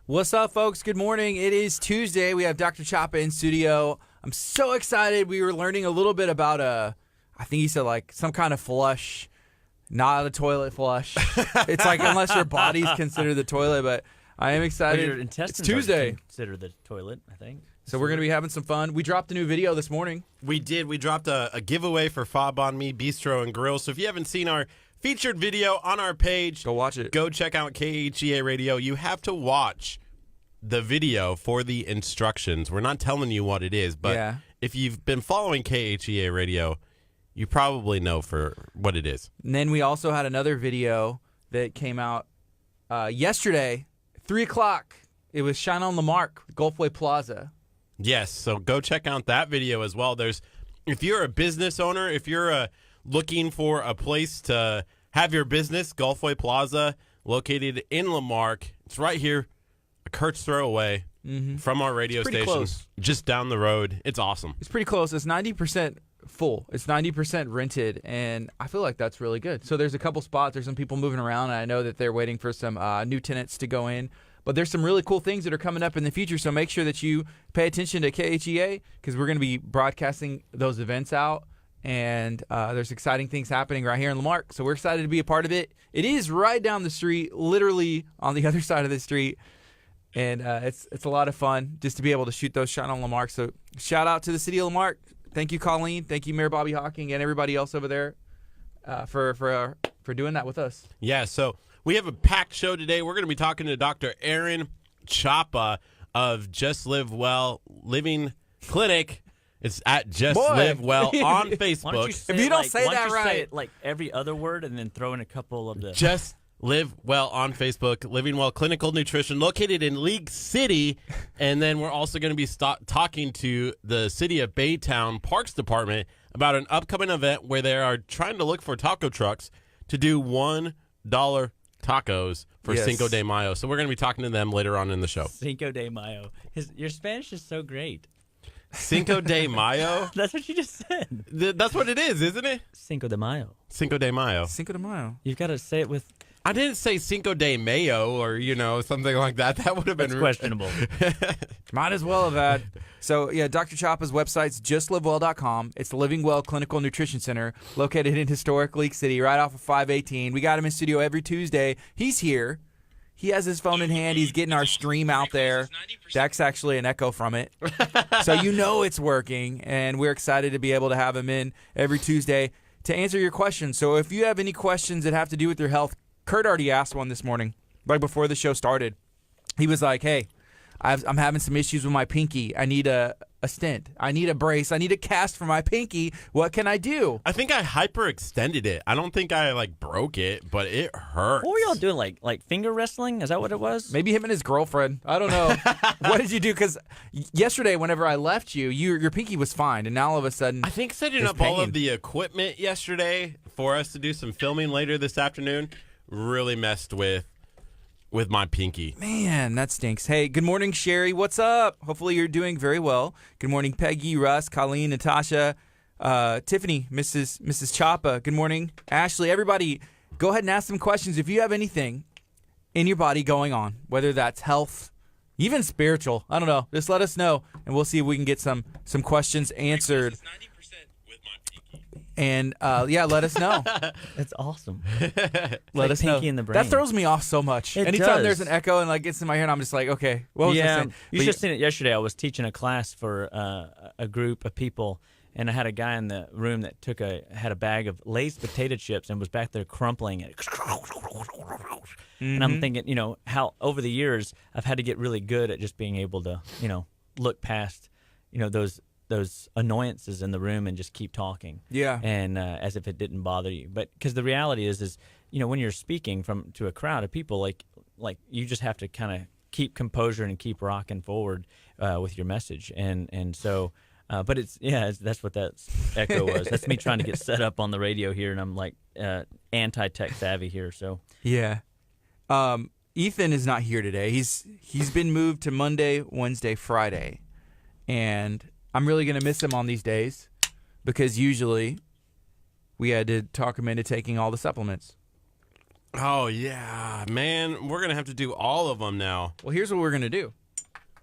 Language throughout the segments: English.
What's up, folks? Good morning. It is Tuesday. We have Dr. Chapa in studio. I'm so excited. We were learning a little bit about I think he said like some kind of flush, not a toilet flush. It's like unless your body's considered the toilet, but I am excited. Your intestines it's Tuesday. are considered the toilet, I think. So we're going to be having some fun. We dropped a new video this morning. We did. We dropped a giveaway for Fob on Me Bistro and Grill. So if you haven't seen our featured video on our page, go watch it. Go check out KHEA Radio. You have to watch the video for the instructions. We're not telling you what it is, but if you've been following KHEA Radio, you probably know for what it is. And then we also had another video that came out yesterday, 3 o'clock. It was Shine on the Mark, Gulfway Plaza. Yes, so go check out that video as well. If you're a business owner, if you're looking for a place to have your business, Gulfway Plaza, located in Lamarck. It's right here, a Kurt's throw away from our radio station, close. Just down the road. It's awesome. It's pretty close. It's 90% full. It's 90% rented, and I feel like that's really good. So there's a couple spots. There's some people moving around, and I know that they're waiting for some new tenants to go in. But there's some really cool things that are coming up in the future, so make sure that you pay attention to KHEA because we're going to be broadcasting those events out, and there's exciting things happening right here in Lamarck, so we're excited to be a part of it. It is right down the street, literally on the other side of the street, and it's a lot of fun just to be able to shoot those Shine on Lamarck. So shout out to the city of Lamarck. Thank you, Colleen. Thank you, Mayor Bobby Hawking, and everybody else over there for doing that with us. Yeah, so we have a packed show today. We're going to be talking to Dr. Aaron Chapa of Just Live Well Living Clinic. It's at Just Live Well on Facebook. If you don't say that right, say it like every other word and then throw in a couple of the Just Live Well on Facebook, Living Well Clinical Nutrition, located in League City. And then we're also going to be talking to the City of Baytown Parks Department about an upcoming event where they are trying to look for taco trucks to do $1 tacos for Cinco de Mayo. So we're going to be talking to them later on in the show. Cinco de Mayo. Your Spanish is so great. Cinco de Mayo? That's what you just said. That's what it is, isn't it? Cinco de Mayo. Cinco de Mayo. Cinco de Mayo. You've got to say it with... I didn't say Cinco de Mayo or, something like that. That would have been questionable. Might as well have had. So, yeah, Dr. Chapa's website's justlivewell.com. It's the Living Well Clinical Nutrition Center located in historic League City right off of 518. We got him in studio every Tuesday. He's here. He has his phone in hand. He's getting our stream out there. That's actually an echo from it. So it's working, and we're excited to be able to have him in every Tuesday to answer your questions. So if you have any questions that have to do with your health, Curt already asked one this morning, right before the show started. He was like, hey, I'm having some issues with my pinky. I need a stent. I need a brace. I need a cast for my pinky. What can I do? I think I hyperextended it. I don't think I broke it, but it hurts. What were y'all doing? Like finger wrestling? Is that what it was? Maybe him and his girlfriend. I don't know. What did you do? Because yesterday, whenever I left you, your pinky was fine, and now all of a sudden, I think setting up all of the equipment yesterday for us to do some filming later this afternoon really messed with my pinky. Man, that stinks. Hey, good morning, Sherry. What's up? Hopefully you're doing very well. Good morning, Peggy, Russ, Colleen, Natasha, Tiffany, Mrs. Chapa. Good morning, Ashley. Everybody, go ahead and ask some questions. If you have anything in your body going on, whether that's health, even spiritual, I don't know, just let us know, and we'll see if we can get some questions answered. And let us know. That's awesome. Let us know. Pinky in the brain. That throws me off so much. Anytime there's an echo and gets in my ear, and I'm just like, okay, what was I saying? You should have seen it yesterday. I was teaching a class for a group of people, and I had a guy in the room that had a bag of Lay's potato chips and was back there crumpling it. And I'm thinking, how over the years I've had to get really good at just being able to, look past, those annoyances in the room and just keep talking. Yeah. And as if it didn't bother you. But because the reality is when you're speaking to a crowd of people, like you just have to kind of keep composure and keep rocking forward with your message. And so, but that's what that echo was. That's me trying to get set up on the radio here, and I'm like anti-tech savvy here. So yeah. Ethan is not here today. He's been moved to Monday, Wednesday, Friday, and I'm really going to miss him on these days because usually we had to talk him into taking all the supplements. Oh, yeah. Man, we're going to have to do all of them now. Well, here's what we're going to do.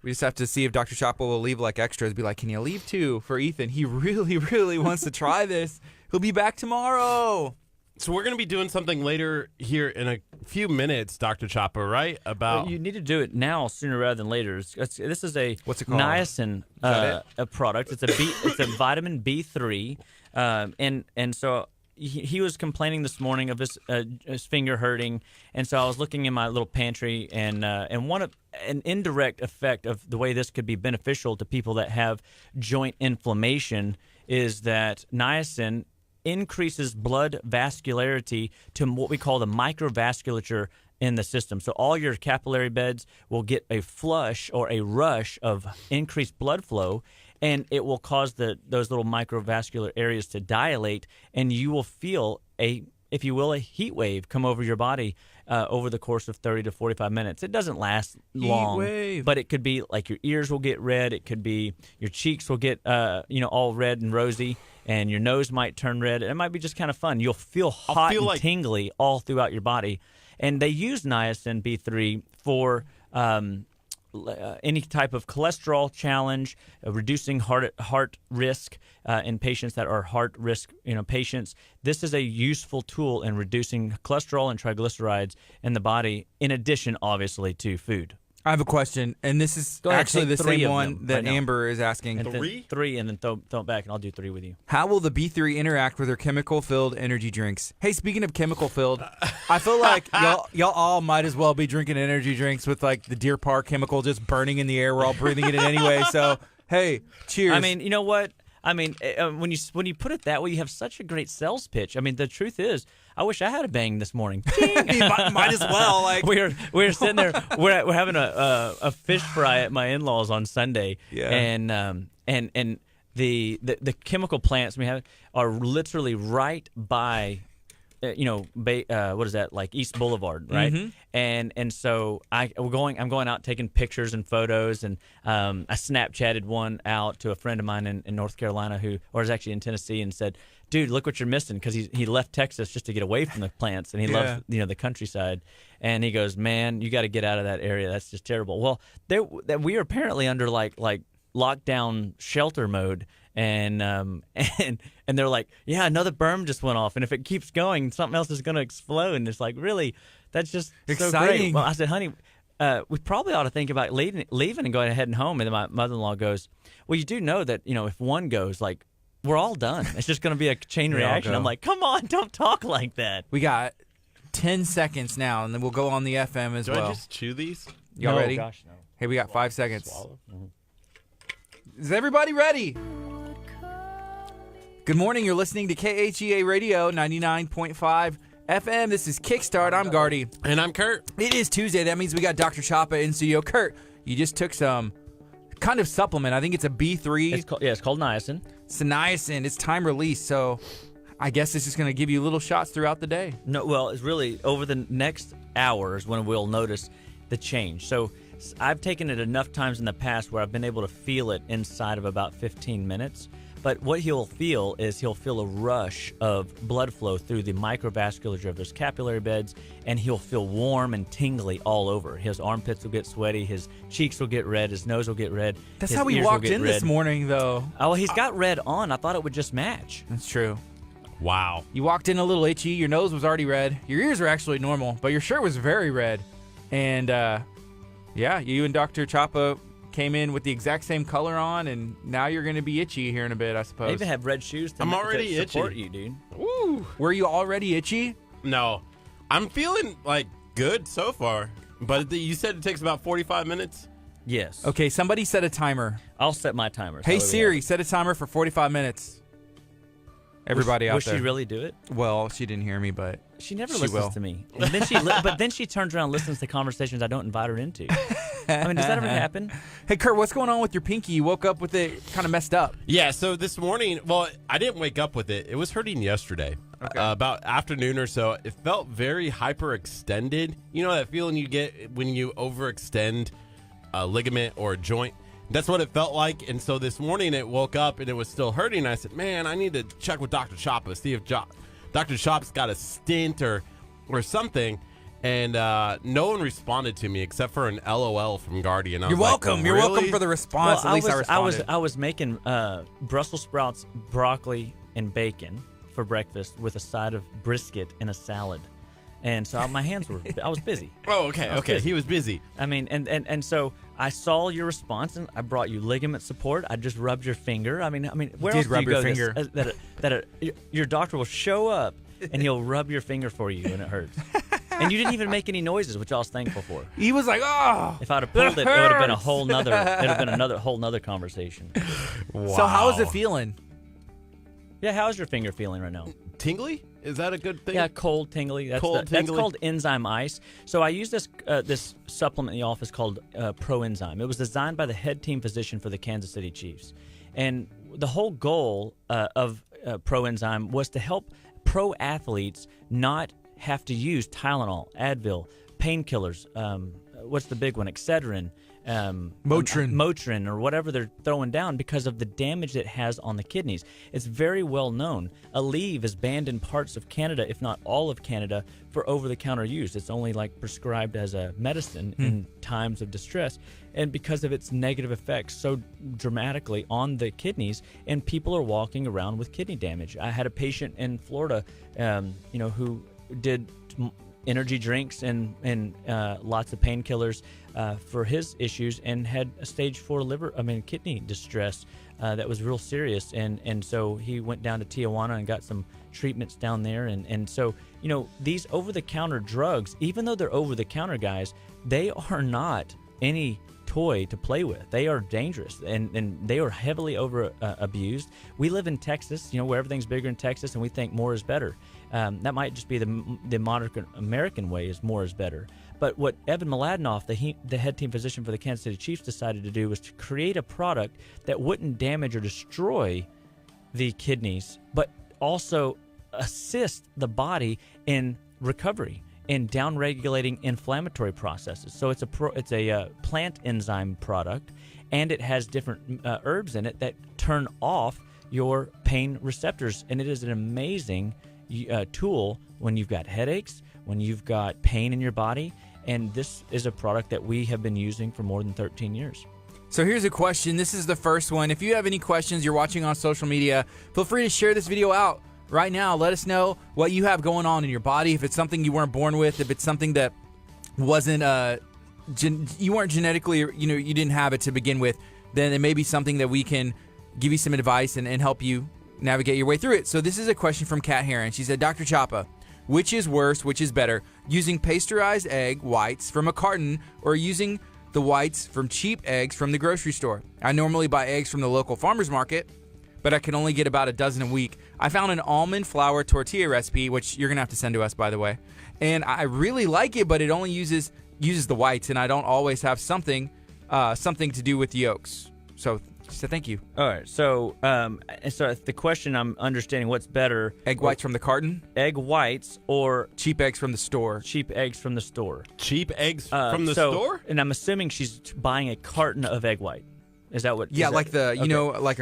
We just have to see if Dr. Chapa will leave like extras. Be like, can you leave 2 for Ethan? He really, really wants to try this. He'll be back tomorrow. So we're going to be doing something later here in a few minutes, Dr. Chapa, right? About Well, you need to do it now sooner rather than later. This is a What's it called? niacin a product. It's a vitamin B3, and so he was complaining this morning of his finger hurting, and so I was looking in my little pantry, and an indirect effect of the way this could be beneficial to people that have joint inflammation is that niacin increases blood vascularity to what we call the microvasculature in the system. So all your capillary beds will get a flush or a rush of increased blood flow, and it will cause those little microvascular areas to dilate, and you will feel if you will, a heat wave come over your body over the course of 30 to 45 minutes. It doesn't last long, wave. but it could be like your ears will get red. It could be your cheeks will get all red and rosy, and your nose might turn red. It might be just kind of fun. You'll feel hot and tingly all throughout your body. And they use niacin B3 for any type of cholesterol challenge, reducing heart risk in patients that are heart risk patients. This is a useful tool in reducing cholesterol and triglycerides in the body, in addition, obviously, to food. I have a question, and this is Go ahead, actually the take 3 same of one them that right now. Amber is asking. And then 3, and then throw it back, and I'll do 3 with you. How will the B3 interact with her chemical-filled energy drinks? Hey, speaking of chemical-filled, I feel like y'all all might as well be drinking energy drinks with like the Deer Park chemical just burning in the air. We're all breathing it in anyway. So, hey, cheers. I mean, you know what? I mean, when you put it that way, you have such a great sales pitch. I mean, the truth is, I wish I had a bang this morning. might as well. Like we're sitting there, we're having a fish fry at my in-laws on Sunday, Yeah. and the chemical plants we have are literally right by. What is that, like East Boulevard, right? Mm-hmm. And so I'm going out taking pictures and photos, and I Snapchatted one out to a friend of mine in North Carolina or is actually in Tennessee, and said, "Dude, look what you're missing," because he left Texas just to get away from the plants, and he loves the countryside. And he goes, "Man, you got to get out of that area. That's just terrible." Well, we are apparently under like lockdown shelter mode. And they're like, yeah, another berm just went off, and if it keeps going, something else is going to explode. And it's like, really, that's just exciting. So great. Well, I said, honey, we probably ought to think about leaving and going ahead and home. And then my mother-in-law goes, well, you do know that if one goes, like, we're all done. It's just going to be a chain reaction. I'm like, come on, don't talk like that. We got 10 seconds now, and then we'll go on the FM as Do well. I just chew these? Y'all ready? Gosh, no. Hey, we got 5 seconds. Swallow? Is everybody ready? Good morning. You're listening to KHEA Radio 99.5 FM. This is Kickstart. I'm Gardy. And I'm Curt. It is Tuesday. That means we got Dr. Chapa in studio. Curt, you just took some kind of supplement. I think it's a B3. It's called niacin. It's niacin. It's time release. So I guess it's just going to give you little shots throughout the day. No, well, it's really over the next hours when we'll notice the change. So I've taken it enough times in the past where I've been able to feel it inside of about 15 minutes. But what he'll feel a rush of blood flow through the microvasculature of his capillary beds, and he'll feel warm and tingly all over. His armpits will get sweaty, his cheeks will get red, his nose will get red. That's his how we ears will walked get in red. this morning, though. Oh, well, he's got red on. I thought it would just match. That's true. Wow. You walked in a little itchy. Your nose was already red. Your ears were actually normal, but your shirt was very red. And, you and Dr. Chapa came in with the exact same color on, and now you're going to be itchy here in a bit, I suppose. I even have red shoes to, I'm already to support itchy. you, dude. Woo. Were you already itchy? No. I'm feeling, like, good so far. But you said it takes about 45 minutes? Yes. Okay, somebody set a timer. I'll set my timer. Hey, Siri, set a timer for 45 minutes. Everybody out there. Will she really do it? Well, she didn't hear me, but She never She listens will. to me. And then but then she turns around and listens to conversations I don't invite her into. I mean, does that ever happen? Hey, Curt, what's going on with your pinky? You woke up with it kind of messed up. Yeah, so this morning, well, I didn't wake up with it. It was hurting yesterday. Okay. About afternoon or so. It felt very hyperextended. You know that feeling you get when you overextend a ligament or a joint? That's what it felt like. And so this morning it woke up and it was still hurting. I said, man, I need to check with Dr. Chapa, see if Dr. Chop's got a stint or or something. And no one responded to me except for an LOL from Gardy. And I You're was welcome. Like, You're really? welcome for the response. At least I responded. I was making Brussels sprouts, broccoli, and bacon for breakfast with a side of brisket and a salad. And so my hands were, I was busy. Oh, okay, okay. busy. He was busy. I mean, and so I saw your response, and I brought you ligament support. I just rubbed your finger. I mean, where else do you go? finger. Your doctor will show up and he'll rub your finger for you when it hurts. And you didn't even make any noises, which I was thankful for. He was like, "Oh." If I'd have pulled it, it would have been a whole nother. It would have been another whole nother conversation. Wow. So how is it feeling? Yeah, how's your finger feeling right now? Tingly? Is that a good thing? Yeah, cold, tingly. That's called enzyme ice. So I use this supplement in the office called Pro Enzyme. It was designed by the head team physician for the Kansas City Chiefs, and the whole goal of Pro Enzyme was to help pro athletes not have to use Tylenol, Advil, painkillers. What's the big one? Excedrin. Motrin or whatever they're throwing down because of the damage it has on the kidneys. It's very well known. Aleve is banned in parts of Canada, if not all of Canada, for over-the-counter use. It's only prescribed as a medicine in times of distress, and because of its negative effects so dramatically on the kidneys, and people are walking around with kidney damage. I had a patient in Florida, who did energy drinks and lots of painkillers for his issues, and had a stage 4 kidney distress that was real serious, and so he went down to Tijuana and got some treatments down there, and so these over-the-counter drugs, even though they're over-the-counter, guys, they are not any toy to play with. They are dangerous, and they are heavily abused. We live in Texas, where everything's bigger in Texas, and we think more is better. That might just be the modern American way, is more is better. But what Evan Mladenoff, the head team physician for the Kansas City Chiefs, decided to do was to create a product that wouldn't damage or destroy the kidneys, but also assist the body in recovery and down-regulating inflammatory processes. So it's a plant enzyme product, and it has different herbs in it that turn off your pain receptors, and it is an amazing tool when you've got headaches, when you've got pain in your body, and this is a product that we have been using for more than 13 years. So here's a question. This is the first one. If you have any questions, you're watching on social media, feel free to share this video out right now. Let us know what you have going on in your body. If it's something you weren't born with, if it's something that wasn't you weren't genetically, you didn't have it to begin with, then it may be something that we can give you some advice and help you navigate your way through it. So this is a question from Kat Heron. She said, Dr. Chapa, which is worse, which is better, using pasteurized egg whites from a carton or using the whites from cheap eggs from the grocery store? I normally buy eggs from the local farmer's market, but I can only get about a dozen a week. I found an almond flour tortilla recipe, which you're going to have to send to us, by the way, and I really like it, but it only uses the whites, and I don't always have something to do with the yolks. So thank you. All right. So the question, I'm understanding, what's better? Egg whites from the carton? Egg whites or cheap eggs from the store? Cheap eggs from the store. Cheap eggs from the store? And I'm assuming she's buying a carton of egg white. Is that what? Yeah, like a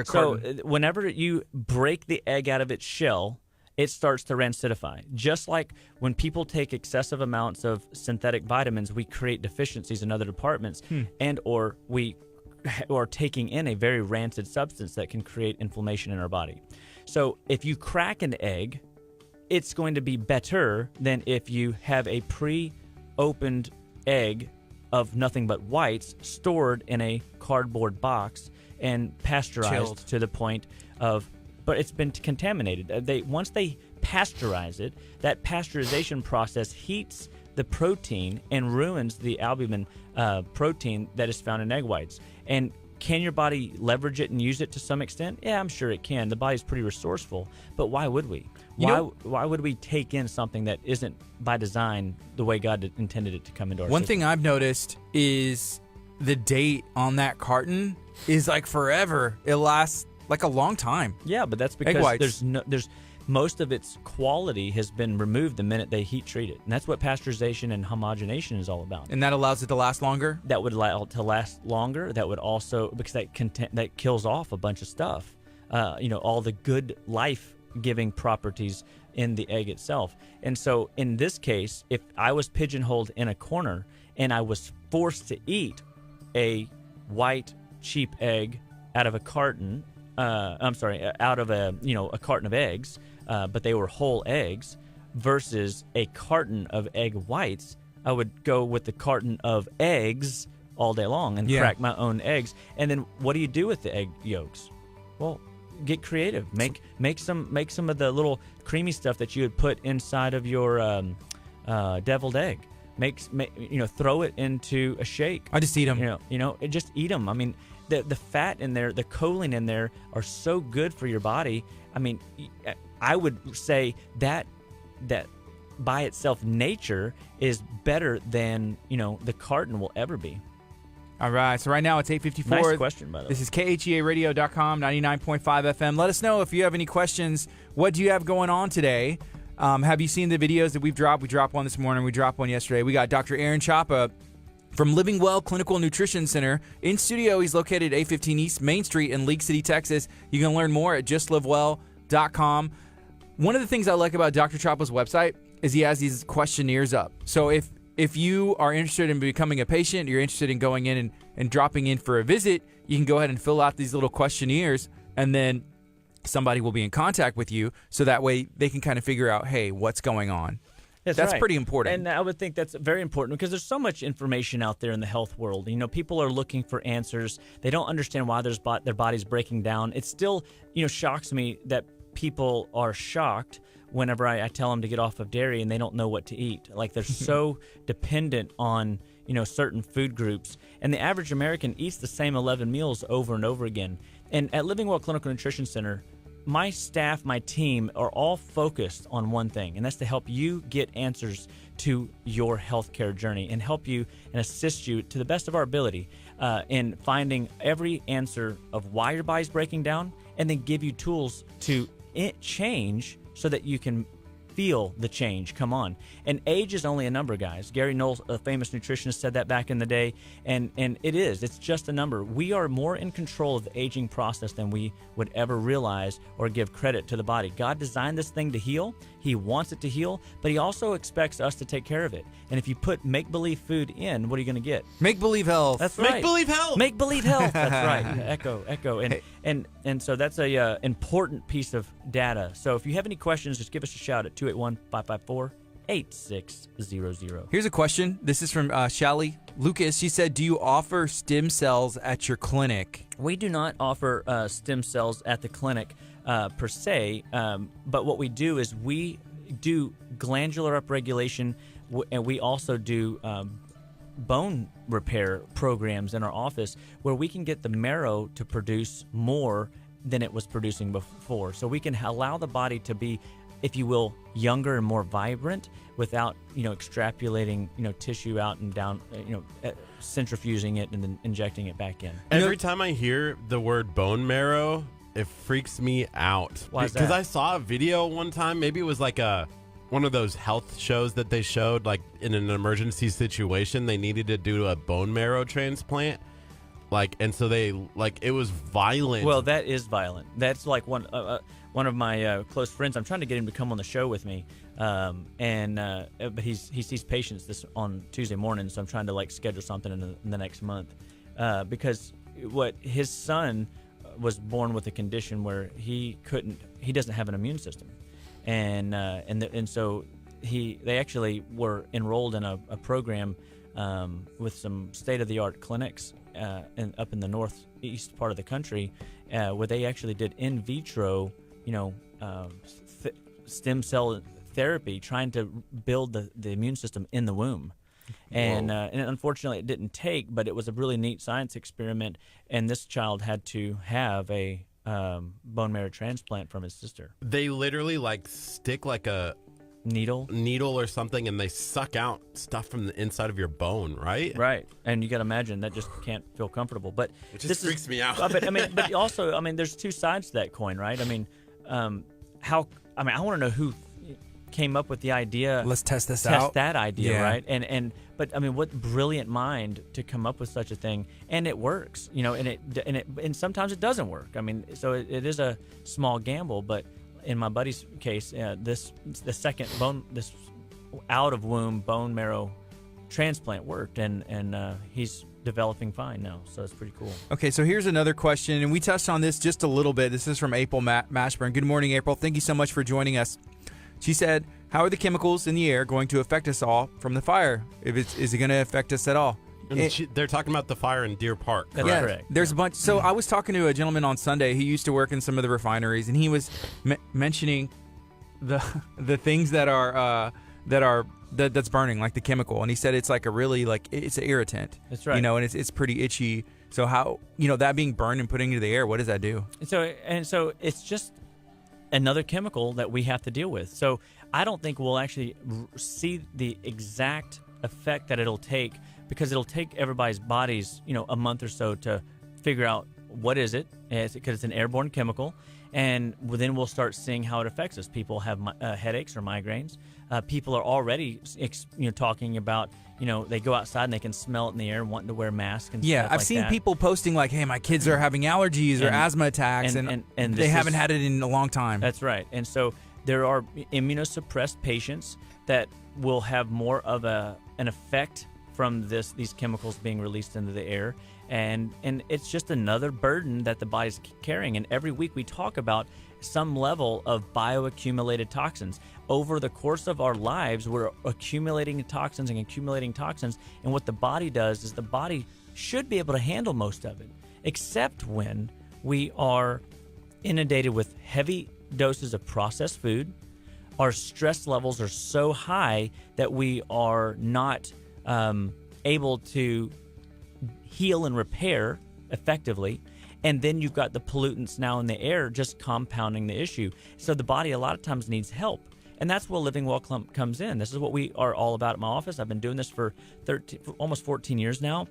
carton. So whenever you break the egg out of its shell, it starts to rancidify. Just like when people take excessive amounts of synthetic vitamins, we create deficiencies in other departments, and or we are taking in a very rancid substance that can create inflammation in our body. So if you crack an egg, it's going to be better than if you have a pre-opened egg of nothing but whites stored in a cardboard box and pasteurized Chilled to the point of, but it's been contaminated. Once they pasteurize it, that pasteurization process heats the protein and ruins the albumin protein that is found in egg whites. And can your body leverage it and use it to some extent? Yeah, I'm sure it can. The body's pretty resourceful, but why would we? Why would we take in something that isn't by design the way God intended it to come into our One system? thing I've noticed is the date on that carton is like forever. It lasts like a long time. Yeah, but that's Egg because whites. there's most of its quality has been removed the minute they heat treat it. And that's what pasteurization and homogenation is all about. And that allows it to last longer? That would allow it to last longer. That would also, because that kills off a bunch of stuff. All the good life-giving properties in the egg itself. And so in this case, if I was pigeonholed in a corner and I was forced to eat a white cheap egg out of a carton, out of a carton of eggs, but they were whole eggs, versus a carton of egg whites, I would go with the carton of eggs all day long and crack my own eggs. And then what do you do with the egg yolks? Well, get creative. Make some of the little creamy stuff that you would put inside of your deviled egg. Throw it into a shake. I just eat them. Just eat them. I mean, the fat in there, the choline in there are so good for your body. I mean, I would say that by itself, nature is better than the carton will ever be. All right, so right now it's 8:54. Nice question, by the way. This is KHEARadio.com, 99.5 FM. Let us know if you have any questions. What do you have going on today? Have you seen the videos that we've dropped? We dropped one this morning. We dropped one yesterday. We got Dr. Aaron Chapa from Living Well Clinical Nutrition Center in studio. He's located at 815 East Main Street in League City, Texas. You can learn more at justlivewell.com. One of the things I like about Dr. Chapa's website is he has these questionnaires up. So if you are interested in becoming a patient, you're interested in going in and dropping in for a visit, you can go ahead and fill out these little questionnaires, and then somebody will be in contact with you, so that way they can kind of figure out, hey, what's going on. That's right. pretty important. And I would think that's very important because there's so much information out there in the health world. People are looking for answers. They don't understand why their body's breaking down. It still, shocks me that people are shocked whenever I tell them to get off of dairy and they don't know what to eat. Like, they're so dependent on, certain food groups. And the average American eats the same 11 meals over and over again. And at Living Well Clinical Nutrition Center, my staff, my team are all focused on one thing, and that's to help you get answers to your healthcare journey and help you and assist you to the best of our ability in finding every answer of why your body's breaking down, and then give you tools to change so that you can feel the change come on. And age is only a number, guys. Gary Knowles, a famous nutritionist, said that back in the day, and it's just a number. We are more in control of the aging process than we would ever realize or give credit to the body. God designed this thing to heal. He wants it to heal, but he also expects us to take care of it. And if you put make-believe food in, what are you going to get? Make-believe health. That's right. Make-believe health. Make-believe health. That's right. Echo. And so that's a important piece of data. So if you have any questions, just give us a shout at 281-554-8600. Here's a question. This is from Shelly Lucas. She said, do you offer stem cells at your clinic? We do not offer stem cells at the clinic per se, but what we do is we do glandular upregulation, and we also do bone repair programs in our office where we can get the marrow to produce more than it was producing before. So we can allow the body to be, if you will, younger and more vibrant without, extrapolating, tissue out and down, centrifuging it and then injecting it back in. Every time I hear the word bone marrow, it freaks me out. Why is that? Because I saw a video one time, maybe it was like one of those health shows that they showed, like in an emergency situation, they needed to do a bone marrow transplant. And so they, it was violent. Well, that is violent. That's like one of my close friends. I'm trying to get him to come on the show with me, but he sees patients this on Tuesday morning, so I'm trying to schedule something in the next month, because his son was born with a condition where he doesn't have an immune system, and so they actually were enrolled in a program with some state-of-the-art clinics up in the northeast part of the country, where they actually did in vitro, stem cell therapy, trying to build the immune system in the womb. And unfortunately, it didn't take, but it was a really neat science experiment. And this child had to have a bone marrow transplant from his sister. They literally stick a needle or something, and they suck out stuff from the inside of your bone, right? Right. And you got to imagine that just can't feel comfortable. But it just freaks me out. but also, there's two sides to that coin, right? I want to know who came up with the idea. Let's test out. Test that idea, yeah. Right? But what brilliant mind to come up with such a thing, and it works, and sometimes it doesn't work. So it is a small gamble, but in my buddy's case, the second this out of womb bone marrow transplant worked, and he's developing fine now, so it's pretty cool. Okay, so here's another question, and we touched on this just a little bit. This is from April Mashburn. Good morning, April. Thank you so much for joining us. She said, how are the chemicals in the air going to affect us all from the fire? Is it going to affect us at all? And they're talking about the fire in Deer Park. That's Yeah, correct. there's a bunch. So I was talking to a gentleman on Sunday. He used to work in some of the refineries, and he was mentioning the things that's burning, like the chemical. And he said it's like a really it's an irritant. That's right. And it's pretty itchy. So how that being burned and putting into the air, what does that do? So it's just another chemical that we have to deal with. So I don't think we'll actually see the exact effect that it'll take, because it'll take everybody's bodies, a month or so to figure out what is it, because it's an airborne chemical, and then we'll start seeing how it affects us. People have headaches or migraines. People are already, talking about, they go outside and they can smell it in the air, wanting to wear masks and stuff I've like seen that. people posting like, "Hey, my kids are having allergies or asthma attacks, and they haven't had it in a long time." That's right. And so there are immunosuppressed patients that will have more of an effect from these chemicals being released into the air, and it's just another burden that the body's carrying. And every week we talk about some level of bioaccumulated toxins. Over the course of our lives, we're accumulating toxins, and what the body does is the body should be able to handle most of it, except when we are inundated with heavy doses of processed food. Our stress levels are so high that we are not able to heal and repair effectively. And then you've got the pollutants now in the air just compounding the issue. So the body a lot of times needs help. And that's where Living Well comes in. This is what we are all about at my office. I've been doing this for almost 14 years now.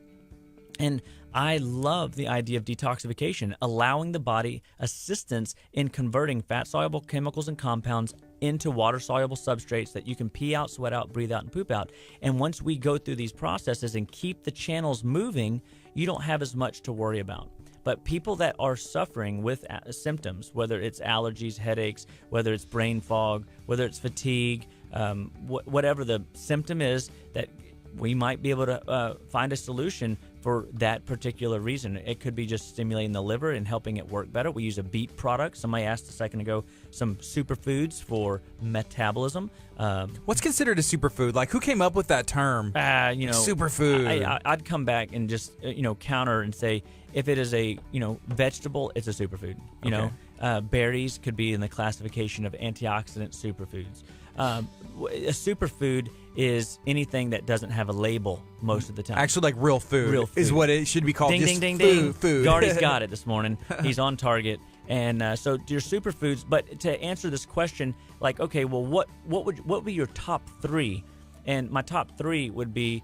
And I love the idea of detoxification, allowing the body assistance in converting fat-soluble chemicals and compounds into water-soluble substrates that you can pee out, sweat out, breathe out, and poop out. And once we go through these processes and keep the channels moving, you don't have as much to worry about. But people that are suffering with symptoms, whether it's allergies, headaches, whether it's brain fog, whether it's fatigue, whatever the symptom is, that we might be able to find a solution for that particular reason. It could be just stimulating the liver and helping it work better. We use a beet product. Somebody asked a second ago, some superfoods for metabolism. What's considered a superfood? Like, who came up with that term? Superfood. I'd come back and just counter and say, if it is a vegetable, it's a superfood. Berries could be in the classification of antioxidant superfoods. A superfood is anything that doesn't have a label most of the time. Actually, like real food is what it should be called. Ding, just ding, ding, food. ding. Gardy's got it this morning. He's on target. And so your superfoods. But to answer this question, like, okay, well, what would be your top three? And my top three would be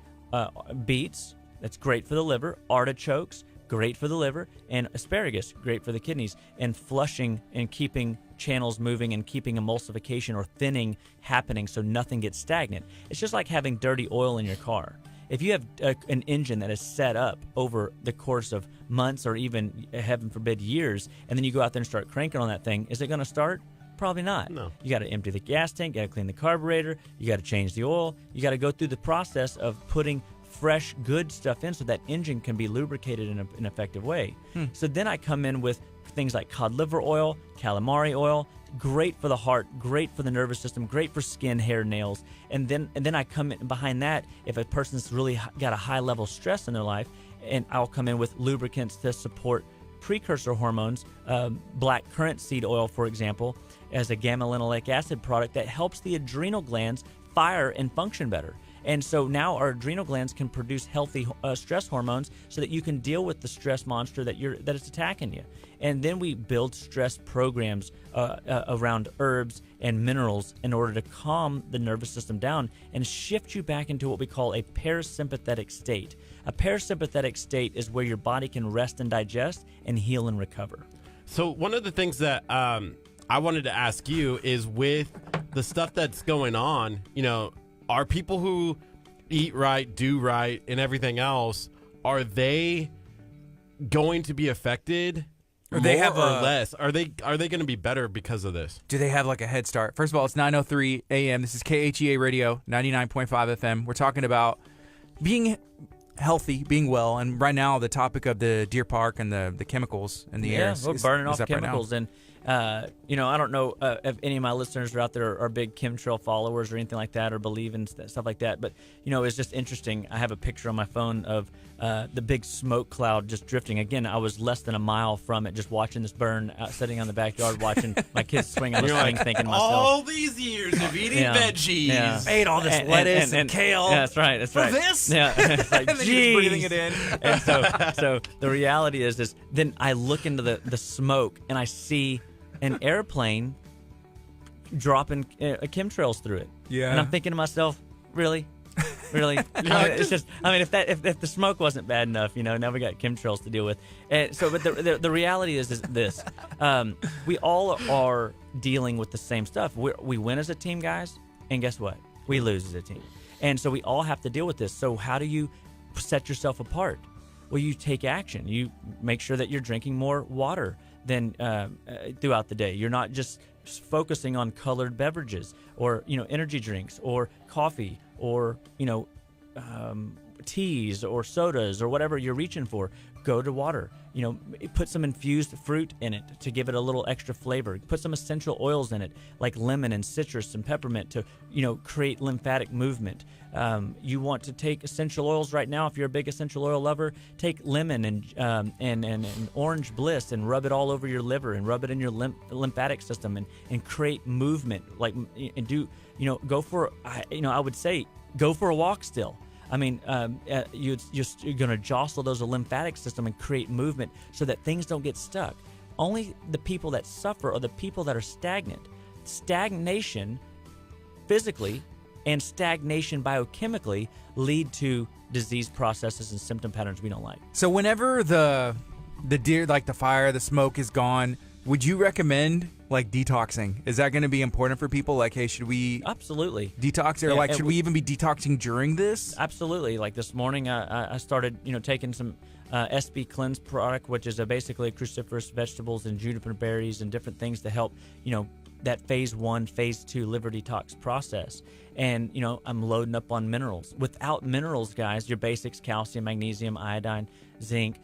beets. That's great for the liver. Artichokes, great for the liver. And asparagus, great for the kidneys. And flushing and keeping channels moving and keeping emulsification or thinning happening so nothing gets stagnant. It's just like having dirty oil in your car. If you have an engine that is set up over the course of months or even, heaven forbid, years, and then you go out there and start cranking on that thing, is it going to start? Probably not. No. You got to empty the gas tank, you got to clean the carburetor, you got to change the oil, you got to go through the process of putting fresh, good stuff in so that engine can be lubricated in an effective way. So then I come in with things like cod liver oil, calamari oil, great for the heart, great for the nervous system, great for skin, hair, nails. And then I come in behind that if a person's really got a high level of stress in their life, and I'll come in with lubricants to support precursor hormones. Black currant seed oil, for example, as a gamma-linoleic acid product that helps the adrenal glands fire and function better. And so now our adrenal glands can produce healthy stress hormones so that you can deal with the stress monster that is attacking you. And then we build stress programs around herbs and minerals in order to calm the nervous system down and shift you back into what we call a parasympathetic state. A parasympathetic state is where your body can rest and digest and heal and recover. So one of the things that I wanted to ask you is, with the stuff that's going on, are people who eat right, do right, and everything else, are they going to be affected Or they have or less? Are they going to be better because of this? Do they have like a head start? First of all, it's 9:03 a.m. This is KHEA Radio, 99.5 FM. We're talking about being healthy, being well, and right now the topic of the deer park and the chemicals in the air. We're burning off up right now. chemicals, and I don't know if any of my listeners are out there are big chemtrail followers or anything like that, or believe in stuff like that. But it's just interesting. I have a picture on my phone of the big smoke cloud just drifting. Again, I was less than a mile from it, just watching this burn, sitting on the backyard, watching my kids swing on the swing, thinking to myself, all these years of eating veggies, ate all this lettuce and kale. Yeah, that's right. For this? Yeah, it's like, and then he's breathing it in. And so the reality is then I look into the smoke and I see an airplane dropping chemtrails through it. Yeah. And I'm thinking to myself, really? It's just, if the smoke wasn't bad enough, now we got chemtrails to deal with. And so, but the reality is this: we all are dealing with the same stuff. We win as a team, guys, and guess what? We lose as a team. And so we all have to deal with this. So how do you set yourself apart? Well, you take action. You make sure that you're drinking more water than throughout the day. You're not just focusing on colored beverages or energy drinks or coffee or teas or sodas or whatever you're reaching for. Go to water. Put some infused fruit in it to give it a little extra flavor. Put some essential oils in it, like lemon and citrus and peppermint, to create lymphatic movement. You want to take essential oils right now. If you're a big essential oil lover, take lemon and orange bliss and rub it all over your liver and rub it in your lymphatic system and create movement. And do go for I would say go for a walk still. I mean, you're going to jostle those lymphatic system and create movement so that things don't get stuck. Only the people that suffer are the people that are stagnant. Stagnation physically and stagnation biochemically lead to disease processes and symptom patterns we don't like. So whenever the deer, like the fire, the smoke is gone, would you recommend detoxing? Is that going to be important for people? Like, hey, should we absolutely detox, or should we even be detoxing during this? Absolutely. Like this morning, I started taking some SB Cleanse product, which is basically cruciferous vegetables and juniper berries and different things to help that phase 1, phase 2 liver detox process. And I'm loading up on minerals. Without minerals, guys, your basics, calcium, magnesium, iodine, zinc,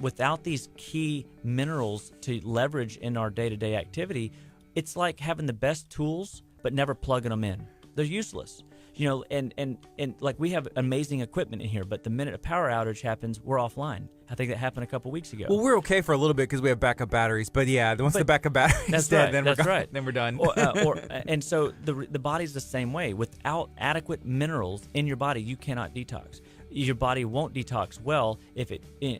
without these key minerals to leverage in our day-to-day activity, it's like having the best tools but never plugging them in. They're useless. And like we have amazing equipment in here, but the minute a power outage happens, we're offline. I think that happened a couple weeks ago. Well, we're okay for a little bit because we have backup batteries. But yeah, once the backup battery's dead, then we're done. And so the body's the same way. Without adequate minerals in your body, you cannot detox. Your body won't detox well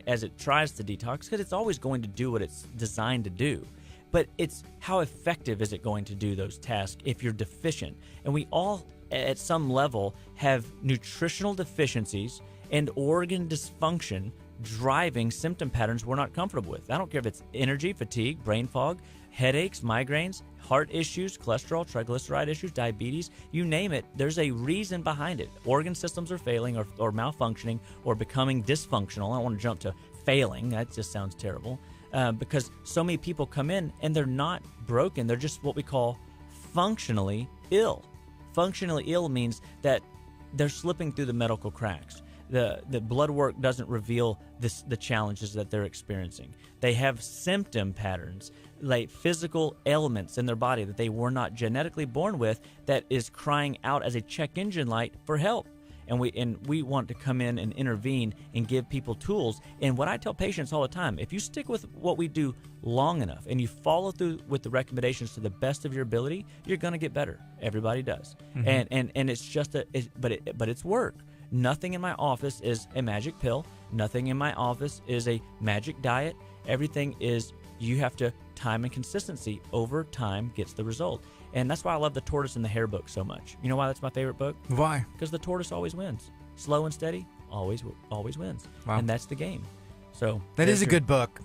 as it tries to detox, because it's always going to do what it's designed to do. But it's how effective is it going to do those tasks if you're deficient? And we all, at some level, have nutritional deficiencies and organ dysfunction driving symptom patterns we're not comfortable with. I don't care if it's energy, fatigue, brain fog, headaches, migraines, heart issues, cholesterol, triglyceride issues, diabetes, you name it, there's a reason behind it. Organ systems are failing or malfunctioning or becoming dysfunctional. I don't want to jump to failing. That just sounds terrible. Because so many people come in and they're not broken. They're just what we call functionally ill. Functionally ill means that they're slipping through the medical cracks. The blood work doesn't reveal the challenges that they're experiencing. They have symptom patterns, like physical ailments in their body that they were not genetically born with, that is crying out as a check engine light for help. And we want to come in and intervene and give people tools. And what I tell patients all the time, if you stick with what we do long enough and you follow through with the recommendations to the best of your ability, you're going to get better. Everybody does. Mm-hmm. And it's just but it's work. Nothing in my office is a magic pill. Nothing in my office is a magic diet. Everything is, you have to, time and consistency over time gets the result. And that's why I love the Tortoise and the Hare book so much. You know why that's my favorite book? Why? Because the tortoise always wins. Slow and steady always wins. Wow. And that's the game. So that is a good book.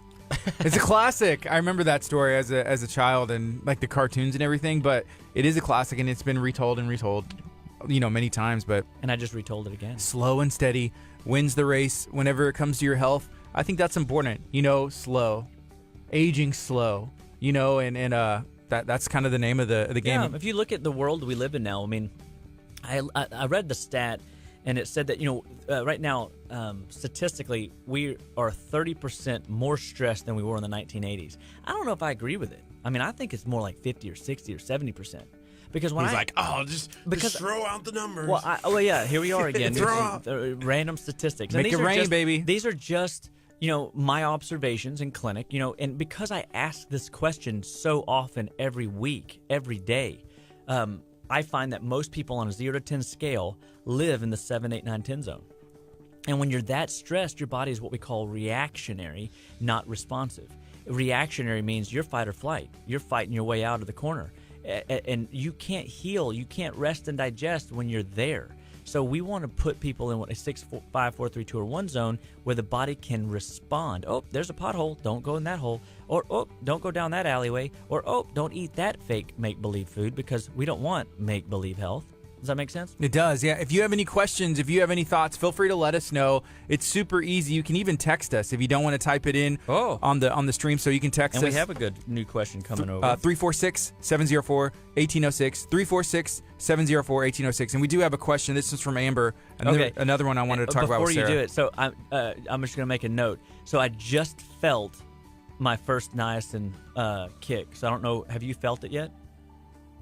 It's a classic. I remember that story as a child and like the cartoons and everything, but it is a classic and it's been retold and retold, many times. And I just retold it again. Slow and steady wins the race whenever it comes to your health. I think that's important. Slow aging slow. That's kind of the name of the game. Yeah, if you look at the world we live in now, I mean, I read the stat, and it said that right now, statistically, we are 30% more stressed than we were in the 1980s. I don't know if I agree with it. I mean, I think it's more like 50 or 60 or 70%. Because when just throw out the numbers. Well, yeah, here we are again. Random statistics. Make it rain, baby. These are just, my observations in clinic, and because I ask this question so often every week, every day, I find that most people on a 0 to 10 scale live in the 7, 8, 9, 10 zone. And when you're that stressed, your body is what we call reactionary, not responsive. Reactionary means you're fight or flight. You're fighting your way out of the corner. And you can't heal, you can't rest and digest when you're there. So we want to put people in a 6, 5, 4, 3, 2, or 1 zone where the body can respond. Oh, there's a pothole. Don't go in that hole. Or, oh, don't go down that alleyway. Or, oh, don't eat that fake make-believe food because we don't want make-believe health. Does that make sense? It does, yeah. If you have any questions, if you have any thoughts, feel free to let us know. It's super easy. You can even text us if you don't want to type it in on the stream, so you can text us. And we have a good new question coming over. 346-704-1806, 346-704-1806. And we do have a question. This is from Amber. Another one I wanted to talk about with Sarah. Before you do it, so I'm just going to make a note. So I just felt my first niacin kick. So I don't know, have you felt it yet?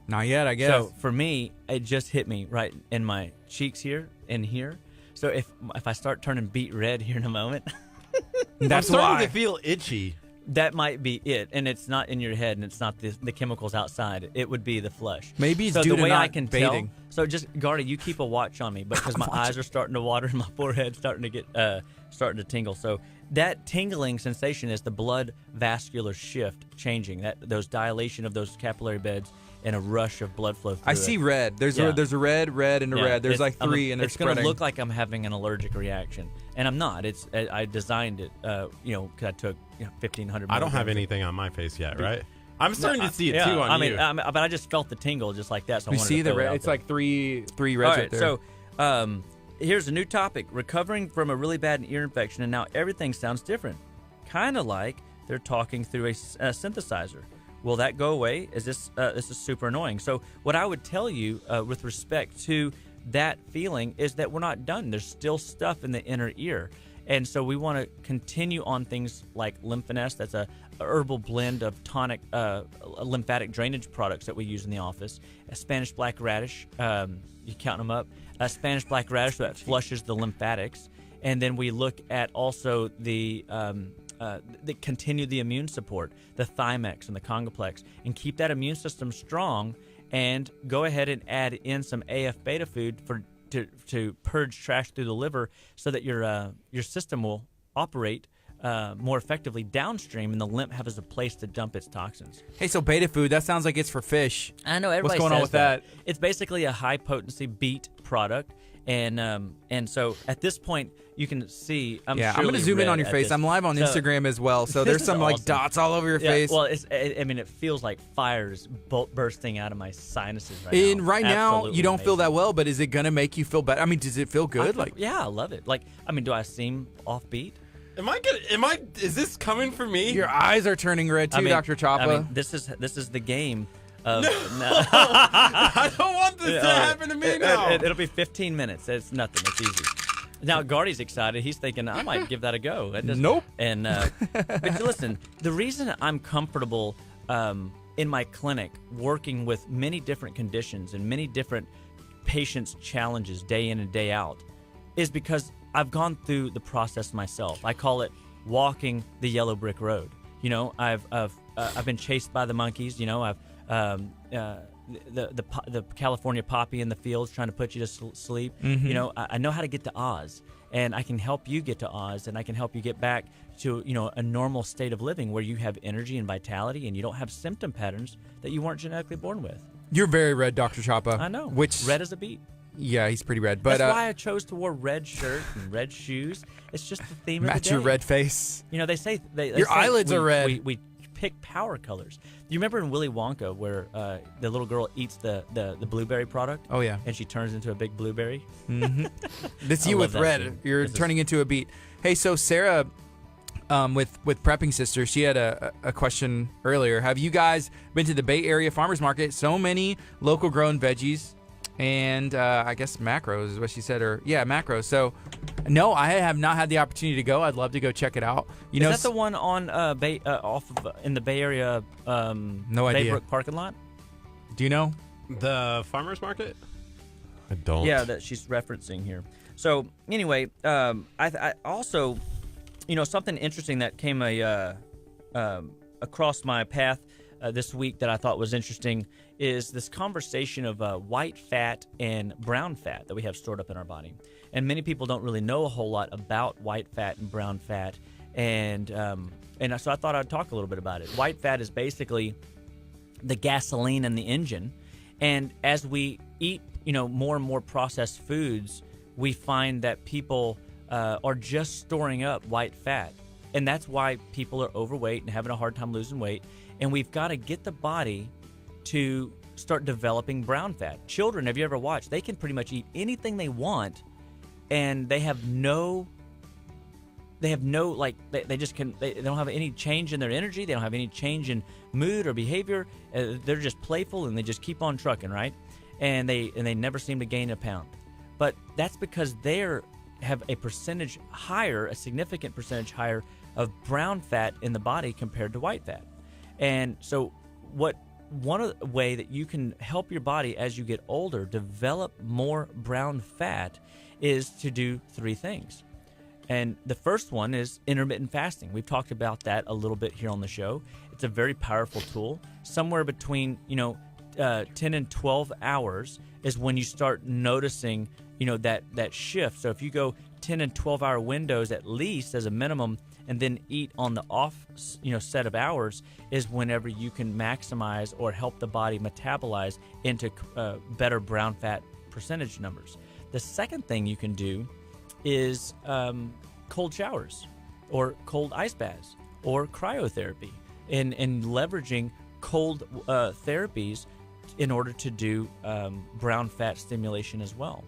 Not yet, I guess. So for me, it just hit me right in my cheeks here and here. So if I start turning beet red here in a moment, that's I'm starting to feel itchy. That might be it, and it's not in your head, and it's not the chemicals outside. It would be the flush. Maybe it's so due the to way not I can bathing. tell. So just Gardy, you keep a watch on me because my eyes are starting to water and my forehead's starting to get starting to tingle. So that tingling sensation is the blood vascular shift changing. Those dilation of those capillary beds and a rush of blood flow through I see red. There's a red, and a red. There's like 3, and they're spreading. It's going to look like I'm having an allergic reaction, and I'm not. I designed it, because I took 1,500. I don't have anything on my face yet, right? I'm starting to see it too on you. But I just felt the tingle just like that. So you I wanted see to the red? it It's like three reds right there. So here's a new topic: recovering from a really bad ear infection, and now everything sounds different, kind of like they're talking through a synthesizer. Will that go away? This is super annoying. So what I would tell you with respect to that feeling is that we're not done. There's still stuff in the inner ear. And so we want to continue on things like Lymphinest. That's a herbal blend of tonic lymphatic drainage products that we use in the office. A Spanish black radish, you count them up. A Spanish black radish that flushes the lymphatics. And then we look at also the continue the immune support, the Thymex and the Congoplex, and keep that immune system strong, and go ahead and add in some AF beta food to purge trash through the liver so that your system will operate more effectively downstream, and the lymph has a place to dump its toxins. Hey, so beta food, that sounds like it's for fish. I know, everybody What's going on with that? It's basically a high-potency beet product. And so at this point, you can see. I'm going to zoom in on your face. I'm live on Instagram as well, so there's some awesome. like dots all over your face. Well, it feels like fires bursting out of my sinuses right now. And right now, Absolutely you don't amazing. feel that well, but is it going to make you feel better? I mean, does it feel good? I love it. Do I seem offbeat? Is this coming for me? Your eyes are turning red too, Dr. Chapa. This is the game. No. I don't want this to happen to me now. It'll be 15 minutes. It's nothing. It's easy. Now, Gardy's excited. He's thinking, I might give that a go. Nope. And but listen, the reason I'm comfortable in my clinic working with many different conditions and many different patients' challenges day in and day out is because I've gone through the process myself. I call it walking the yellow brick road. I've been chased by the monkeys. I've the California poppy in the fields trying to put you to sleep. Mm-hmm. I know how to get to Oz, and I can help you get to Oz, and I can help you get back to a normal state of living where you have energy and vitality, and you don't have symptom patterns that you weren't genetically born with. You're very red, Dr. Chapa. I know. Which red as a beet. Yeah, he's pretty red. But that's why I chose to wear red shirt and red shoes. It's just the theme of the day. Match your red face. They say your eyelids are red. We pick power colors. You remember in Willy Wonka where the little girl eats the blueberry product? Oh, yeah. And she turns into a big blueberry? Mm-hmm. That's you with red. You're turning into a beet. Hey, so Sarah with Prepping Sister. She had a question earlier. Have you guys been to the Bay Area Farmers Market? So many local grown veggies and I guess macros is what she said. Or yeah, macros. So no, I have not had the opportunity to go. I'd love to go check it out. Is that the one on in the Bay Area? No idea. Baybrook parking lot. Do you know the farmers market? I don't. Yeah, that she's referencing here. So anyway, I also, something interesting that came across my path this week that I thought was interesting is this conversation of white fat and brown fat that we have stored up in our body. And many people don't really know a whole lot about white fat and brown fat. And so I thought I'd talk a little bit about it. White fat is basically the gasoline in the engine. And as we eat, more and more processed foods, we find that people are just storing up white fat. And that's why people are overweight and having a hard time losing weight. And we've got to get the body to start developing brown fat. Children, have you ever watched? They can pretty much eat anything they want, and they have no they just can. They don't have any change in their energy. They don't have any change in mood or behavior. They're just playful and they just keep on trucking, right? And they never seem to gain a pound. But that's because they have a significant percentage higher of brown fat in the body compared to white fat. And so one way that you can help your body as you get older develop more brown fat is to do 3 things. And the first one is intermittent fasting. We've talked about that a little bit here on the show. It's a very powerful tool. Somewhere between 10 and 12 hours is when you start noticing that shift. So if you go 10 and 12 hour windows at least as a minimum, and then eat on the off set of hours, is whenever you can maximize or help the body metabolize into better brown fat percentage numbers. The second thing you can do is cold showers or cold ice baths or cryotherapy, and leveraging cold therapies in order to do brown fat stimulation as well.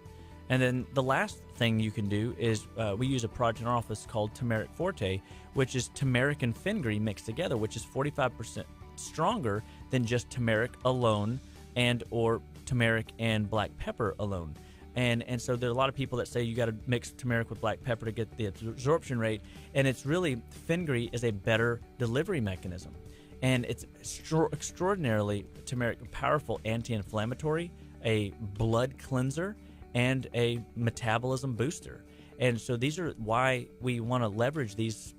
And then the last thing you can do is we use a product in our office called Turmeric Forte, which is turmeric and fenugreek mixed together, which is 45% stronger than just turmeric alone and or turmeric and black pepper alone. And so there are a lot of people that say you got to mix turmeric with black pepper to get the absorption rate, and it's really fenugreek is a better delivery mechanism. And it's extraordinarily powerful anti-inflammatory, a blood cleanser, and a metabolism booster. And so these are why we want to leverage these,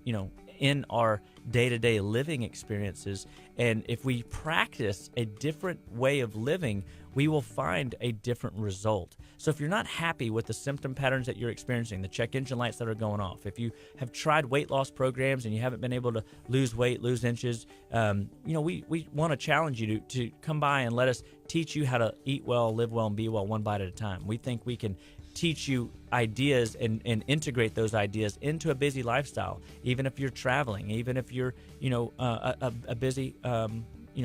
in our day-to-day living experiences. And if we practice a different way of living, we will find a different result. So if you're not happy with the symptom patterns that you're experiencing, the check engine lights that are going off, if you have tried weight loss programs and you haven't been able to lose weight, lose inches, we want to challenge you to come by and let us teach you how to eat well, live well, and be well one bite at a time. We think we can teach you ideas and integrate those ideas into a busy lifestyle, even if you're traveling, even if you're a busy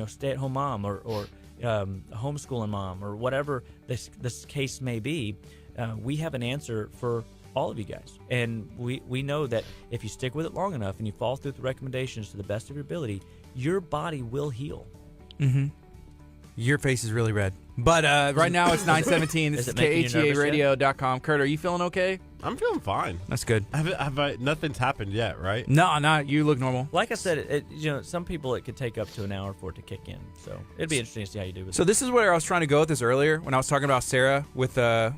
stay-at-home mom or a homeschooling mom or whatever this case may be. We have an answer for all of you guys, and we know that if you stick with it long enough and you follow through the recommendations to the best of your ability, your body will heal. Mm-hmm. Your face is really red. But right now it's 9:17. This is KHEARadio.com. Kurt, are you feeling okay? I'm feeling fine. That's good. Nothing's happened yet, right? No, you look normal. Like I said, some people it could take up to an hour for it to kick in. So it'd be interesting to see how you do with it. So this is where I was trying to go with this earlier when I was talking about Sarah with the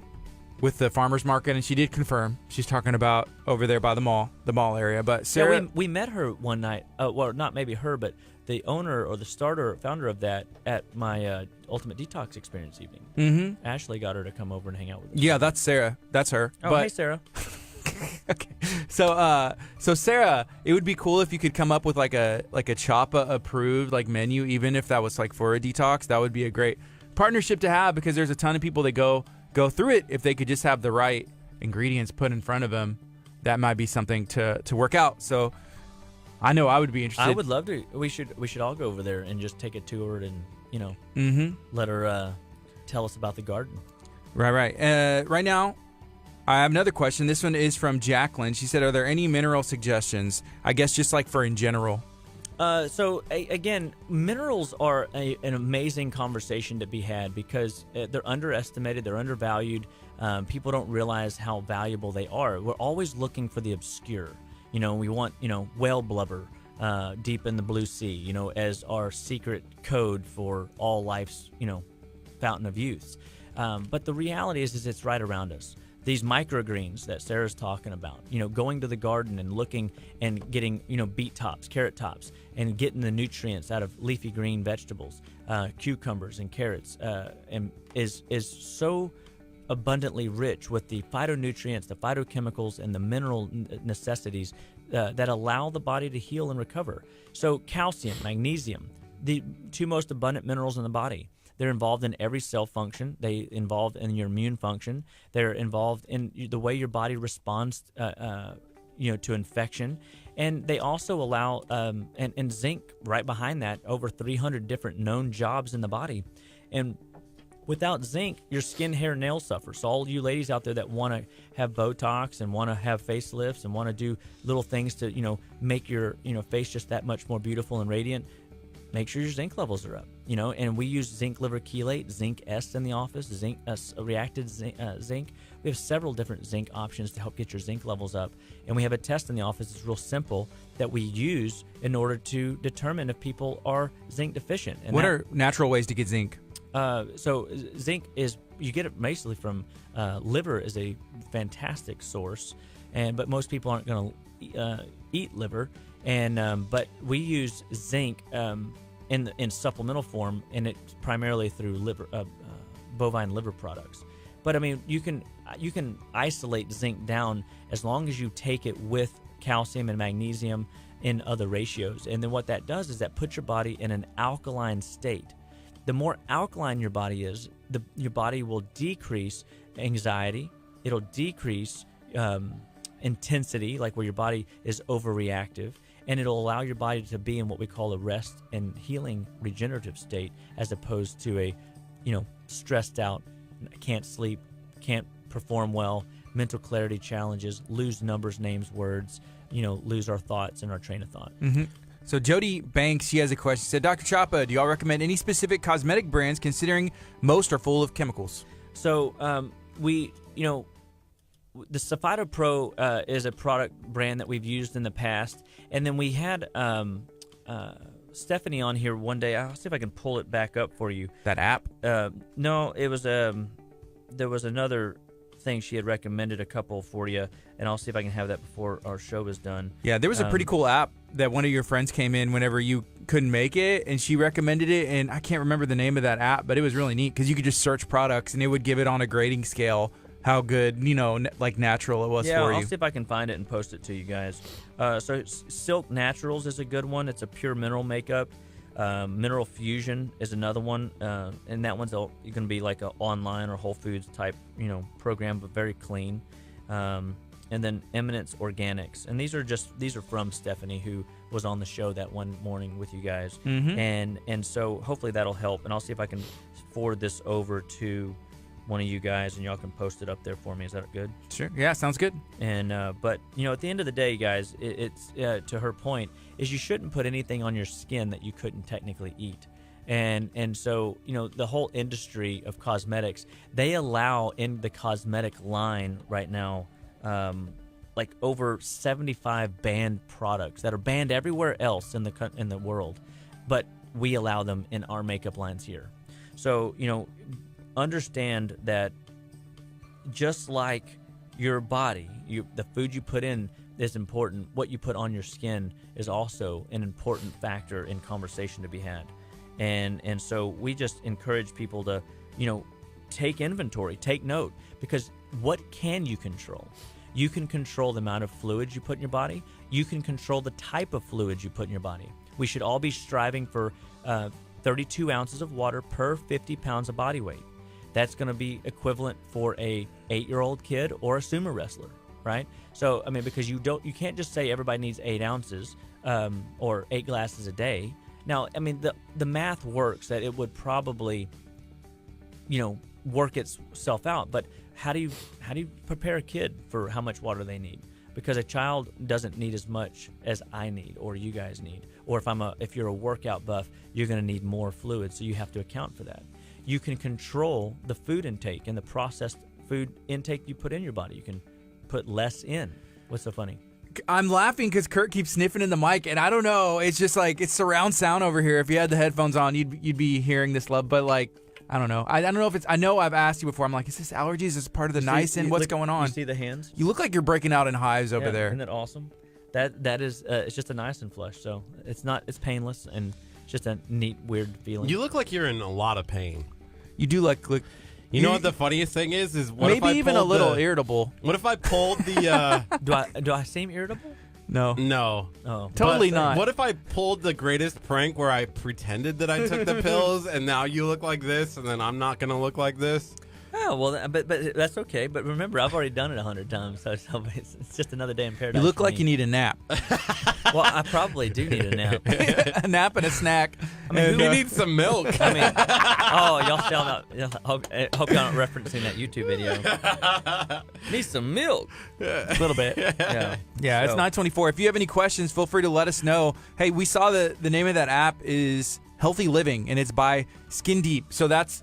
farmers market, and she did confirm she's talking about over there by the mall area. But Sarah, we met her one night. Well, not maybe her, but the owner or the founder of that at my Ultimate Detox Experience evening. Mm-hmm. Ashley got her to come over and hang out with us. Yeah, that's Sarah. That's her. Oh, hey, Sarah. Okay. So Sarah, it would be cool if you could come up with like a CHEA approved menu, even if that was for a detox. That would be a great partnership to have, because there's a ton of people that go through it. If they could just have the right ingredients put in front of them, that might be something to work out. So I know I would be interested. I would love to. We should all go over there and just take a tour and mm-hmm. let her tell us about the garden. Right. Right now, I have another question. This one is from Jacqueline. She said, are there any mineral suggestions? I guess just like for in general. Again, minerals are an amazing conversation to be had because they're underestimated, they're undervalued. People don't realize how valuable they are. We're always looking for the obscure. We want, whale blubber deep in the blue sea, as our secret code for all life's, fountain of youth. But the reality is it's right around us. These microgreens that Sarah's talking about, going to the garden and looking and getting, beet tops, carrot tops, and getting the nutrients out of leafy green vegetables, cucumbers and carrots, and is so abundantly rich with the phytonutrients, the phytochemicals, and the mineral necessities that allow the body to heal and recover. So calcium, magnesium, the two most abundant minerals in the body. They're involved in every cell function. They involved in your immune function. They're involved in the way your body responds, to infection. And they also allow, and zinc right behind that, over 300 different known jobs in the body. And without zinc, your skin, hair, nails suffer. So all you ladies out there that want to have Botox and want to have facelifts and want to do little things to, make your, face just that much more beautiful and radiant, make sure your zinc levels are up, and we use zinc liver chelate, zinc S in the office, zinc reacted zinc. We have several different zinc options to help get your zinc levels up. And we have a test in the office that's real simple that we use in order to determine if people are zinc deficient. And what are natural ways to get zinc? So zinc is, you get it basically from liver is a fantastic source, but most people aren't going to eat liver. And but we use zinc in supplemental form, and it's primarily through liver, bovine liver products. But I mean, you can isolate zinc down as long as you take it with calcium and magnesium in other ratios. And then what that does is that puts your body in an alkaline state. The more alkaline your body is, your body will decrease anxiety. It'll decrease intensity, like where your body is overreactive. And it'll allow your body to be in what we call a rest and healing regenerative state, as opposed to a, stressed out, can't sleep, can't perform well, mental clarity challenges, lose numbers, names, words, lose our thoughts and our train of thought. Mm-hmm. So Jody Banks, she has a question. She said, Dr. Chapa, do y'all recommend any specific cosmetic brands considering most are full of chemicals? So the Sapphito Pro is a product brand that we've used in the past. And then we had Stephanie on here one day. I'll see if I can pull it back up for you. That app? No, it was there was another thing she had recommended a couple for you, and I'll see if I can have that before our show is done. Yeah, there was a pretty cool app that one of your friends came in whenever you couldn't make it, and she recommended it, and I can't remember the name of that app, but it was really neat because you could just search products, and it would give it on a grading scale how good, like natural it was for you. Yeah, I'll see if I can find it and post it to you guys. So Silk Naturals is a good one. It's a pure mineral makeup. Mineral Fusion is another one, and that one's going to be like a online or Whole Foods type, program, but very clean. And then Eminence Organics, and these are from Stephanie, who was on the show that one morning with you guys, and so hopefully that'll help. And I'll see if I can forward this over to one of you guys, and y'all can post it up there for me. Is that good? Sure. Yeah, sounds good. And but at the end of the day, guys, it's to her point, is you shouldn't put anything on your skin that you couldn't technically eat. And so the whole industry of cosmetics, they allow in the cosmetic line right now like over 75 banned products that are banned everywhere else in the world, but we allow them in our makeup lines here. So understand that just like your body, the food you put in is important. What you put on your skin is also an important factor in conversation to be had. And so we just encourage people to, take inventory, take note, because what can you control? You can control the amount of fluids you put in your body. You can control the type of fluids you put in your body. We should all be striving for 32 ounces of water per 50 pounds of body weight. That's going to be equivalent for a 8-year-old kid or a sumo wrestler, right? So, because you can't just say everybody needs 8 ounces or 8 glasses a day. Now, the math works that it would probably, work itself out. But how do you prepare a kid for how much water they need? Because a child doesn't need as much as I need or you guys need. Or if you're a workout buff, you're going to need more fluid, so you have to account for that. You can control the food intake and the processed food intake you put in your body. You can put less in. What's so funny? I'm laughing because Curt keeps sniffing in the mic, and I don't know. It's just like it's surround sound over here. If you had the headphones on, you'd be hearing this love. But like, I don't know. I don't know if it's. I know I've asked you before. I'm like, is this allergies? Is this part of the niacin? What's going on? You see the hands? You look like you're breaking out in hives over there. Isn't that awesome? That is. It's just a niacin flush, so it's not. It's painless and it's just a neat, weird feeling. You look like you're in a lot of pain. You do look. You know what the funniest thing is what maybe if I even a little the, irritable. What if I pulled the? Do I seem irritable? No. Oh, totally not. What if I pulled the greatest prank where I pretended that I took the pills, and now you look like this, and then I'm not gonna look like this? Oh, well, but that's okay. But remember, I've already done it 100 times, so it's just another day in paradise. You look like you need a nap. Well, I probably do need a nap. A nap and a snack. I mean, who needs some milk? I mean, y'all shall not. Hope y'all not referencing that YouTube video. Need some milk. A little bit. Yeah. Yeah, it's 9:24. If you have any questions, feel free to let us know. Hey, we saw the name of that app is Healthy Living, and it's by Skin Deep. So that's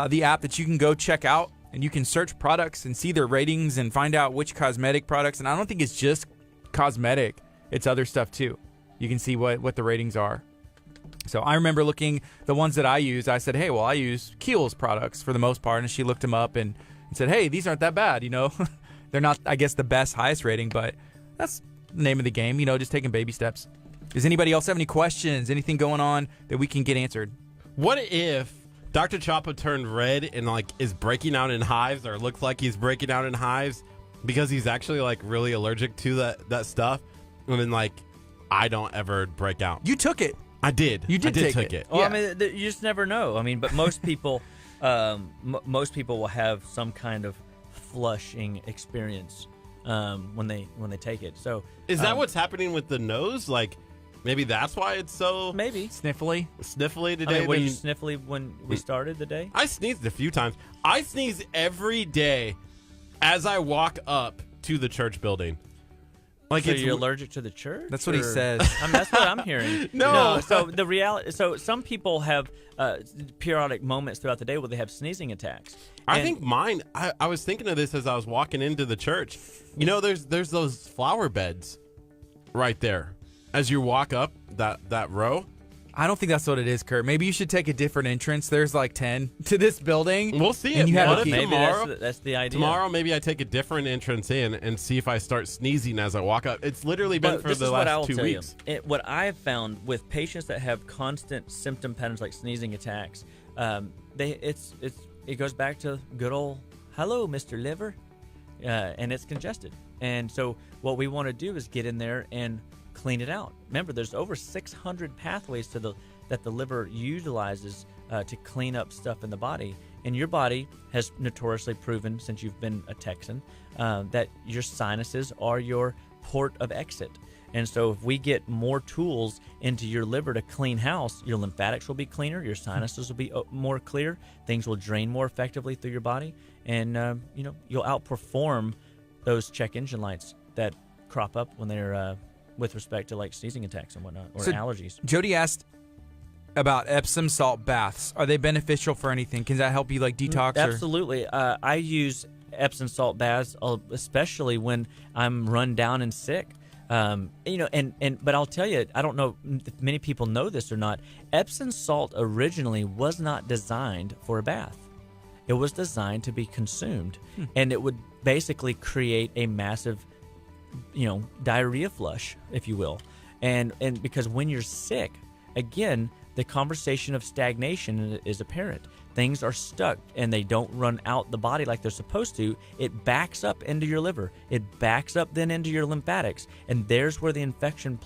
the app that you can go check out, and you can search products and see their ratings and find out which cosmetic products. And I don't think it's just cosmetic. It's other stuff too. You can see what the ratings are. So I remember looking, the ones that I use, I said, hey, well, I use Kiehl's products for the most part. And she looked them up and said, hey, these aren't that bad, you know. They're not, I guess, the best, highest rating, but that's the name of the game, you know, just taking baby steps. Does anybody else have any questions, anything going on that we can get answered? What if Dr. Choppa turned red and like is breaking out in hives, or looks like he's breaking out in hives because he's actually like really allergic to that stuff? And then like I don't ever break out. You took it. I did. You did take it. Well, Yeah. I mean, you just never know. I mean, but most people, most people will have some kind of flushing experience when they take it. So Is that what's happening with the nose? Like maybe that's why it's so maybe Sniffly. sniffly I today. mean, were than- you sniffly when we started the day? I sneezed a few times. I sneeze every day as I walk up to the church building. Like So it's you're allergic to the church? That's what he or- says. I mean, that's what I'm hearing. No. So the reality. So some people have periodic moments throughout the day where they have sneezing attacks. I And- think mine. I was thinking of this as I was walking into the church. You know, there's those flower beds right there as you walk up that row. I don't think that's what it is, Curt. Maybe you should take a different entrance. There's like 10 to this building. We'll see And it. you have What a if key. maybe tomorrow? that's the idea. Tomorrow, maybe I take a different entrance in and see if I start sneezing as I walk up. It's literally been But for this the is what I last will 2 tell weeks. you. What I've found with patients that have constant symptom patterns like sneezing attacks, it goes back to good old hello, Mr. Liver, and it's congested. And so what we want to do is get in there and clean it out. Remember, there's over 600 pathways that the liver utilizes to clean up stuff in the body. And your body has notoriously proven, since you've been a Texan, that your sinuses are your port of exit. And so if we get more tools into your liver to clean house, your lymphatics will be cleaner, your sinuses will be more clear, things will drain more effectively through your body, and you'll outperform those check engine lights that crop up when they're with respect to like sneezing attacks and whatnot, or So- allergies. Jody asked about Epsom salt baths. Are they beneficial for anything? Can that help you like detox? Or? Absolutely. I use Epsom salt baths, especially when I'm run down and sick. But I'll tell you, I don't know if many people know this or not. Epsom salt originally was not designed for a bath. It was designed to be consumed, and it would basically create a massive, diarrhea flush, if you will. And because when you're sick, again, the conversation of stagnation is apparent. Things are stuck and they don't run out the body like they're supposed to. It backs up into your liver. It backs up then into your lymphatics. And there's where the infection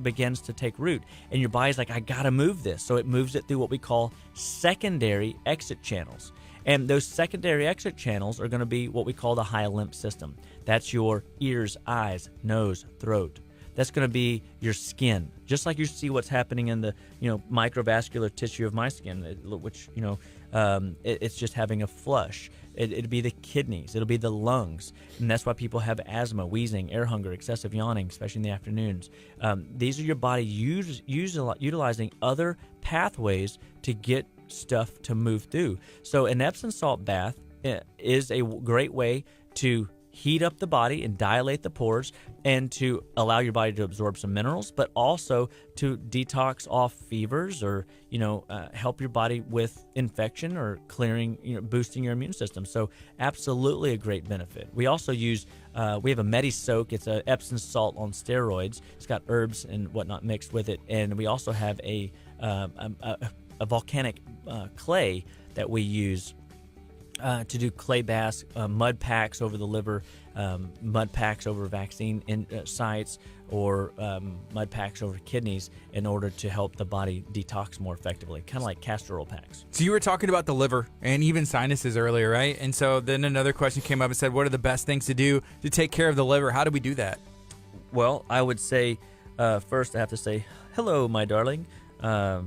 begins to take root. And your body's like, I got to move this. So it moves it through what we call secondary exit channels. And those secondary exit channels are going to be what we call the high lymph system. That's your ears, eyes, nose, throat. that's going to be your skin. Just like you see what's happening in the microvascular tissue of my skin, which it's just having a flush. It'd be the kidneys. It'll be the lungs. And that's why people have asthma, wheezing, air hunger, excessive yawning, especially in the afternoons. These are your body utilizing other pathways to get stuff to move through. So an Epsom salt bath is a great way to heat up the body and dilate the pores and to allow your body to absorb some minerals, but also to detox off fevers or, help your body with infection or clearing, boosting your immune system. So absolutely a great benefit. We also use, we have a Medi-Soak. It's a Epsom salt on steroids. It's got herbs and whatnot mixed with it. And we also have a volcanic clay that we use to do clay baths, mud packs over the liver, mud packs over vaccine sites, or mud packs over kidneys in order to help the body detox more effectively, kind of like castor oil packs. So you were talking about the liver and even sinuses earlier, right? And so then another question came up and said, what are the best things to do to take care of the liver? How do we do that? Well, I would say first I have to say, hello, my darling.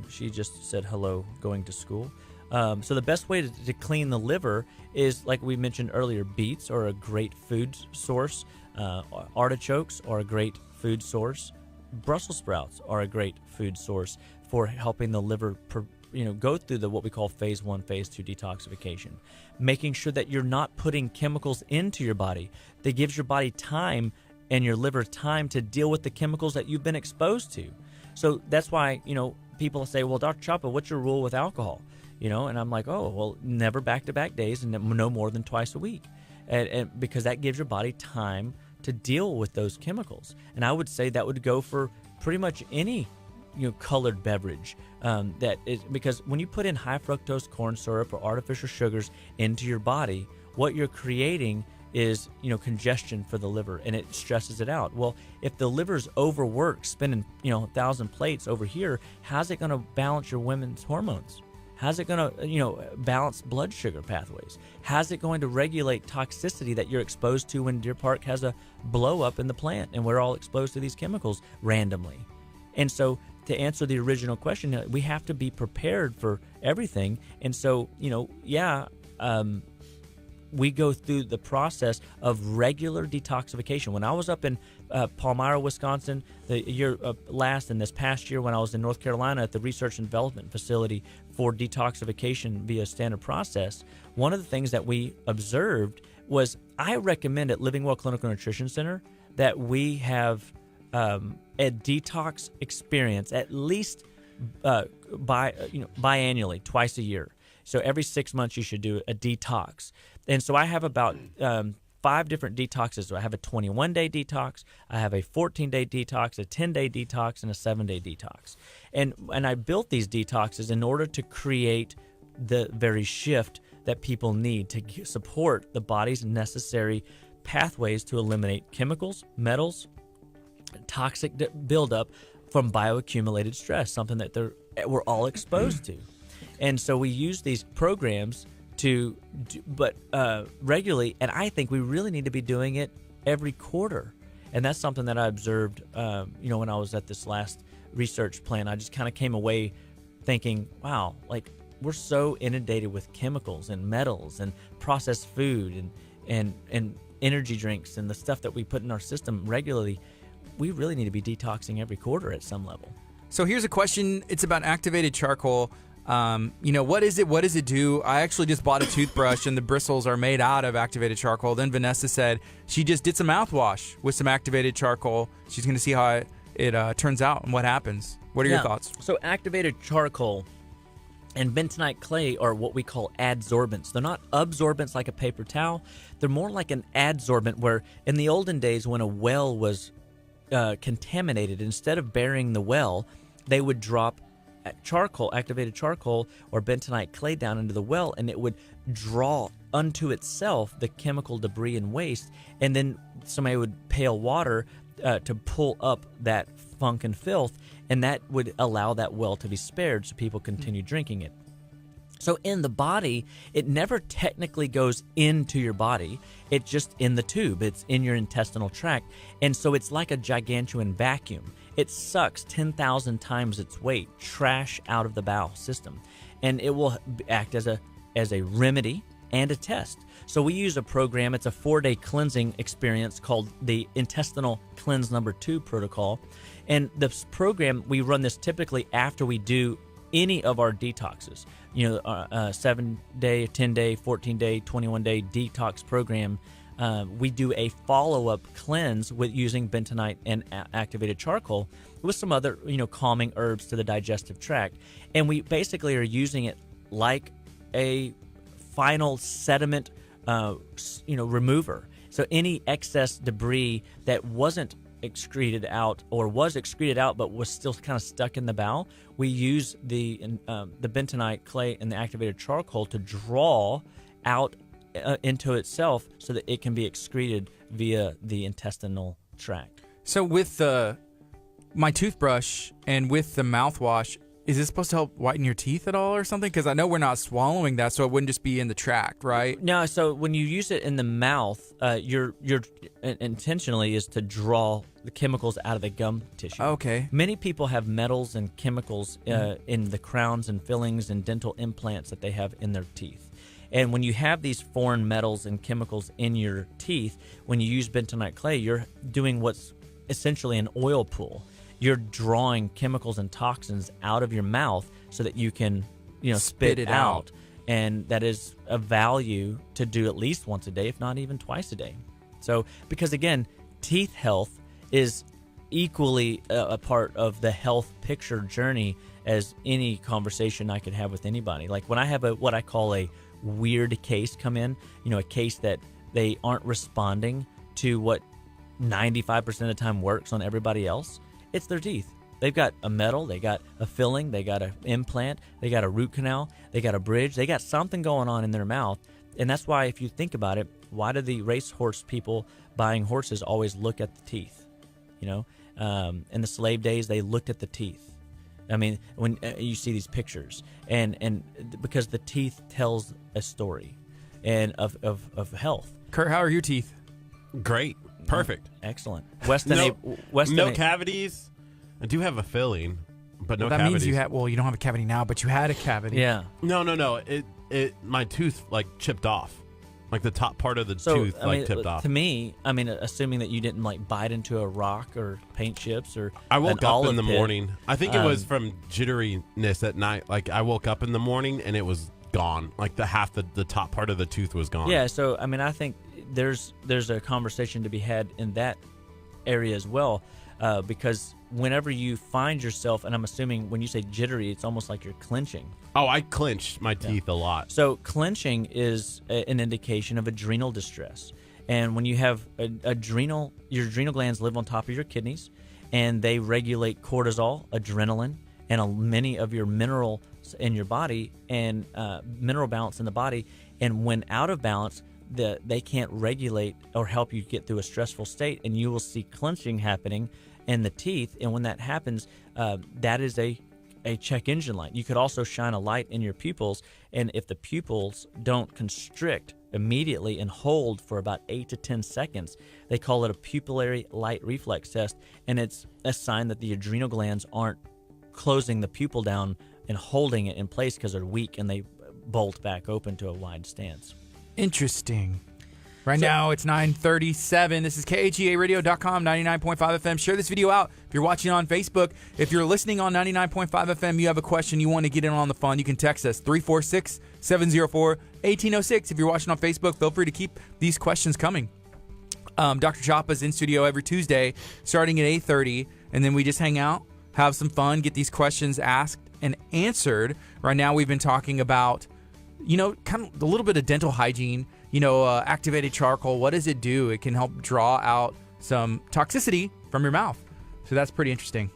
She just said hello going to school. So the best way to clean the liver is, like we mentioned earlier, beets are a great food source. Artichokes are a great food source. Brussels sprouts are a great food source for helping the liver go through what we call phase 1, phase 2 detoxification. Making sure that you're not putting chemicals into your body that gives your body time and your liver time to deal with the chemicals that you've been exposed to. So that's why, people say, well, Dr. Chapa, what's your rule with alcohol? And I'm like, oh, well, never back-to-back days and no more than twice a week. And because that gives your body time to deal with those chemicals. And I would say that would go for pretty much any colored beverage. Because when you put in high fructose corn syrup or artificial sugars into your body, what you're creating is congestion for the liver, and it stresses it out. Well, if the liver's overworked, spinning 1,000 plates over here, how's it going to balance your women's hormones? How's it going to, balance blood sugar pathways? How's it going to regulate toxicity that you're exposed to when Deer Park has a blow up in the plant and we're all exposed to these chemicals randomly? And so to answer the original question, we have to be prepared for everything. And so, we go through the process of regular detoxification. When I was up in Palmyra, Wisconsin, the year this past year when I was in North Carolina at the Research and Development Facility for detoxification via standard process, one of the things that we observed was I recommend at Living Well Clinical Nutrition Center that we have a detox experience at least biannually, twice a year. So every 6 months you should do a detox. And so I have about 5 different detoxes. So I have a 21-day detox, I have a 14-day detox, a 10-day detox, and a 7-day detox. And I built these detoxes in order to create the very shift that people need to support the body's necessary pathways to eliminate chemicals, metals, toxic buildup from bioaccumulated stress, something that we're all exposed to. And so we use these programs regularly, and I think we really need to be doing it every quarter. And that's something that I observed, when I was at this last research plan. I just kind of came away thinking, wow, we're so inundated with chemicals and metals and processed food and energy drinks and the stuff that we put in our system regularly. We really need to be detoxing every quarter at some level. So here's a question. It's about activated charcoal. What is it? What does it do? I actually just bought a toothbrush and the bristles are made out of activated charcoal. Then Vanessa said she just did some mouthwash with some activated charcoal. She's going to see how it turns out and what happens. What are your thoughts? So activated charcoal and bentonite clay are what we call adsorbents. They're not absorbents like a paper towel. They're more like an adsorbent, where in the olden days when a well was contaminated, instead of burying the well, they would drop activated charcoal or bentonite clay down into the well, and it would draw unto itself the chemical debris and waste, and then somebody would pail water to pull up that funk and filth, and that would allow that well to be spared so people continue drinking it. So in the body, it never technically goes into your body. It's just in the tube. It's in your intestinal tract. And so it's like a gigantuan vacuum. It sucks 10,000 times its weight, trash out of the bowel system. And it will act as a remedy and a test. So we use a program. It's a 4-day cleansing experience called the Intestinal Cleanse Number 2 protocol. And this program, we run this typically after we do any of our detoxes. 7-day, 10-day, 14-day, 21-day detox program. We do a follow-up cleanse with using bentonite and activated charcoal with some other, calming herbs to the digestive tract. And we basically are using it like a final sediment, remover. So any excess debris that wasn't excreted out or was excreted out but was still kind of stuck in the bowel, we use the bentonite clay and the activated charcoal to draw out into itself so that it can be excreted via the intestinal tract. So with my toothbrush and with the mouthwash, is this supposed to help whiten your teeth at all or something? Because I know we're not swallowing that, so it wouldn't just be in the tract, right? No, so when you use it in the mouth, your intentionally is to draw the chemicals out of the gum tissue. Okay. Many people have metals and chemicals in the crowns and fillings and dental implants that they have in their teeth. And when you have these foreign metals and chemicals in your teeth, when you use bentonite clay, you're doing what's essentially an oil pool. You're drawing chemicals and toxins out of your mouth so that you can, spit it out. And that is a value to do at least once a day, if not even twice a day. So, because again, teeth health is equally a part of the health picture journey as any conversation I could have with anybody. Like when I have what I call a weird case come in, a case that they aren't responding to what 95% of the time works on everybody else, it's their teeth. They've got a metal, they got a filling, they got an implant, they got a root canal, they got a bridge, they got something going on in their mouth. And that's why, if you think about it, why do the racehorse people buying horses always look at the teeth? In the slave days, they looked at the teeth. I mean, when you see these pictures, and because the teeth tells a story, and of health. Kurt, how are your teeth? Great. Perfect. Excellent. No cavities. I do have a filling, but no that cavities. Means you don't have a cavity now, but you had a cavity. Yeah. No. My tooth chipped off. Like the top part of the tooth tipped off. To me, assuming that you didn't bite into a rock or paint chips or I woke up in the morning. I think it was from jitteriness at night. Like I woke up in the morning and it was gone. Like the top part of the tooth was gone. Yeah, so I think there's a conversation to be had in that area as well, because whenever you find yourself, and I'm assuming when you say jittery, it's almost like you're clenching. Oh, I clench my teeth a lot. So clenching is an indication of adrenal distress. And when you have your adrenal glands live on top of your kidneys, and they regulate cortisol, adrenaline, and many of your minerals in your body and mineral balance in the body. And when out of balance, they can't regulate or help you get through a stressful state, and you will see clenching happening in the teeth. And when that happens, that is a check engine light. You could also shine a light in your pupils, and if the pupils don't constrict immediately and hold for about 8 to 10 seconds, they call it a pupillary light reflex test, and it's a sign that the adrenal glands aren't closing the pupil down and holding it in place because they're weak and they bolt back open to a wide stance. Interesting. Right now, it's 9:37. This is KHEARadio.com, 99.5 FM. Share this video out if you're watching on Facebook. If you're listening on 99.5 FM, you have a question, you want to get in on the fun, you can text us, 346-704-1806. If you're watching on Facebook, feel free to keep these questions coming. Dr. Chapa's in studio every Tuesday, starting at 8:30, and then we just hang out, have some fun, get these questions asked and answered. Right now, we've been talking about, kind of a little bit of dental hygiene. Activated charcoal, what does it do? It can help draw out some toxicity from your mouth. So that's pretty interesting.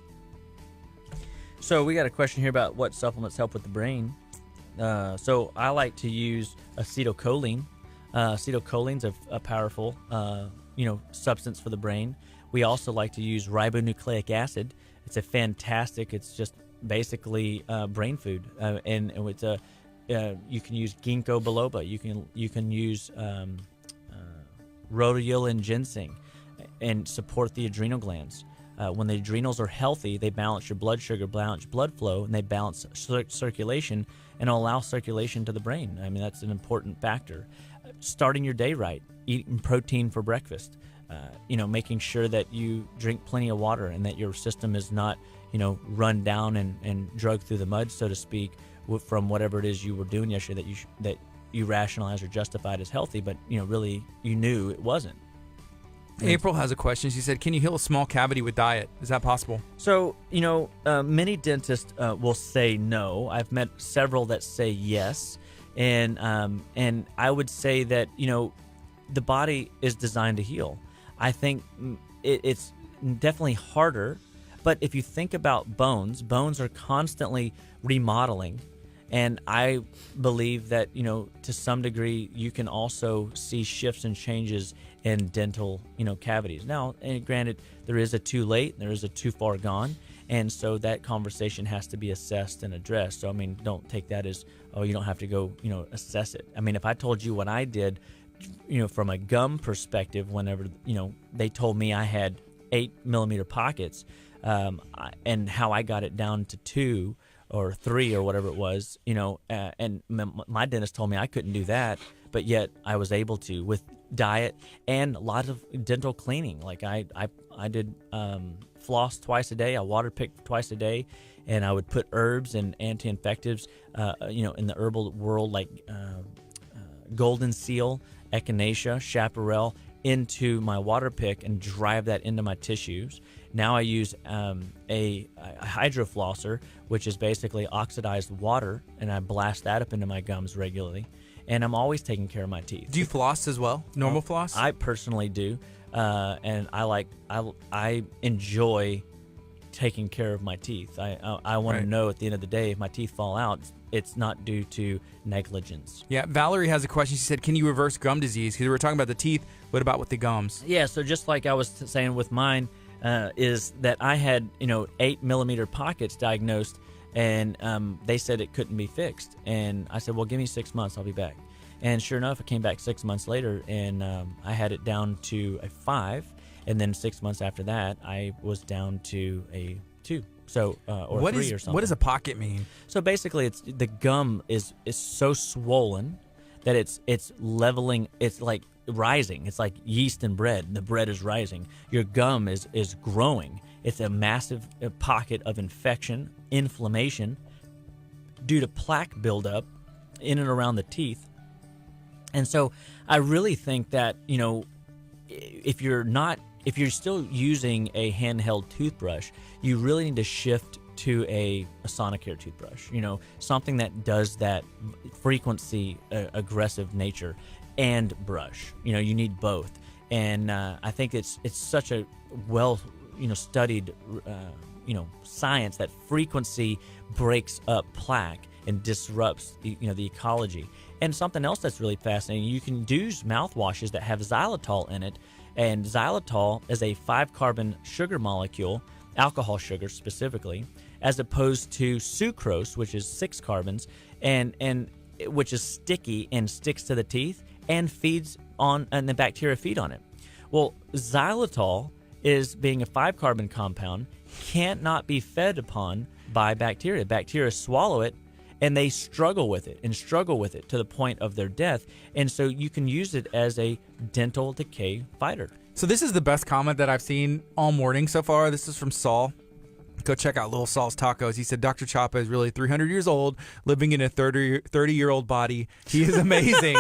So we got a question here about what supplements help with the brain. So I like to use acetylcholine. Acetylcholine's a powerful, substance for the brain. We also like to use ribonucleic acid. It's just basically brain food. And it's you can use ginkgo biloba. You can use rhodiola and ginseng, and support the adrenal glands. When the adrenals are healthy, they balance your blood sugar, balance blood flow, and they balance circulation and allow circulation to the brain. I mean, that's an important factor. Starting your day right, eating protein for breakfast, making sure that you drink plenty of water and that your system is not, run down and drugged through the mud, so to speak, from whatever it is you were doing yesterday that you rationalized or justified as healthy, but, really you knew it wasn't. April has a question. She said, can you heal a small cavity with diet? Is that possible? So, many dentists will say no. I've met several that say yes. And I would say that, the body is designed to heal. I think it's definitely harder. But if you think about bones are constantly remodeling. And I believe that, to some degree, you can also see shifts and changes in dental, cavities. Now, and granted, there is a too late, there is a too far gone. And so that conversation has to be assessed and addressed. So, don't take that as, you don't have to go, assess it. If I told you what I did, from a gum perspective, whenever, they told me I had 8mm pockets, and how I got it down to 2 or 3 or whatever it was, and my dentist told me I couldn't do that, but yet I was able to with diet and a lot of dental cleaning. Like I did floss twice a day, I water picked twice a day, and I would put herbs and anti-infectives, in the herbal world, like golden seal, echinacea, chaparral, into my water pick and drive that into my tissues. Now I use a hydroflosser, which is basically oxidized water, and I blast that up into my gums regularly. And I'm always taking care of my teeth. Do you floss as well? Normal floss? I personally do, and I enjoy taking care of my teeth. I want to know at the end of the day, if my teeth fall out, it's not due to negligence. Yeah, Valerie has a question. She said, can you reverse gum disease? Because we were talking about the teeth. What about with the gums? Yeah, so just like I was saying with mine, is that I had 8mm pockets diagnosed, and they said it couldn't be fixed. And I said, well, give me 6 months, I'll be back. And sure enough, I came back 6 months later, and I had it down to a 5. And then 6 months after that, I was down to a 2. So or what 3 or something. What does a pocket mean? So basically, it's the gum is so swollen that it's leveling. It's like rising. It's like yeast in bread. The bread is rising. Your gum is growing. It's a massive pocket of infection, inflammation, due to plaque buildup in and around the teeth. And so I really think that if you're still using a handheld toothbrush, you really need to shift to a Sonicare toothbrush, something that does that frequency, aggressive nature, and brush. You need both. And I think it's such a well, studied, science that frequency breaks up plaque and disrupts, the ecology. And something else that's really fascinating, you can use mouthwashes that have xylitol in it. And xylitol is a 5-carbon sugar molecule, alcohol sugar specifically, as opposed to sucrose, which is 6 carbons, and which is sticky and sticks to the teeth and feeds on, and the bacteria feed on it. Well, xylitol is being a 5-carbon compound, can't not be fed upon by bacteria. Bacteria swallow it, and they struggle with it to the point of their death. And so you can use it as a dental decay fighter. So this is the best comment that I've seen all morning so far. This is from Saul. Go check out Little Saul's Tacos. He said, Dr. Chapa is really 300 years old, living in a 30-year-old body. He is amazing.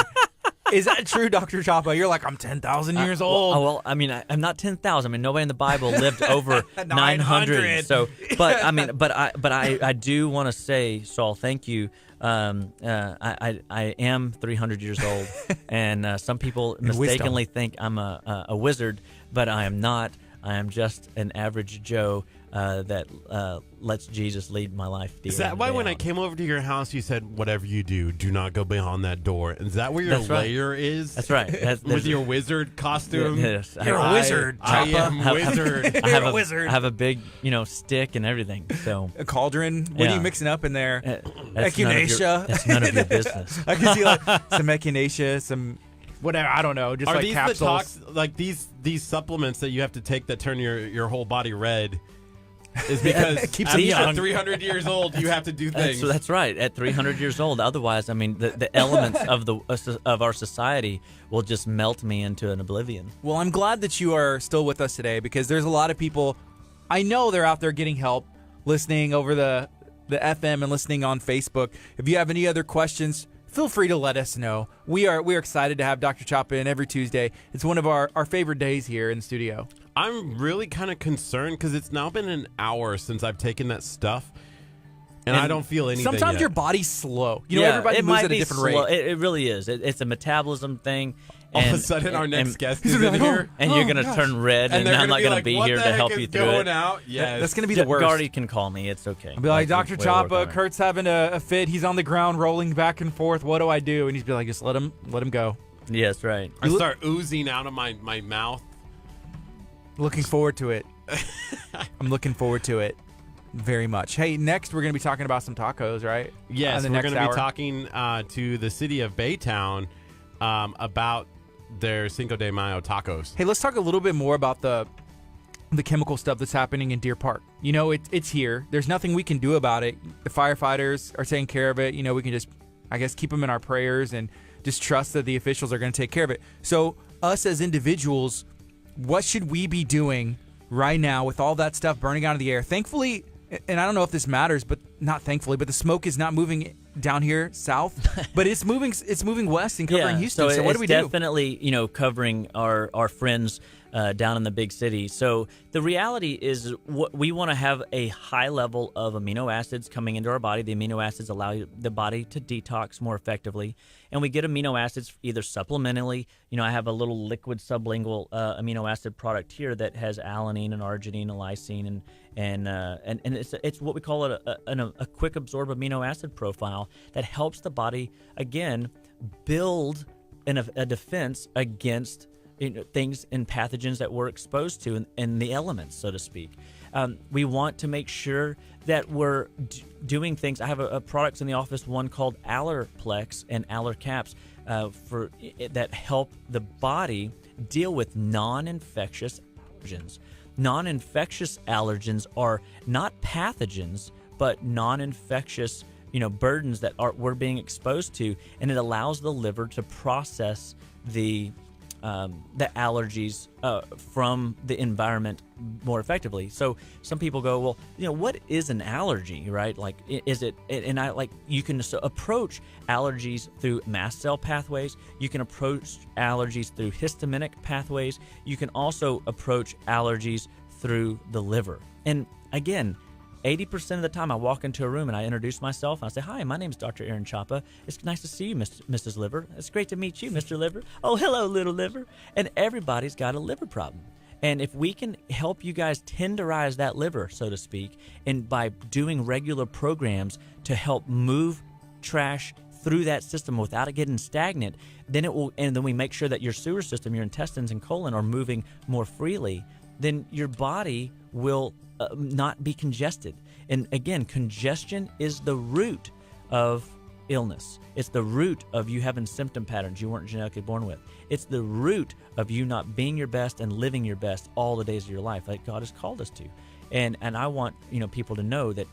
Is that true, Dr. Chapa? You're like, I'm 10,000 years old. Well, I'm not 10,000. Nobody in the Bible lived over 900. So, but I do want to say, Saul, thank you. I am 300 years old, and some people mistakenly think I'm a wizard, but I am not. I am just an average Joe that lets Jesus lead my life. Is that why when I came over to your house, you said, whatever you do, do not go beyond that door? Is that where your layer is? That's right. With your wizard costume? Yes. You're a wizard, I Choppa. am wizard. I have a wizard. I have a big, stick and everything. So A cauldron. What are you mixing up in there? that's Echinacea. That's none of your business. I can see like some echinacea, some whatever. I don't know. Just Are like these capsules. the like these supplements that you have to take that turn your whole body red? Is because keeps after you young. 300 years old, you have to do things. That's right. At 300 years old, otherwise, I mean, the elements of our society will just melt me into an oblivion. Well, I'm glad that you are still with us today because there's a lot of people. I know they're out there getting help, listening over the FM and listening on Facebook. If you have any other questions, feel free to let us know. We are excited to have Dr. Choppa in every Tuesday. It's one of our favorite days here in the studio. I'm really kind of concerned because it's now been an hour since I've taken that stuff, and I don't feel anything Sometimes yet. your body's slow. Everybody it moves might at a be different slow. rate. It really is. It's a metabolism thing. All of a sudden, our next guest is in here. And you're going to turn red, and they're I'm not be going to like, be what here the to heck help is you through going it. out? Yes. That's going to be the worst. Gardy can call me. It's okay. I'll be like, Dr. We'll work on Choppa, it. Kurt's having a fit. He's on the ground rolling back and forth. What do I do? And he's be like, just let him go. Yes, right. I start oozing out of my mouth. Looking forward to it. I'm looking forward to it very much. Hey, next we're going to be talking about some tacos, right? Yes, On the we're next going to be hour. talking to the city of Baytown about their Cinco de Mayo tacos. Hey, let's talk a little bit more about the chemical stuff that's happening in Deer Park. It's here. There's nothing we can do about it. The firefighters are taking care of it. We can just, I guess, keep them in our prayers and just trust that the officials are going to take care of it. So us as individuals, what should we be doing right now with all that stuff burning out of the air? Thankfully, and I don't know if this matters, but not thankfully, but the smoke is not moving down here south, but it's moving west and covering Houston. So what do we do? It's definitely, covering our friends down in the big city. So the reality is we want to have a high level of amino acids coming into our body. The amino acids allow the body to detox more effectively. And we get amino acids either supplementally. I have a little liquid sublingual amino acid product here that has alanine and arginine and lysine and it's what we call a quick absorb amino acid profile that helps the body again build a defense against things and pathogens that we're exposed to in the elements, so to speak. We want to make sure that we're doing things. I have a products in the office, one called Allerplex and Allercaps that help the body deal with non-infectious allergens. Non-infectious allergens are not pathogens, but non-infectious burdens that we're being exposed to, and it allows the liver to process the allergies from the environment more effectively. So some people go, well, what is an allergy, right? Like, is it? And you can approach allergies through mast cell pathways. You can approach allergies through histaminic pathways. You can also approach allergies through the liver. And again, 80% of the time I walk into a room and I introduce myself and I say, hi, my name is Dr. Aaron Choppa. It's nice to see you, Mrs. Liver. It's great to meet you, Mr. Liver. Oh, hello, little liver. And everybody's got a liver problem. And if we can help you guys tenderize that liver, so to speak, and by doing regular programs to help move trash through that system without it getting stagnant, then it will, and then we make sure that your sewer system, your intestines and colon are moving more freely, then your body will not be congested. And again, congestion is the root of illness. It's the root of you having symptom patterns you weren't genetically born with. It's the root of you not being your best and living your best all the days of your life like God has called us to. And I want people to know that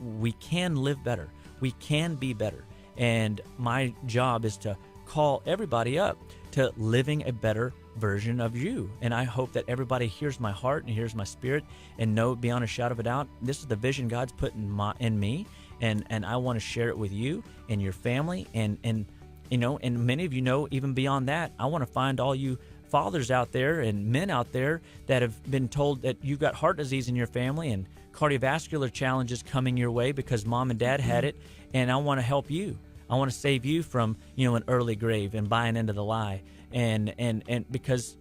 we can live better. We can be better. And my job is to call everybody up to living a better version of you. And I hope that everybody hears my heart and hears my spirit and know beyond a shadow of a doubt, this is the vision God's put in me, and I want to share it with you and your family, and many of even beyond that, I want to find all you fathers out there and men out there that have been told that you've got heart disease in your family and cardiovascular challenges coming your way because mom and dad had it, and I want to help you. I want to save you from an early grave and buying into the lie. And because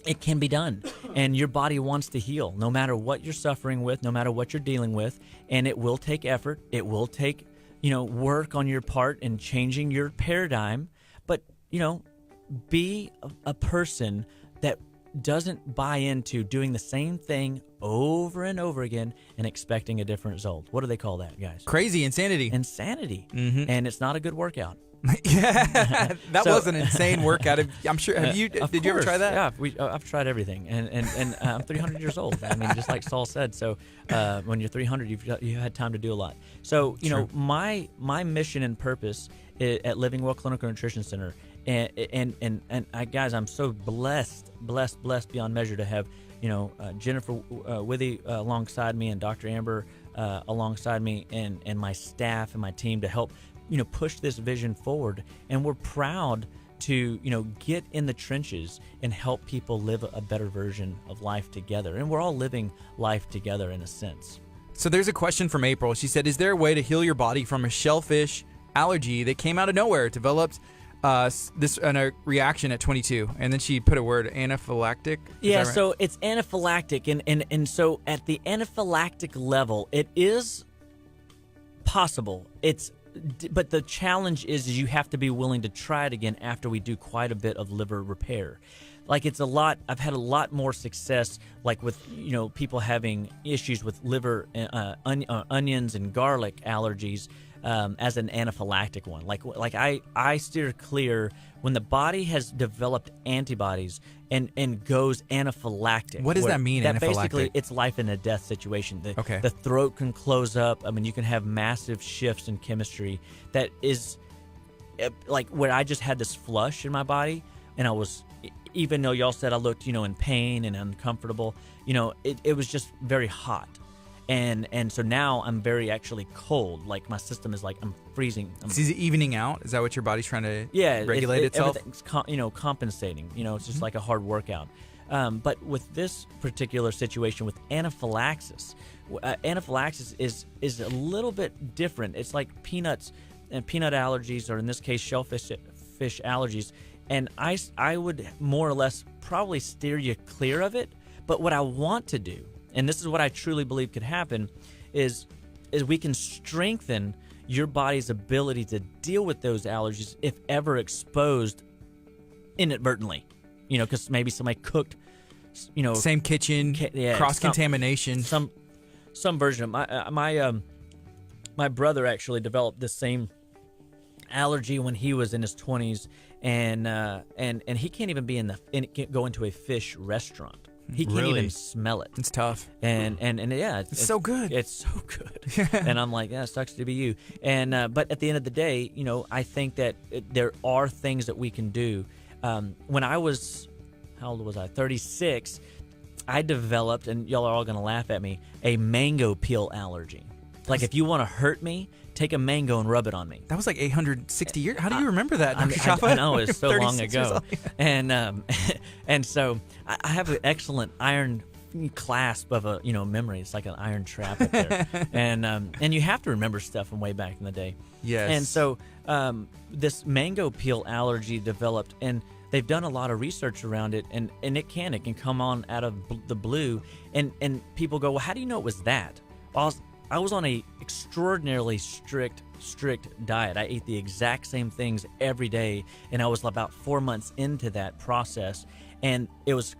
It can be done, and your body wants to heal no matter what you're suffering with, no matter what you're dealing with, and it will take effort. It will take, work on your part in changing your paradigm, but, be a person that doesn't buy into doing the same thing over and over again and expecting a different result. What do they call that, guys? Crazy insanity. Insanity. Mm-hmm. And it's not a good workout. Yeah, that was an insane workout. I'm sure. Did you ever try that? Yeah, I've tried everything, and I'm 300 years old. I mean, just like Saul said. So when you're 300, you've had time to do a lot. So my mission and purpose at Living Well Clinical Nutrition Center, and guys, I'm so blessed beyond measure to have Jennifer Withy alongside me and Dr. Amber alongside me and my staff and my team to help push this vision forward. And we're proud to get in the trenches and help people live a better version of life together. And we're all living life together in a sense. So there's a question from April. She said, is there a way to heal your body from a shellfish allergy that came out of nowhere? It developed this a reaction at 22, and then she put a word, anaphylactic. Yeah, right? So it's anaphylactic, and so at the anaphylactic level, it is possible. But the challenge is you have to be willing to try it again after we do quite a bit of liver repair. Like it's a lot. I've had a lot more success, like with people having issues with liver, onions and garlic allergies. As an anaphylactic one, like I steer clear when the body has developed antibodies and goes anaphylactic. What does that mean? That anaphylactic? Basically, it's life and a death situation. Okay. The throat can close up. I mean, you can have massive shifts in chemistry. That is like where I just had this flush in my body, and I was, even though y'all said I looked, in pain and uncomfortable, it was just very hot. And so now I'm very actually cold. Like my system is like I'm freezing. Is it evening out? Is that what your body's trying to regulate itself? Everything's compensating. It's just like a hard workout. But with this particular situation with anaphylaxis, anaphylaxis is a little bit different. It's like peanuts and peanut allergies, or in this case, shellfish allergies. And I would more or less probably steer you clear of it. But what I want to do, and this is what I truly believe could happen, is we can strengthen your body's ability to deal with those allergies if ever exposed inadvertently. Because maybe somebody cooked, same kitchen, cross-contamination. Some version of my brother actually developed this same allergy when he was in his 20s, and he can't even go into a fish restaurant. He can't even smell it. It's tough. And yeah, it's so good. It's so good. And I'm like, yeah, it sucks to be you. And but at the end of the day, I think that there are things that we can do. When I was, how old was I? 36. I developed, and y'all are all gonna laugh at me, a mango peel allergy. Like if you want to hurt me, take a mango and rub it on me. That was like 860 years. How do you remember that, Dr. I Chapa? know, it's so long ago. And so I have an excellent iron clasp of a memory. It's like an iron trap up there. And you have to remember stuff from way back in the day. Yes. And so this mango peel allergy developed, and they've done a lot of research around it, and it can come on out of the blue, and people go, well, how do you know it was that? Well, I was on a extraordinarily strict diet. I ate the exact same things every day, and I was about 4 months into that process, and it was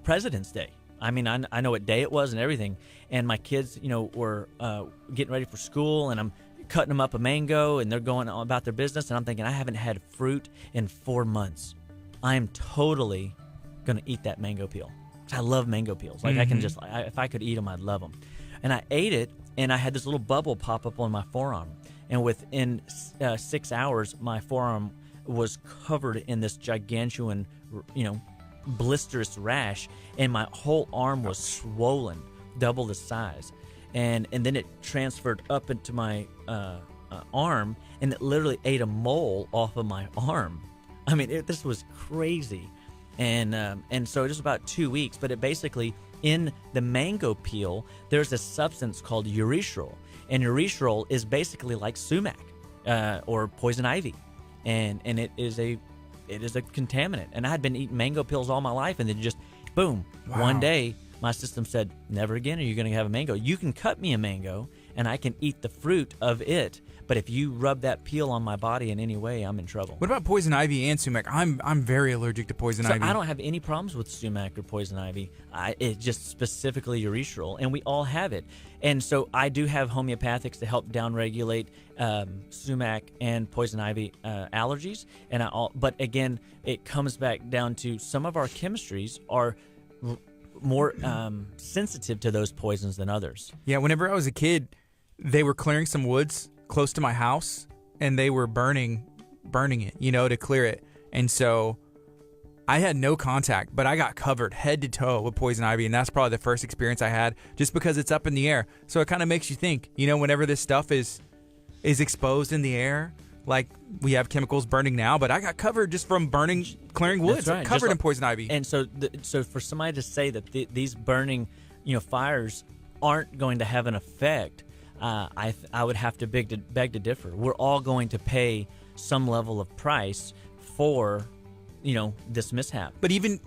President's Day. I mean, I know what day it was and everything, and my kids, were getting ready for school, and I'm cutting them up a mango, and they're going on about their business, and I'm thinking, I haven't had fruit in 4 months. I am totally gonna eat that mango peel. I love mango peels. Like I can just, if I could eat them, I'd love them. And I ate it, and I had this little bubble pop up on my forearm. And within 6 hours, my forearm was covered in this gigantuan, blisterous rash, and my whole arm was swollen, double the size. And then it transferred up into my arm, and it literally ate a mole off of my arm. I mean, this was crazy. And so it was about 2 weeks, but it basically, in the mango peel, there's a substance called urushiol, and urushiol is basically like sumac or poison ivy, and it is a contaminant. And I had been eating mango pills all my life, and then just Boom. Wow. One day, my system said, never again are you going to have a mango. You can cut me a mango, and I can eat the fruit of it. But if you rub that peel on my body in any way, I'm in trouble. What about poison ivy and sumac? I'm very allergic to poison ivy. I don't have any problems with sumac or poison ivy. It's just specifically urethral, and we all have it. And so I do have homeopathics to help downregulate sumac and poison ivy allergies. But again, it comes back down to some of our chemistries are more sensitive to those poisons than others. Yeah, whenever I was a kid, they were clearing some woods close to my house, and they were burning it, to clear it. And so I had no contact, but I got covered head to toe with poison ivy, and that's probably the first experience I had, just because it's up in the air. So it kind of makes you think, whenever this stuff is exposed in the air, like we have chemicals burning now, but I got covered just from clearing woods, That's right. covered in poison ivy. And so for somebody to say that these burning, fires aren't going to have an effect, I would have to beg to differ. We're all going to pay some level of price for, this mishap. But even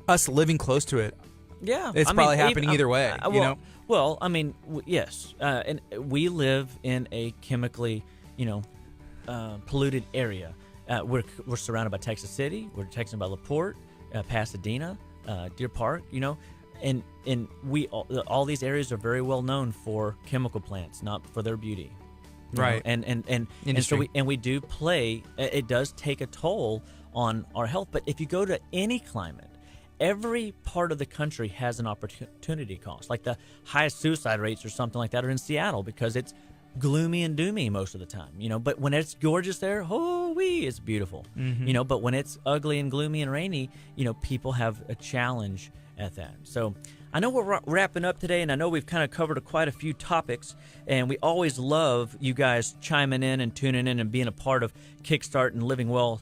us living close to it, yeah, it's probably happening either way. Well, yes, and we live in a chemically, polluted area. We're surrounded by Texas City. We're surrounded by LaPorte, Pasadena, Deer Park. And we all these areas are very well known for chemical plants, not for their beauty. Right. And so we do play. It does take a toll on our health. But if you go to any climate, every part of the country has an opportunity cost. Like the highest suicide rates or something like that are in Seattle because it's gloomy and doomy most of the time. But when it's gorgeous there, it's beautiful. Mm-hmm. But when it's ugly and gloomy and rainy, people have a challenge at that. So I know we're wrapping up today, and I know we've kind of covered quite a few topics, and we always love you guys chiming in and tuning in and being a part of Kickstart and Living Well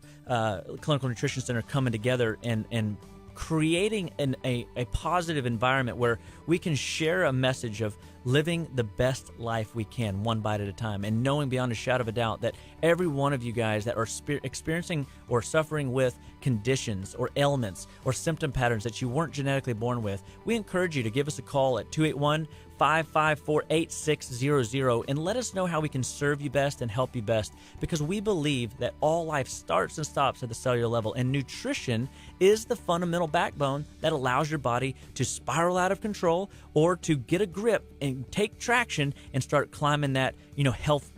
Clinical Nutrition Center coming together and creating a positive environment where we can share a message of living the best life we can, one bite at a time, and knowing beyond a shadow of a doubt that every one of you guys that are experiencing or suffering with conditions or ailments or symptom patterns that you weren't genetically born with, we encourage you to give us a call at 281-554-8600 and let us know how we can serve you best and help you best, because we believe that all life starts and stops at the cellular level, and nutrition is the fundamental backbone that allows your body to spiral out of control or to get a grip and take traction and start climbing that health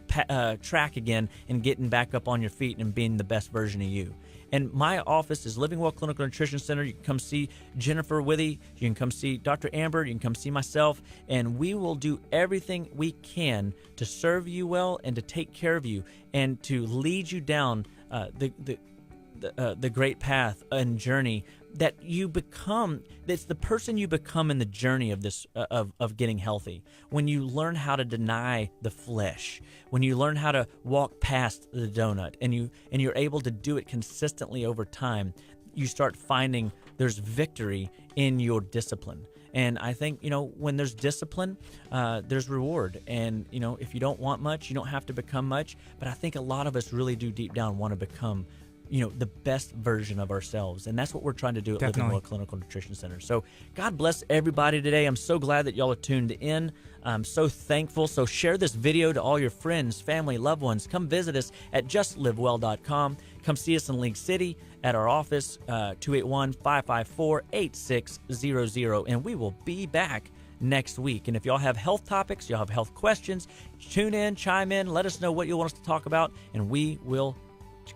track again and getting back up on your feet and being the best version of you. And my office is Living Well Clinical Nutrition Center. You can come see Jennifer Withy. You can come see Dr. Amber. You can come see myself. And we will do everything we can to serve you well and to take care of you and to lead you down the great path and journey that you become. It's the person you become in the journey of this of getting healthy. When you learn how to deny the flesh, when you learn how to walk past the donut, and you're able to do it consistently over time, you start finding there's victory in your discipline. And I think, when there's discipline, there's reward. And, if you don't want much, you don't have to become much. But I think a lot of us really do deep down want to become the best version of ourselves. And that's what we're trying to do at Living Well Clinical Nutrition Center. So God bless everybody today. I'm so glad that y'all are tuned in. I'm so thankful. So share this video to all your friends, family, loved ones. Come visit us at justlivewell.com. Come see us in League City at our office, 281-554-8600. And we will be back next week. And if y'all have health topics, y'all have health questions, tune in, chime in, let us know what you want us to talk about, and we will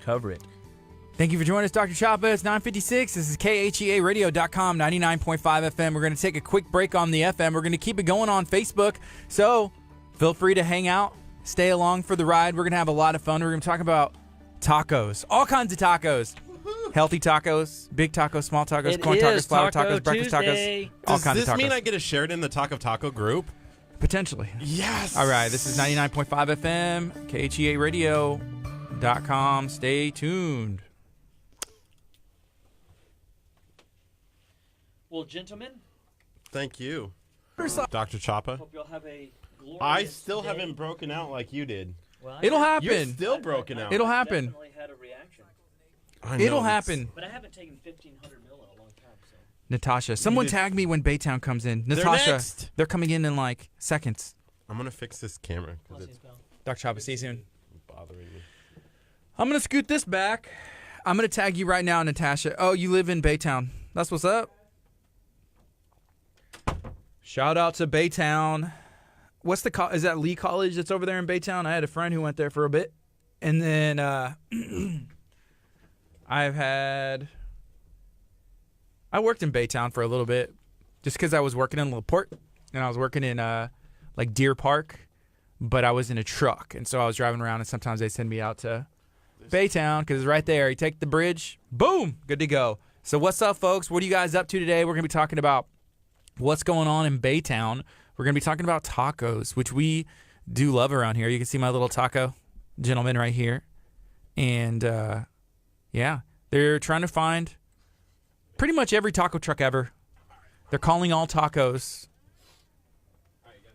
cover it. Thank you for joining us, Dr. Chapa. It's 9:56. This is KHEARadio.com, 99.5 FM. We're going to take a quick break on the FM. We're going to keep it going on Facebook. So feel free to hang out, stay along for the ride. We're going to have a lot of fun. We're going to talk about tacos, all kinds of tacos. Healthy tacos, big tacos, small tacos, corn tacos, flour tacos, breakfast tacos, all kinds of tacos. Does this mean I get a share in the Talk of Taco group? Potentially. Yes. All right. This is 99.5 FM, KHEARadio.com. Stay tuned. Well, gentlemen, thank you, Dr. Chapa. hope you'll have a glorious I still day. haven't broken out like you did. Well, It'll You're happen. still broken out. It'll happen. Definitely had a reaction, I know, It'll it's- happen. but I haven't taken 1,500 mil in a long time. So Natasha. Someone tag me when Baytown comes in. They're Natasha, next. they're coming in like seconds. I'm going to fix this camera because it's Dr. Chapa, see you soon. bothering me. I'm going to scoot this back. I'm going to tag you right now, Natasha. Oh, you live in Baytown. That's what's up. Shout out to Baytown. What's the is that Lee College that's over there in Baytown? I had a friend who went there for a bit. And then I worked in Baytown for a little bit just because I was working in LaPorte and I was working in like Deer Park, but I was in a truck. And so I was driving around and sometimes they send me out to Baytown because it's right there. You take the bridge, boom, good to go. So what's up, folks? What are you guys up to today? We're going to be talking about what's going on in Baytown. We're going to be talking about tacos, which we do love around here. You can see my little taco gentleman right here. And, yeah, they're trying to find pretty much every taco truck ever. They're calling all tacos.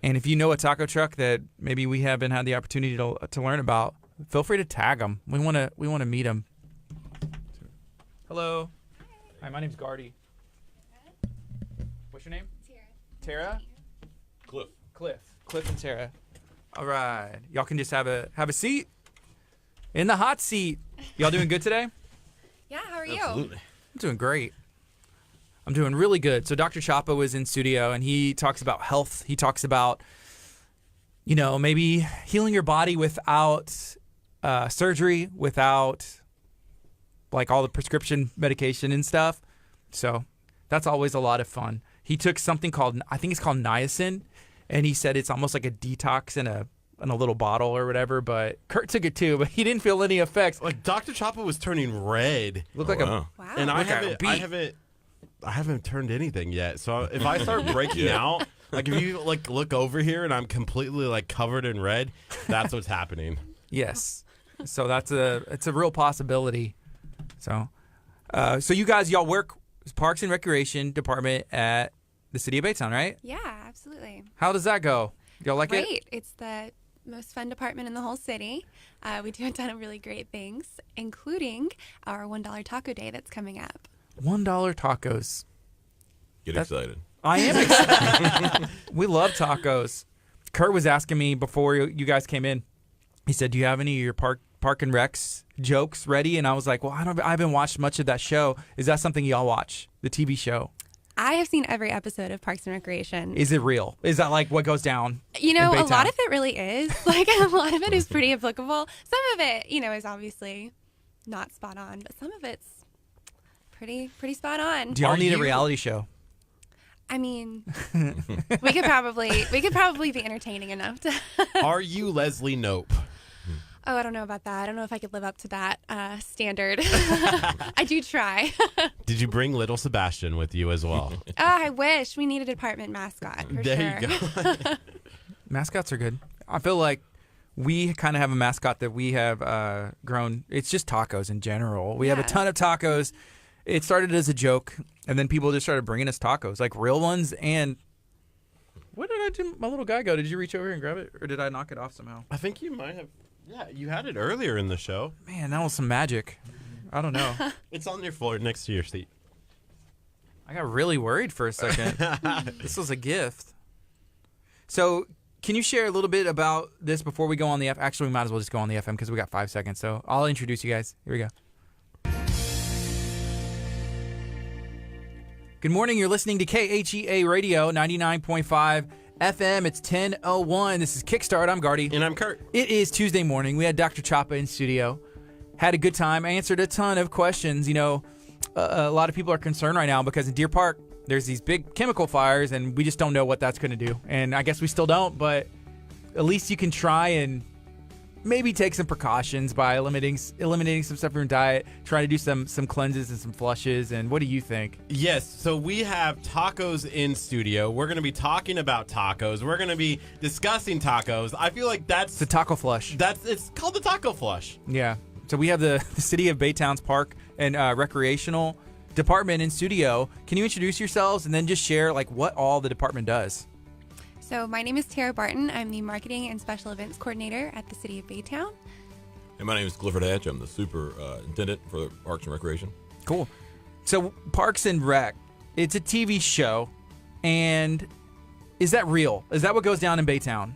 And if you know a taco truck that maybe we haven't had the opportunity to learn about, feel free to tag them. We want to meet them. Hello. Hi, my name's Gardy. What's your name? Tara? Cliff and Tara. All right. Y'all can just have a seat in the hot seat. Y'all doing good today? Yeah, how are you? Absolutely. I'm doing great. I'm doing really good. So Dr. Chapa was in studio, and he talks about health. He talks about, maybe healing your body without surgery, without like all the prescription medication and stuff. So that's always a lot of fun. He took something called, I think it's called niacin, and he said it's almost like a detox in a little bottle or whatever, but Curt took it too, but he didn't feel any effects. Like Dr. Chapa was turning red. Looked like Wow. And I Look haven't turned anything yet. So if I start breaking out, like if you like look over here and I'm completely like covered in red, that's what's happening. Yes. So it's a real possibility. So you guys, y'all work Parks and Recreation Department at the City of Baytown, right? Yeah, absolutely. How does that go? Y'all like it? Great. It's the most fun department in the whole city. We do a ton of really great things, including our $1 taco day that's coming up. $1 tacos. Get excited. I am excited. We love tacos. Curt was asking me before you guys came in. He said, "Do you have any of your Park and Recs jokes ready?" And I was like, "Well, I haven't watched much of that show. Is that something y'all watch? The TV show?" I have seen every episode of Parks and Recreation. Is it real? Is that like what goes down? A Baytown? lot of it really is. Like, a lot of it is pretty applicable. Some of it, is obviously not spot on, but some of it's pretty spot on. Do y'all need a reality show? I mean, we could probably be entertaining enough to. Are you Leslie Knope? Oh, I don't know about that. I don't know if I could live up to that standard. I do try. Did you bring little Sebastian with you as well? Oh, I wish. We need a department mascot for There sure. you go. Mascots are good. I feel like we kind of have a mascot that we have grown. It's just tacos in general. We have a Yeah. ton of tacos. It started as a joke, and then people just started bringing us tacos, like real ones. And what did I do? My little guy go? Did you reach over here and grab it, or did I knock it off somehow? I think you might have. Yeah, you had it earlier in the show. Man, that was some magic. I don't know. It's on your floor next to your seat. I got really worried for a second. This was a gift. So, can you share a little bit about this before we go on the FM? Actually, we might as well just go on the FM because we got 5 seconds. So, I'll introduce you guys. Here we go. Good morning. You're listening to KHEA Radio 99.5 FM. It's 10:01. This is Kickstart. I'm Gardy. And I'm Curt. It is Tuesday morning. We had Dr. Chapa in studio. Had a good time. I answered a ton of questions. A lot of people are concerned right now because in Deer Park, there's these big chemical fires, and we just don't know what that's going to do. And I guess we still don't, but at least you can try and maybe take some precautions by eliminating some stuff from your diet, trying to do some cleanses and some flushes. And what do you think? Yes, so we have tacos in studio. We're going to be talking about tacos. We're going to be discussing tacos. I feel like It's a taco flush. it's called the taco flush. Yeah. So we have the City of Baytown's Park and Recreational Department in studio. Can you introduce yourselves and then just share like what all the department does? So my name is Tara Barton. I'm the Marketing and Special Events Coordinator at the City of Baytown. And my name is Clifford Hatch. I'm the superintendent for Parks and Recreation. Cool. So Parks and Rec, it's a TV show, and is that real? Is that what goes down in Baytown?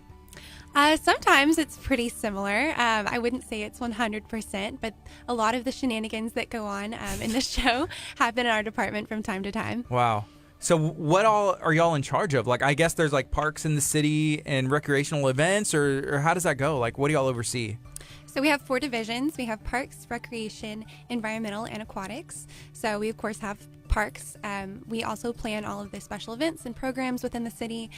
Sometimes it's pretty similar. I wouldn't say it's 100%, but a lot of the shenanigans that go on in the show happen in our department from time to time. Wow. So what all are y'all in charge of? Like, I guess there's like parks in the city and recreational events, or how does that go? Like, what do y'all oversee? So we have 4 divisions. We have parks, recreation, environmental, and aquatics. So we, of course, have parks. We also plan all of the special events and programs within the city.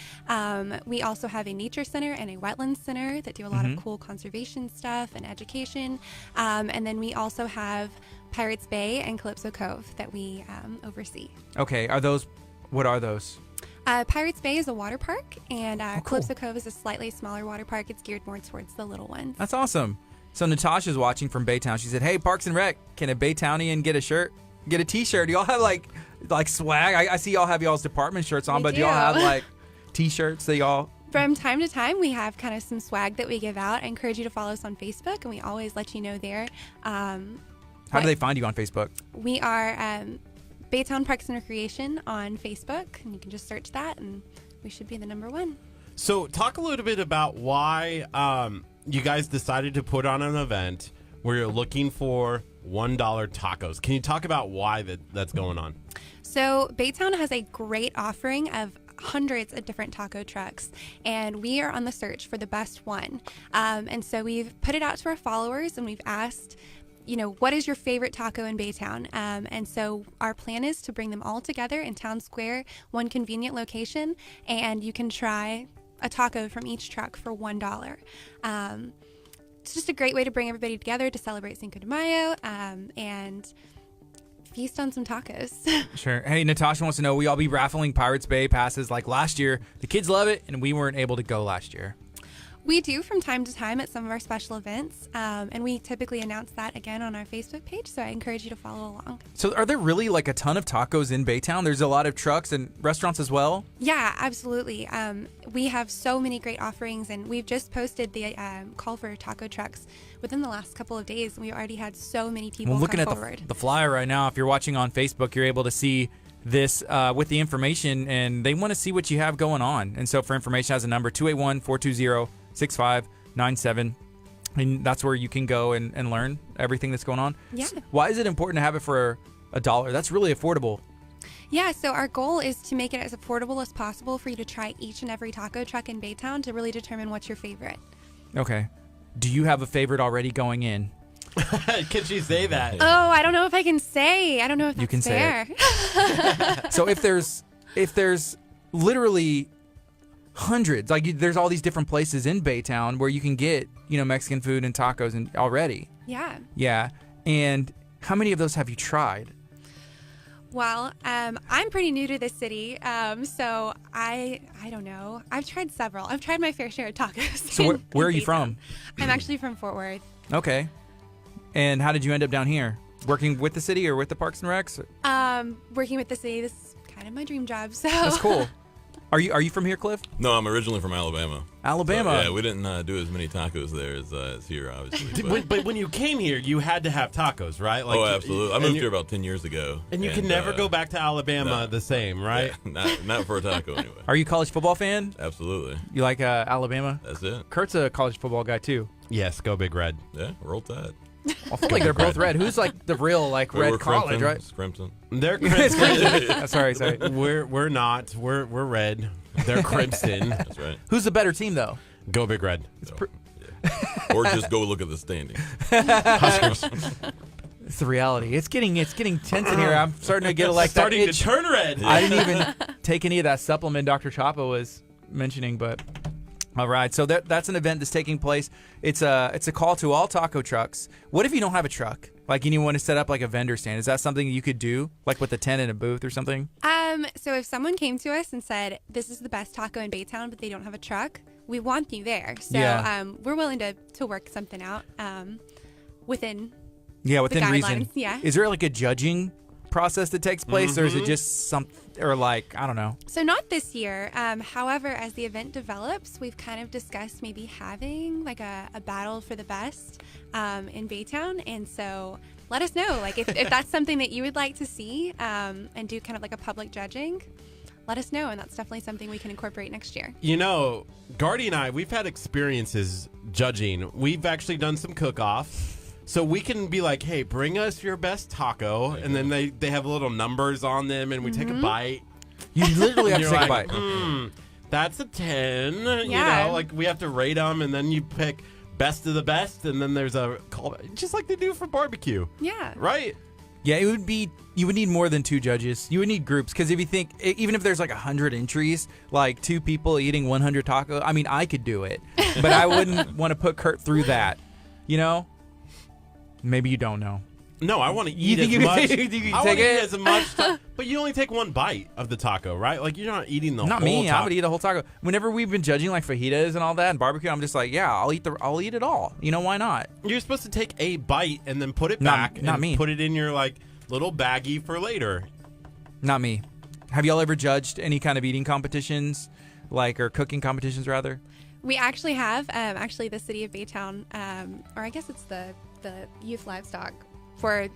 We also have a nature center and a wetlands center that do a lot of cool conservation stuff and education. And then we also have Pirates Bay and Calypso Cove that we oversee. Okay, what are those? Pirates Bay is a water park, and cool. Calypso Cove is a slightly smaller water park. It's geared more towards the little ones. That's awesome. So Natasha's watching from Baytown. She said, "Hey, Parks and Rec, can a Baytownian get a shirt? Get a T-shirt? Do y'all have like swag? I see y'all have y'all's department shirts on, but do y'all have like T-shirts that y'all?" From time to time, we have kind of some swag that we give out. I encourage you to follow us on Facebook, and we always let you know there. How do they find you on Facebook? We are Baytown Parks and Recreation on Facebook, and you can just search that, and we should be the number 1. So talk a little bit about why you guys decided to put on an event where you're looking for $1 tacos. Can you talk about why that's going on? So Baytown has a great offering of hundreds of different taco trucks, and we are on the search for the best one. And so we've put it out to our followers, and we've asked, what is your favorite taco in Baytown? And so our plan is to bring them all together in Town Square, one convenient location, and you can try a taco from each truck for $1. It's just a great way to bring everybody together to celebrate Cinco de Mayo and feast on some tacos. Sure. Hey, Natasha wants to know, will y'all be raffling Pirates Bay passes like last year? The kids love it, and we weren't able to go last year. We do from time to time at some of our special events, and we typically announce that again on our Facebook page, so I encourage you to follow along. So are there really like a ton of tacos in Baytown? There's a lot of trucks and restaurants as well? Yeah, absolutely. We have so many great offerings, and we've just posted the call for taco trucks within the last couple of days, and we already had so many people looking come at forward. the flyer right now, if you're watching on Facebook, you're able to see this with the information, and they want to see what you have going on. And so for information, has a number 281-420-6597, and that's where you can go and learn everything that's going on. Yeah. Why is it important to have it for $1? That's really affordable. Yeah, so our goal is to make it as affordable as possible for you to try each and every taco truck in Baytown to really determine what's your favorite. Okay. Do you have a favorite already going in? Can she say that? Oh, I don't know if I can say. I don't know if that's You can say fair. So if there's literally hundreds, like there's all these different places in Baytown where you can get, Mexican food and tacos and already. Yeah. Yeah. And how many of those have you tried? Well, I'm pretty new to this city, so I don't know. I've tried several. I've tried my fair share of tacos. So where are you Baytown. from? I'm actually from Fort Worth. Okay. And how did you end up down here? Working with the city or with the Parks and Recs? Working with the city, this is kind of my dream job. So That's cool. Are you from here, Cliff? No, I'm originally from Alabama. Alabama. So, yeah, we didn't do as many tacos there as here, obviously. But when you came here, you had to have tacos, right? Like, oh, absolutely. I moved here about 10 years ago. And you can never go back to Alabama no. the same, right? Yeah, not for a taco, anyway. Are you a college football fan? Absolutely. You like Alabama? That's it. Kurt's a college football guy, too. Yes, go Big Red. Yeah, roll Tide. I feel like they're both red. Who's like the real red We're college, Crimson. right? It's Crimson. They're crimson. Sorry. We're not. We're red. They're crimson. That's right. Who's the better team, though? Go Big Red. Yeah. Or just go look at the standings. It's the reality. It's getting tense in here. I'm starting to get like starting that to turn red. I didn't even take any of that supplement Dr. Chapa was mentioning, but all right. So that's an event that's taking place. It's a call to all taco trucks. What if you don't have a truck? Like you want to set up like a vendor stand. Is that something you could do, like with a tent and a booth or something? So if someone came to us and said, this is the best taco in Baytown, but they don't have a truck, we want you there. So Yeah. We're willing to work something out within Yeah, within guidelines, reason. yeah. Is there like a judging process that takes place, or is it just or like, I don't know? So not this year. However, as the event develops, we've kind of discussed maybe having like a battle for the best in Baytown. And so let us know, like if that's something that you would like to see and do kind of like a public judging. Let us know, and that's definitely something we can incorporate next year. You know, Gardy and I, we've had experiences judging. We've actually done some cook-offs. So we can be like, hey, bring us your best taco. And then they have little numbers on them, and we take a bite. You literally have to You're take like, a bite. That's a 10. Yeah. You know, like we have to rate them, and then you pick best of the best, and then there's a call, just like they do for barbecue. Yeah. Right? Yeah, you would need more than 2 judges. You would need groups, because if you think, even if there's like 100 entries, like 2 people eating 100 tacos, I mean, I could do it, but I wouldn't want to put Curt through that, you know? Maybe you don't know. No, I want to You eat think as you much. can- you can I want take to eat it? as much, but you only take 1 bite of the taco, right? Like you're not eating the Not whole me. taco. I would eat a whole taco. Whenever we've been judging like fajitas and all that and barbecue, I'm just like, yeah, I'll eat it all. You know, why not? You're supposed to take a bite and then put it Not- back not and me. put it in your like little baggie for later. Not me. Have y'all ever judged any kind of eating competitions, or cooking competitions rather? We actually have. Actually, the city of Baytown, or I guess it's the youth livestock for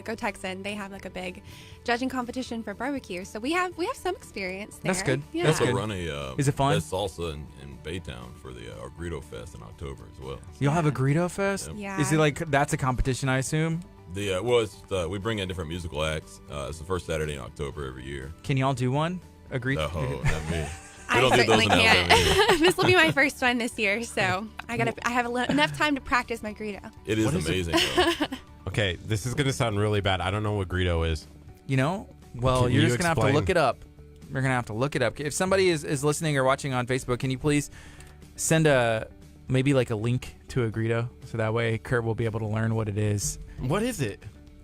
Go Texan. They have like a big judging competition for barbecue. So we have some experience there. That's good. Yeah. That's Also good. run a Is it fun? best salsa in Baytown for the Grito Fest in October as well. Y'all have a Grito Fest? Yeah. Is it like, that's a competition, I assume? We bring in different musical acts. It's the first Saturday in October every year. Can y'all do one? A Grito? Oh, not me. We I don't do those certainly in Alabama. can't. This will be my first one this year, so I have enough time to practice my Grito. It is What is it? amazing, though. Okay, this is gonna sound really bad. I don't know what Grito is. You know? Well, Can you're you just going to have to explain? look it up. You're going to have to look it up. If somebody is listening or watching on Facebook, can you please send maybe like a link to a Grito, so that way Curt will be able to learn what it is. What is it?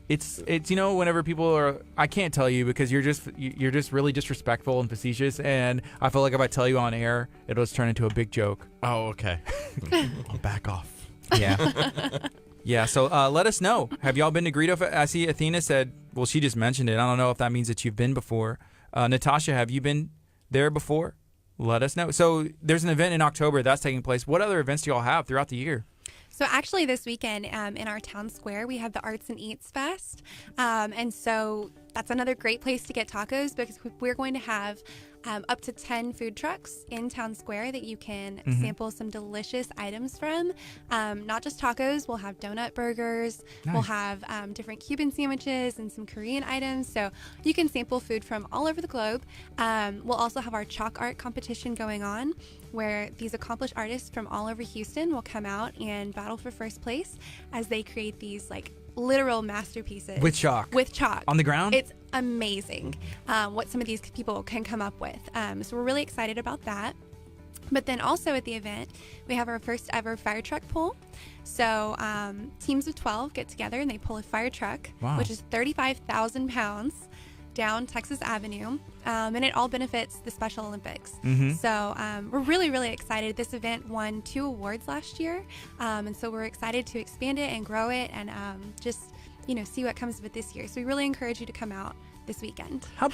It's whenever people are, I can't tell you because you're just really disrespectful and facetious, and I feel like if I tell you on air, it'll just turn into a big joke. Oh, okay. I'll back off. Yeah. Yeah, so let us know. Have y'all been to Grito? I see Athena said, well, she just mentioned it. I don't know if that means that you've been before. Natasha, have you been there before? Let us know. So there's an event in October that's taking place. What other events do y'all have throughout the year? So actually this weekend in our town square, we have the Arts and Eats Fest. And so that's another great place to get tacos because we're going to have up to 10 food trucks in town square that you can sample some delicious items from. Not just tacos, we'll have donut burgers, we'll have different Cuban sandwiches and some Korean items. So you can sample food from all over the globe. We'll also have our chalk art competition going on where these accomplished artists from all over Houston will come out and battle for first place as they create these like literal masterpieces. With chalk? With chalk. On the ground? It's amazing what some of these people can come up with. So we're really excited about that. But then also at the event, we have our first ever fire truck pull. So teams of 12 get together and they pull a fire truck, which is 35,000 pounds, down Texas Avenue. And it all benefits the Special Olympics. So we're really, really excited. This event won 2 awards last year. And so we're excited to expand it and grow it and just, see what comes of it this year. So we really encourage you to come out this weekend. How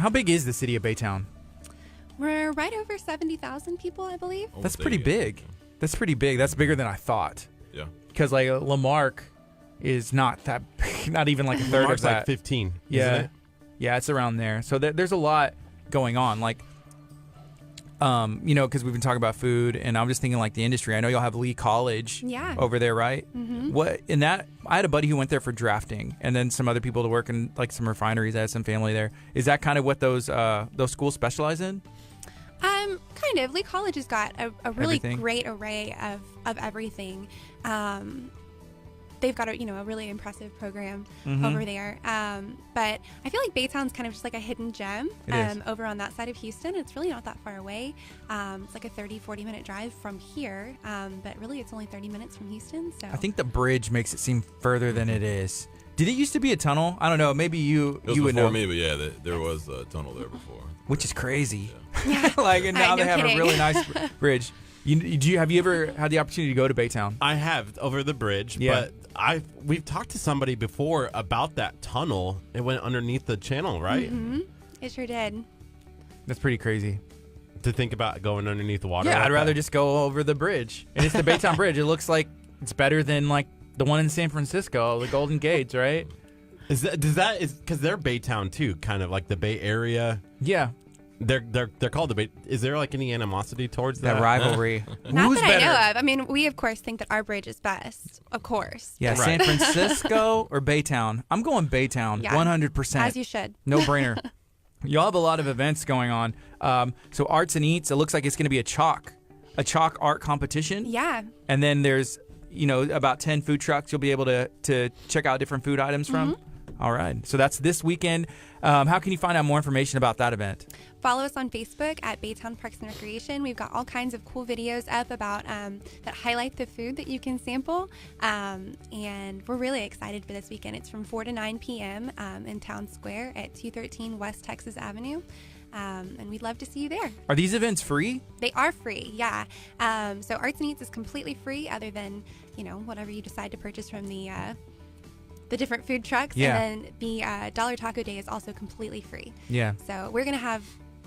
big is the city of Baytown? We're right over 70,000 people, I believe. That's pretty big. That's pretty big. That's bigger than I thought. Yeah. Because like Lamarck is not that big, not even like a third Mark's of that. like 15. Yeah. Isn't it? Yeah, it's around there. So there's a lot going on. Like, because we've been talking about food, and I'm just thinking like the industry. I know y'all have Lee College over there, right? What in that? I had a buddy who went there for drafting, and then some other people to work in like some refineries. I had some family there. Is that kind of what those schools specialize in? Kind of. Lee College has got a really Everything. great array of everything. They've got a really impressive program over there. But I feel like Baytown's kind of just like a hidden gem over on that side of Houston. It's really not that far away. It's like a 30-40 minute drive from here. But really it's only 30 minutes from Houston. So I think the bridge makes it seem further than it is. Did it used to be a tunnel? I don't know. Maybe you It was would before know. me, but yeah, there was a tunnel there before. Which is crazy. yeah. Like, and now No they have kidding. a really nice bridge. Have you ever had the opportunity to go to Baytown? I have over the bridge, Yeah. but we've talked to somebody before about that tunnel. It went underneath the channel, right? Mm-hmm. It sure did. That's pretty crazy. To think about going underneath the water. Yeah, like I'd rather that. just go over the bridge. And it's the Baytown Bridge. It looks like it's better than like the one in San Francisco, the Golden Gates, right? Is because they're Baytown too, kind of like the Bay Area. Yeah, They're called the Bay. Is there like any animosity towards that? that rivalry. Not Who's that better? I know of. I mean, we of course think that our bridge is best, of course. Yeah, Right. San Francisco or Baytown? I'm going Baytown, Yeah. 100%. As you should. No brainer. Y'all have a lot of events going on. So Arts and Eats, it looks like it's going to be a chalk art competition. Yeah. And then there's, about 10 food trucks you'll be able to check out different food items from. All right. So that's this weekend. How can you find out more information about that event? Follow us on Facebook at Baytown Parks and Recreation. We've got all kinds of cool videos up about that highlight the food that you can sample. And we're really excited for this weekend. It's from 4 to 9 p.m. In Town Square at 213 West Texas Avenue. And we'd love to see you there. Are these events free? They are free, yeah. So Arts and Eats is completely free other than, whatever you decide to purchase from the different food trucks. Yeah. And then the Dollar Taco Day is also completely free. Yeah. So we're going to have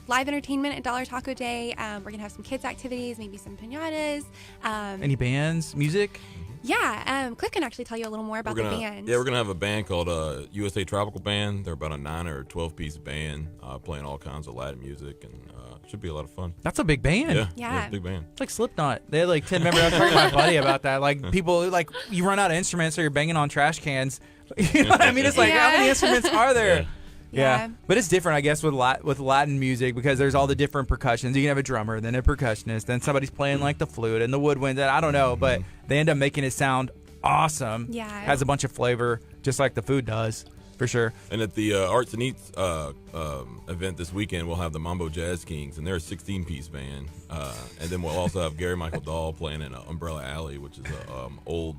live entertainment at Dollar Taco Day. We're going to have some kids' activities, maybe some piñatas. Any bands, music? Yeah, Cliff can actually tell you a little more about the band. Yeah, we're gonna have a band called USA Tropical Band. They're about a 9 or 12-piece band playing all kinds of Latin music, and should be a lot of fun. That's a big band. Yeah. It's a big band. It's like Slipknot. They had like 10 members. I was talking to my buddy about that. Like people, like you run out of instruments, so you're banging on trash cans. You know what I mean? It's like how many instruments are there? Yeah. But it's different, I guess, with Latin music because there's all the different percussions. You can have a drummer, then a percussionist, then somebody's playing like the flute and the woodwind. And I don't know, but they end up making it sound awesome. Yeah. Has a bunch of flavor, just like the food does, for sure. And at the Arts and Eats event this weekend, we'll have the Mambo Jazz Kings, and they're a 16-piece band. And then we'll also have Gary Michael Dahl playing in Umbrella Alley, which is a old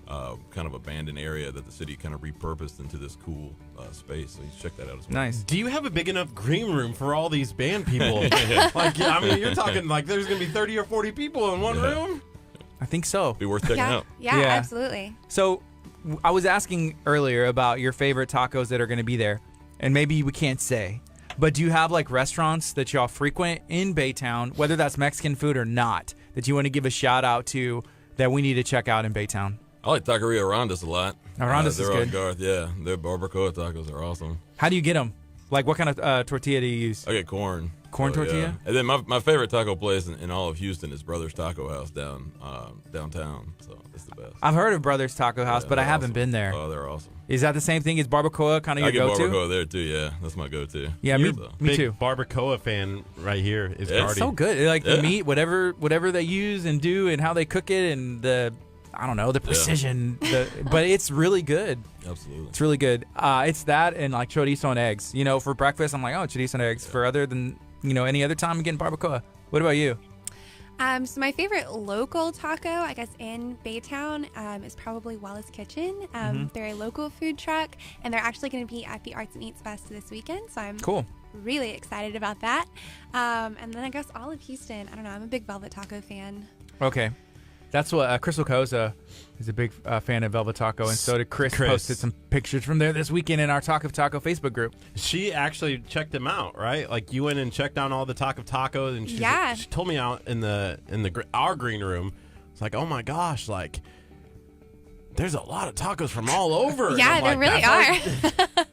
kind of abandoned area that the city kind of repurposed into this cool space. So you should check that out as well. Nice. Do you have a big enough green room for all these band people? You're talking like there's going to be 30 or 40 people in one room? I think so. Be worth checking out. Yeah, Yeah. absolutely. So I was asking earlier about your favorite tacos that are going to be there, and maybe we can't say, but do you have like restaurants that y'all frequent in Baytown, whether that's Mexican food or not, that you want to give a shout out to that we need to check out in Baytown? I like Taqueria Arandas a lot. Arandas is they're good. on Garth, yeah. Their barbacoa tacos are awesome. How do you get them? Like what kind of tortilla do you use? I get corn. Corn tortilla? Yeah. And then my favorite taco place in all of Houston is Brothers Taco House downtown. So it's the best. I've heard of Brothers Taco House, Yeah, but I they're haven't awesome. been there. Oh, they're awesome. Is that the same thing as barbacoa, kind of I your get go-to? barbacoa there too, yeah. That's my go-to. Yeah, You're me a me big too. barbacoa fan right here is Yeah, Gardy. It's so good. Like the Yeah. meat, whatever they use and do, and how they cook it, and the precision. But it's really good. Absolutely. It's really good. It's that and like chorizo and eggs. For breakfast, I'm like, oh, chorizo and eggs. For other than any other time, I'm getting barbacoa. What about you? So my favorite local taco, I guess, in Baytown is probably Wallace Kitchen. They're a local food truck, and they're actually going to be at the Arts and Eats Fest this weekend. So I'm Cool. really excited about that. And then I guess all of Houston. I don't know. I'm a big Velvet Taco fan. Okay. That's what Crystal Koza is a big fan of Velvet Taco, and so did Chris. Posted some pictures from there this weekend in our Talk of Taco Facebook group. She actually checked them out, right? Like you went and checked out all the Talk of Tacos, and she told me out in our green room. It's like, oh my gosh, like there's a lot of tacos from all over. And Yeah, I'm there like, really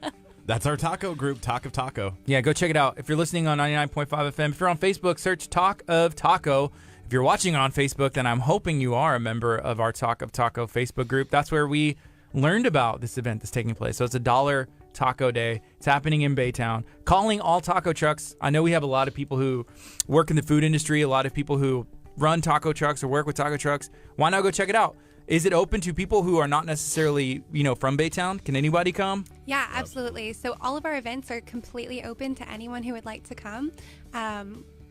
are. That's our taco group, Talk of Taco. Yeah, go check it out. If you're listening on 99.5 FM, if you're on Facebook, search Talk of Taco. If you're watching on Facebook, then I'm hoping you are a member of our Talk of Taco Facebook group. That's where we learned about this event that's taking place. So it's a $1 Taco Day. It's happening in Baytown. Calling all taco trucks. I know we have a lot of people who work in the food industry, a lot of people who run taco trucks or work with taco trucks. Why not go check it out? Is it open to people who are not necessarily, from Baytown? Can anybody come? Yeah, absolutely. So all of our events are completely open to anyone who would like to come.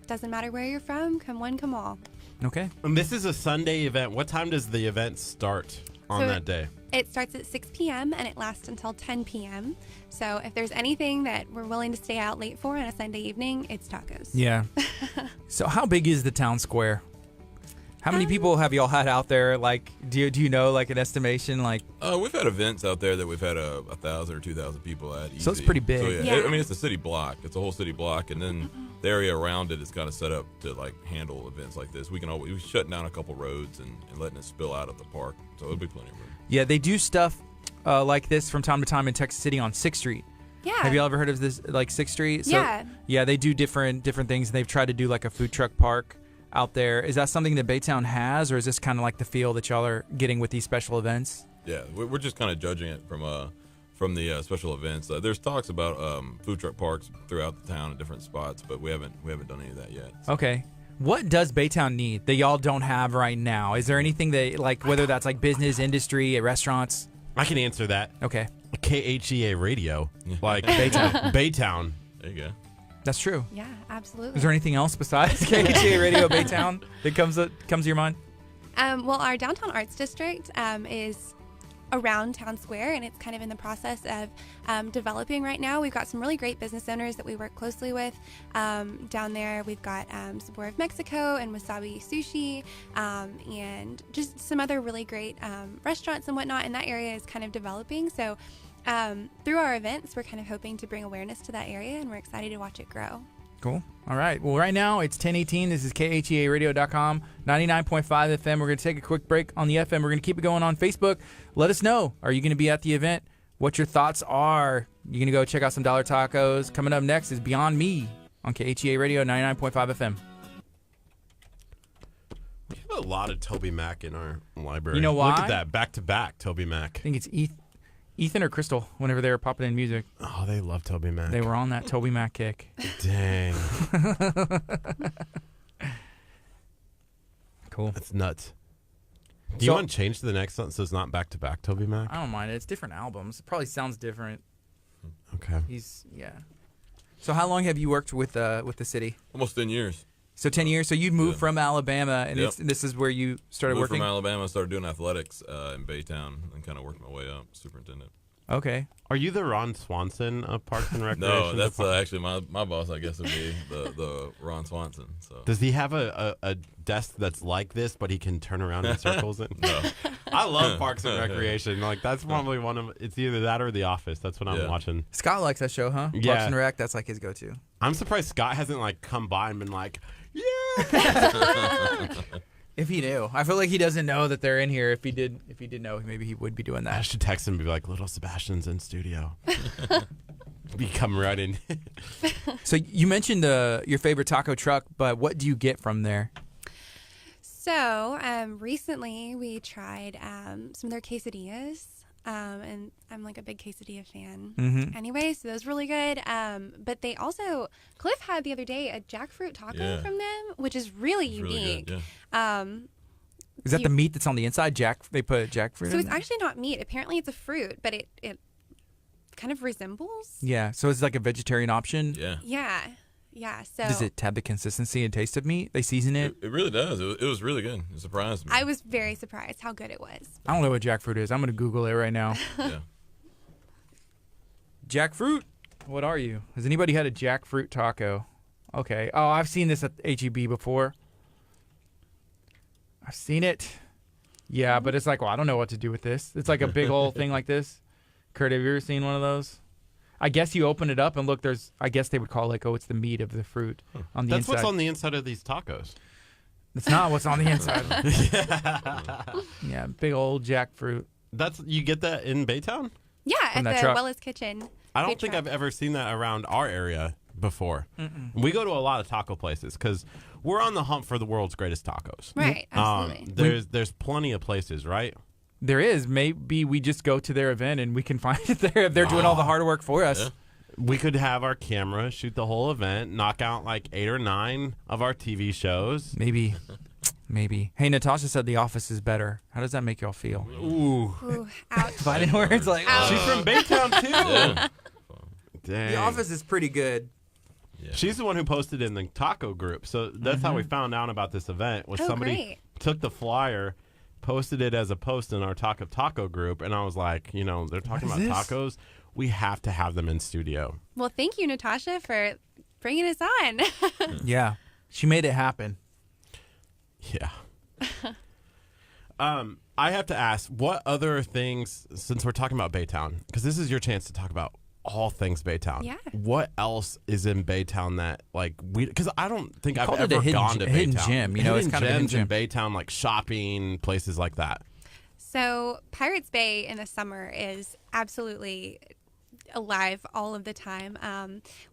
Doesn't matter where you're from. Come one, come all. Okay. And this is a Sunday event. What time does the event start on that day? It starts at 6 p.m. and it lasts until 10 p.m. So if there's anything that we're willing to stay out late for on a Sunday evening, it's tacos. Yeah. So how big is the town square? How many people have y'all had out there? Like, do you know like an estimation? Like, We've had events out there that we've had 1,000 or 2,000 people at. Easy. So it's pretty big. So, Yeah. I mean, it's a city block. It's a whole city block, and then the area around it is kind of set up to like handle events like this. We shut down a couple roads and letting it spill out of the park, so it'll be plenty of room. yeah, they do stuff like this from time to time in Texas City on 6th Street. Yeah. Have you ever heard of this, like 6th Street? So, Yeah. Yeah, they do different things. And they've tried to do like a food truck park out there. Is that something that Baytown has, or is this kind of like the feel that y'all are getting with these special events? Yeah, we're just kind of judging it from the special events. There's talks about food truck parks throughout the town at different spots, but we haven't done any of that yet. So. Okay. What does Baytown need that y'all don't have right now? Is there anything that, like, whether that's like business, industry, restaurants? I can answer that. Okay. KHEA radio, like Baytown. Baytown. There you go. That's true. Yeah, absolutely. Is there anything else besides KHEA Radio Baytown that comes to your mind? Well, our downtown arts district is around Town Square, and it's kind of in the process of developing right now. We've got some really great business owners that we work closely with down there. We've got Sabor of Mexico and Wasabi Sushi, and just some other really great restaurants and whatnot, and that area is kind of developing. So through our events, we're kind of hoping to bring awareness to that area, and we're excited to watch it grow. Cool. All right. Well, right now it's 10:18. This is KHEARadio.com, 99.5 FM. We're going to take a quick break on the FM. We're going to keep it going on Facebook. Let us know. Are you going to be at the event? What your thoughts are? You're going to go check out some Dollar Tacos. Coming up next is Beyond Me on KHEA Radio, 99.5 FM. We have a lot of Toby Mac in our library. You know why? Look at that, back to back Toby Mac. I think it's Ethan or Crystal, whenever they were popping in music. Oh, they love Toby Mac. They were on that Toby Mac kick. Dang. Cool. That's nuts. Do you want to change to the next one so it's not back to back Toby Mac? I don't mind it. It's different albums. It probably sounds different. Okay. Yeah. So how long have you worked with the city? Almost 10 years. So 10 years. So you moved Yeah. from Alabama, and Yep. this is where you started Moved working? from Alabama, started doing athletics in Baytown, and kind of worked my way up, superintendent. Okay. Are you the Ron Swanson of Parks and Recreation? No, that's actually my boss. I guess would be the Ron Swanson. So Does he have a desk that's like this, but he can turn around in circles? no, I love Parks and Recreation. Like that's probably one of it's either that or The Office. That's what I'm Yeah. watching. Scott likes that show, huh? Yeah. Parks and Rec, that's like his go-to. I'm surprised Scott hasn't like come by and been like, yeah. If he knew. I feel like he doesn't know that they're in here. If he did know, maybe he would be doing I that. should text him and be like, little Sebastian's in studio. Be coming right in. So you mentioned your favorite taco truck, but what do you get from there? So recently we tried some of their quesadillas, and I'm like a big quesadilla fan. Mm-hmm. Anyway, so those were really good. But they also, Cliff had the other day a jackfruit taco Yeah. from them, which is really it's really unique. good. Yeah. Is that You- the meat that's on the inside? They put jackfruit So in it's there? actually not meat. Apparently it's a fruit, but it kind of resembles. Yeah, so it's like a vegetarian option. Yeah. Yeah. So Does it have the consistency and taste of meat? They season it? It really does. It was really good. It surprised me. I was very surprised how good it was. I don't know what jackfruit is. I'm going to Google it right now. Yeah. Jackfruit? What are you? Has anybody had a jackfruit taco? Okay. Oh, I've seen this at HEB before. I've seen it. Yeah, but it's like, well, I don't know what to do with this. It's like a big old thing like this. Kurt, have you ever seen one of those? I guess you open it up and look, I guess they would call like, oh, it's the meat of the fruit on the That's inside. what's on the inside of these tacos. It's not what's on the inside. Yeah, big old jackfruit. You get that in Baytown? Yeah, From at that the truck. Wella's Kitchen. I don't food think truck. I've ever seen that around our area before. We go to a lot of taco places because we're on the hunt for the world's greatest tacos. Right, absolutely. There's plenty of places, right? There is. Maybe we just go to their event and we can find it there if they're doing all the hard work for us. Yeah. We could have our camera shoot the whole event, knock out like 8 or 9 of our TV shows. Maybe. Hey, Natasha said The Office is better. How does that make y'all feel? Ooh. Ooh, ouch. Fighting words like, Ouch. She's from Baytown too. Yeah. Dang. The Office is pretty good. Yeah. She's the one who posted in the taco group. So that's how we found out about this event. Was Oh, somebody great. took the flyer, posted it as a post in our taco group, and I was like, they're talking What about is this? tacos. We have to have them in studio. Well, thank you, Natasha, for bringing us on. Yeah. She made it happen. Yeah. I have to ask, what other things, since we're talking about Baytown, because this is your chance to talk about all things Baytown. Yeah. What else is in Baytown that because I don't think I've called it ever a hidden gone to hidden Baytown. gem, you know, it's kind of a hidden gems in gem. Baytown, like shopping places like that. So Pirates Bay in the summer is absolutely alive all of the time.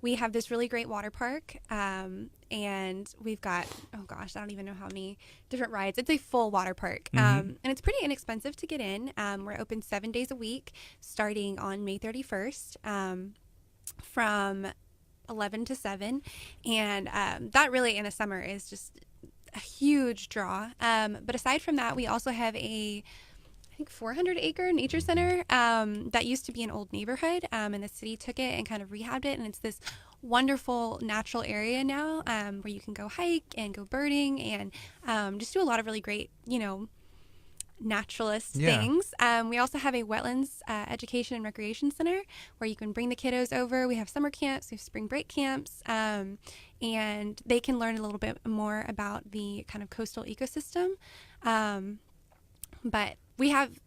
We have this really great water park, and we've got, oh gosh, I don't even know how many different rides. It's a full water park, and it's pretty inexpensive to get in. We're open 7 days a week, starting on May 31st, from 11 to 7, and that really in the summer is just a huge draw. But aside from that, we also have a 400-acre nature center that used to be an old neighborhood, and the city took it and kind of rehabbed it, and it's this wonderful natural area now where you can go hike and go birding and just do a lot of really great, naturalist things. We also have a wetlands education and recreation center where you can bring the kiddos over. We have summer camps, we have spring break camps, and they can learn a little bit more about the kind of coastal ecosystem. But we have,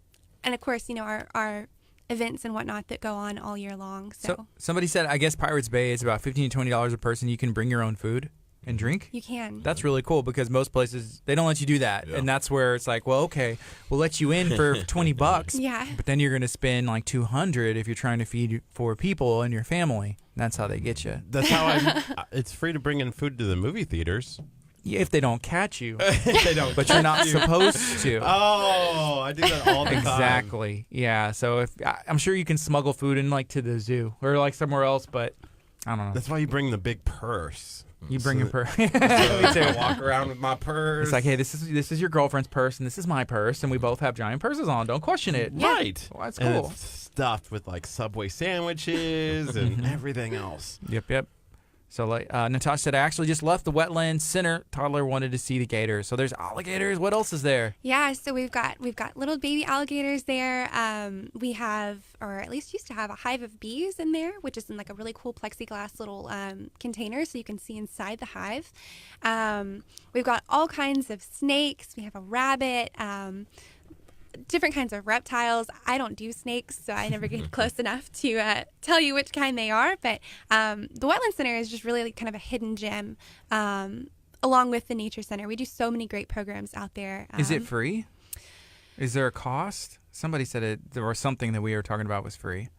and of course, our events and whatnot that go on all year long. So somebody said, I guess Pirates Bay is about $15 to $20 a person. You can bring your own food and drink. you can. That's really cool because most places, they don't let you do that. Yeah. And that's where it's like, well, okay, we'll let you in for $20. Yeah. But then you're going to spend like $200 if you're trying to feed 4 people and your family. That's how they get you. That's how it's free to bring in food to the movie theaters. If they don't catch you. They don't. But you're not supposed to. Oh, I do that all the time. Exactly. Yeah. So I'm sure you can smuggle food in like to the zoo or like somewhere else, but I don't know. That's why you bring the big purse. You bring a purse. Me I too. walk around with my purse. It's like, hey, this is your girlfriend's purse and this is my purse and we both have giant purses on. Don't question it. Right. Well, that's And cool. it's stuffed with like Subway sandwiches and everything else. Yep. So like Natasha said, I actually just left the wetland center. Toddler wanted to see the gators. So there's alligators. What else is there? Yeah, so we've got little baby alligators there. We have, or at least used to have, a hive of bees in there, which is in like a really cool plexiglass little container, so you can see inside the hive. We've got all kinds of snakes. We have a rabbit. Different kinds of reptiles. I don't do snakes, so I never get close enough to tell you which kind they are. But the Wetland Center is just really kind of a hidden gem, along with the Nature Center. We do so many great programs out there. Is it free? Is there a cost? Somebody said there was something that we were talking about was free.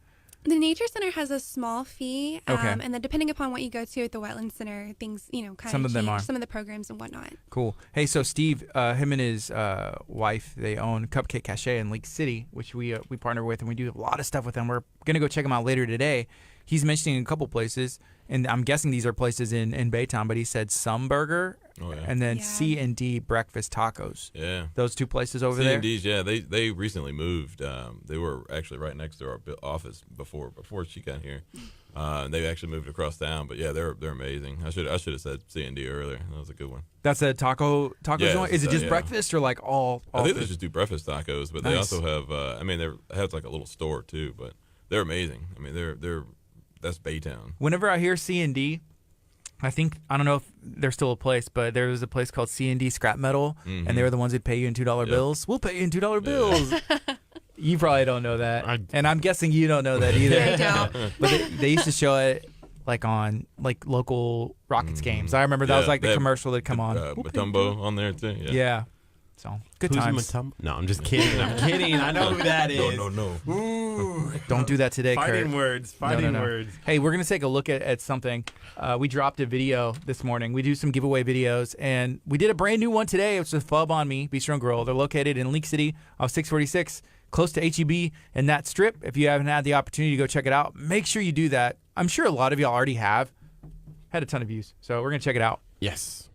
The Nature Center has a small fee, Okay. and then depending upon what you go to at the Wetland Center, things, kind Some of them change, are. some of the programs and whatnot. Cool. Hey, so Steve, him and his wife, they own Cupcake Cache in League City, which we partner with, and we do a lot of stuff with them. We're going to go check them out later today. He's mentioning a couple places, and I'm guessing these are places in Baytown, but he said Some Burger and then Yeah. C&D Breakfast Tacos. Yeah. Those two places over there? C&D's, yeah, they recently moved. They were actually right next to our office before she got here. They actually moved across town, but yeah, they're amazing. I should have said C&D earlier. That was a good one. That's a taco Yeah, joint? Is it just yeah. breakfast or like all I think they food? just do breakfast tacos, but they Nice. also have. They have like a little store too, but they're amazing. I mean, that's Baytown. Whenever I hear C&D, I don't know if there's still a place, but there was a place called C&D Scrap Metal, and they were the ones that pay you in $2 bills. We'll pay you in $2 bills. You probably don't know that, and I'm guessing you don't know that either. I don't. But they used to show it like on like local Rockets games. I remember that was like they the have commercial that'd come on. Matumbo on there too. Yeah. Yeah. So good Who's times. Matumbo? No, I'm just kidding. I'm kidding. I know who that is. No. Ooh. Don't do that today, Kurt. Fighting words. Fighting No. words. Hey, we're going to take a look at something. We dropped a video this morning. We do some giveaway videos, and we did a brand new one today. It's with Fub on Me, Bistro and Grill. They're located in League City off 646, close to HEB and that strip. If you haven't had the opportunity to go check it out, make sure you do that. I'm sure a lot of y'all already have. Had a ton of views, so we're going to check it out. Yes.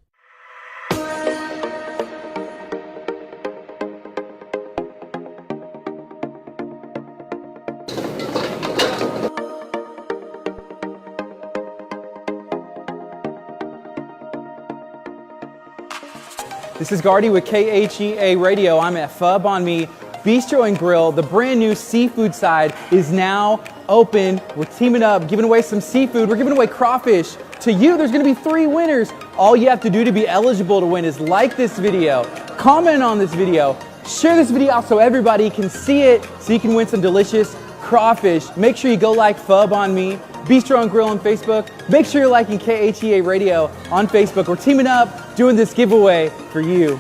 This is Gardy with KHEA Radio. I'm at Fub on Me Bistro and Grill. The brand new seafood side is now open. We're teaming up, giving away some seafood. We're giving away crawfish to you. There's going to be 3 winners. All you have to do to be eligible to win is like this video, comment on this video, Share this video out so everybody can see it, so you can win some delicious crawfish. Make sure you go like Fub on Me, Bistro and Grill on Facebook. Make sure you're liking KHEA Radio on Facebook. We're teaming up, doing this giveaway for you.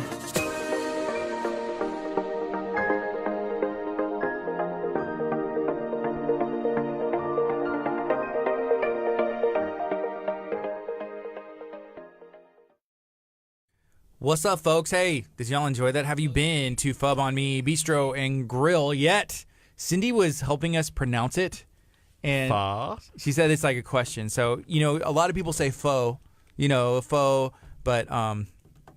What's up, folks? Hey, did y'all enjoy that? Have you been to Fub on Me, Bistro and Grill yet? Cindy was helping us pronounce it, and she said it's like a question. So, you know, a lot of people say pho, but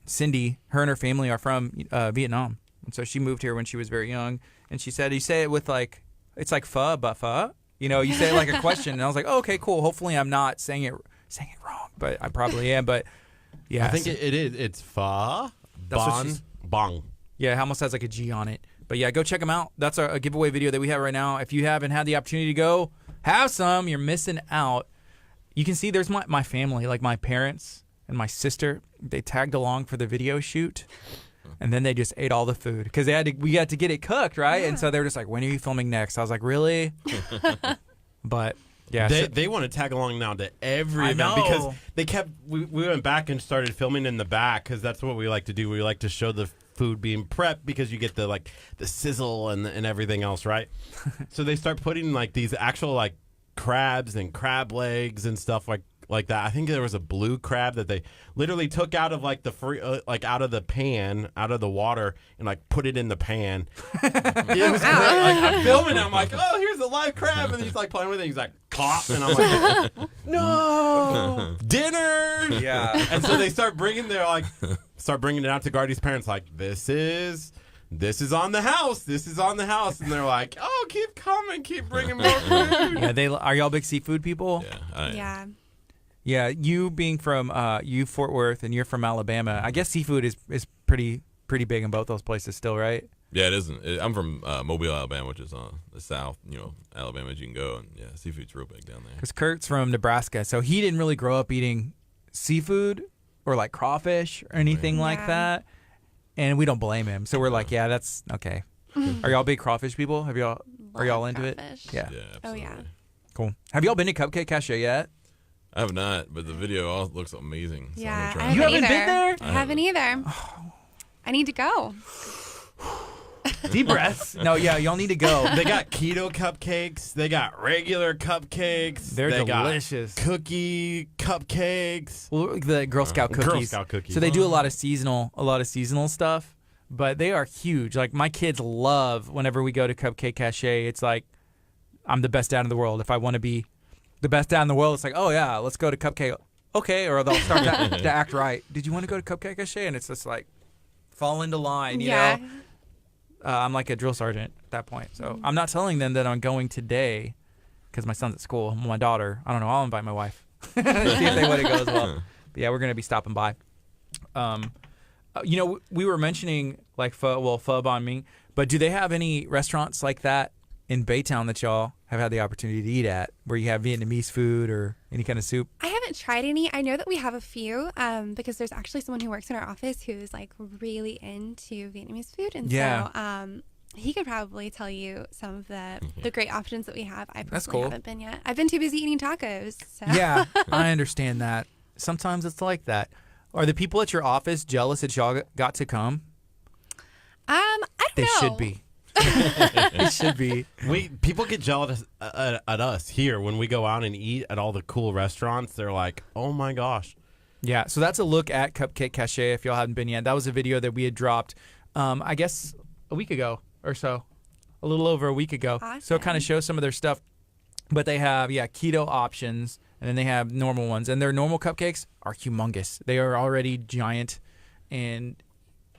Cindy, her and her family are from Vietnam. And so she moved here when she was very young. And she said, you say it with like, it's like pho, but pho. You know, you say it like a question. And I was like, oh, okay, cool. Hopefully I'm not saying it wrong, but I probably am. But yeah. I think it is. It's fa, bon, bong. Yeah, it almost has like a G on it. But yeah, go check them out. That's a giveaway video that we have right now. If you haven't had the opportunity to go, have some. You're missing out. You can see there's my family, like my parents and my sister. They tagged along for the video shoot, and then they just ate all the food because we had to get it cooked, right? Yeah. And so they were just like, "When are you filming next?" I was like, "Really?" But yeah, they want to tag along now to every event because they kept. We went back and started filming in the back because that's what we like to do. We like to show the food being prepped because you get the sizzle and everything else, right? So they start putting like these actual like crabs and crab legs and stuff like that. I think there was a blue crab that they literally took out of like the out of the pan, out of the water, and like put it in the pan. It was great. Like, I'm filming it. I'm like, oh, here's a live crab, and he's like playing with it. He's like, clop, and I'm like, no, dinner. Yeah. And so they start bringing it out to Gardy's parents. Like, this is on the house. This is on the house. And they're like, oh, keep coming. Keep bringing more food. Yeah, are y'all big seafood people? Yeah. Yeah, you being from Fort Worth and you're from Alabama, I guess seafood is pretty big in both those places still, right? Yeah, it isn't. I'm from Mobile, Alabama, which is the south, Alabama as you can go. And yeah, seafood's real big down there. Because Kurt's from Nebraska, so he didn't really grow up eating seafood or like crawfish or anything like that. And we don't blame him. So we're like, yeah, that's okay. Are y'all big crawfish people? Are y'all into crawfish. it? Yeah. Absolutely. Oh, yeah. Cool. Have y'all been to Cupcake Cache yet? I have not, but the video looks amazing. So Yeah, I'm You haven't either. been there? I haven't either. I need to go. Deep breaths. No, yeah, y'all need to go. They got keto cupcakes. They got regular cupcakes. They're they delicious. Got cookie cupcakes. Well, the Girl Scout cookies. Girl Scout cookies. So they do a lot of seasonal stuff, but they are huge. Like my kids love whenever we go to Cupcake Cache. It's like I'm the best dad in the world. If I want to be the best dad in the world, it's like, oh yeah, let's go to Cupcake. Okay, or they'll start to act right. Did you want to go to Cupcake Cache? And it's just like fall into line, you know. I'm like a drill sergeant at that point. So I'm not telling them that I'm going today because my son's at school. My daughter, I don't know. I'll invite my wife. See if they want to go as well. But yeah, we're going to be stopping by. We were mentioning like Fub on Me, but do they have any restaurants like that in Baytown that y'all have had the opportunity to eat at where you have Vietnamese food or any kind of soup? I haven't tried any. I know that we have a few because there's actually someone who works in our office who's like really into Vietnamese food. And so he could probably tell you some of the great options that we have. I personally haven't been yet. I've been too busy eating tacos. So. Yeah, I understand that. Sometimes it's like that. Are the people at your office jealous that y'all got to come? I don't know. They should be. It should be. People get jealous at us here when we go out and eat at all the cool restaurants. They're like, oh my gosh. Yeah, so that's a look at Cupcake Cache if y'all haven't been yet. That was a video that we had dropped, I guess, a week ago or so. A little over a week ago. Awesome. So it kind of shows some of their stuff. But they have, keto options, and then they have normal ones. And their normal cupcakes are humongous. They are already giant. And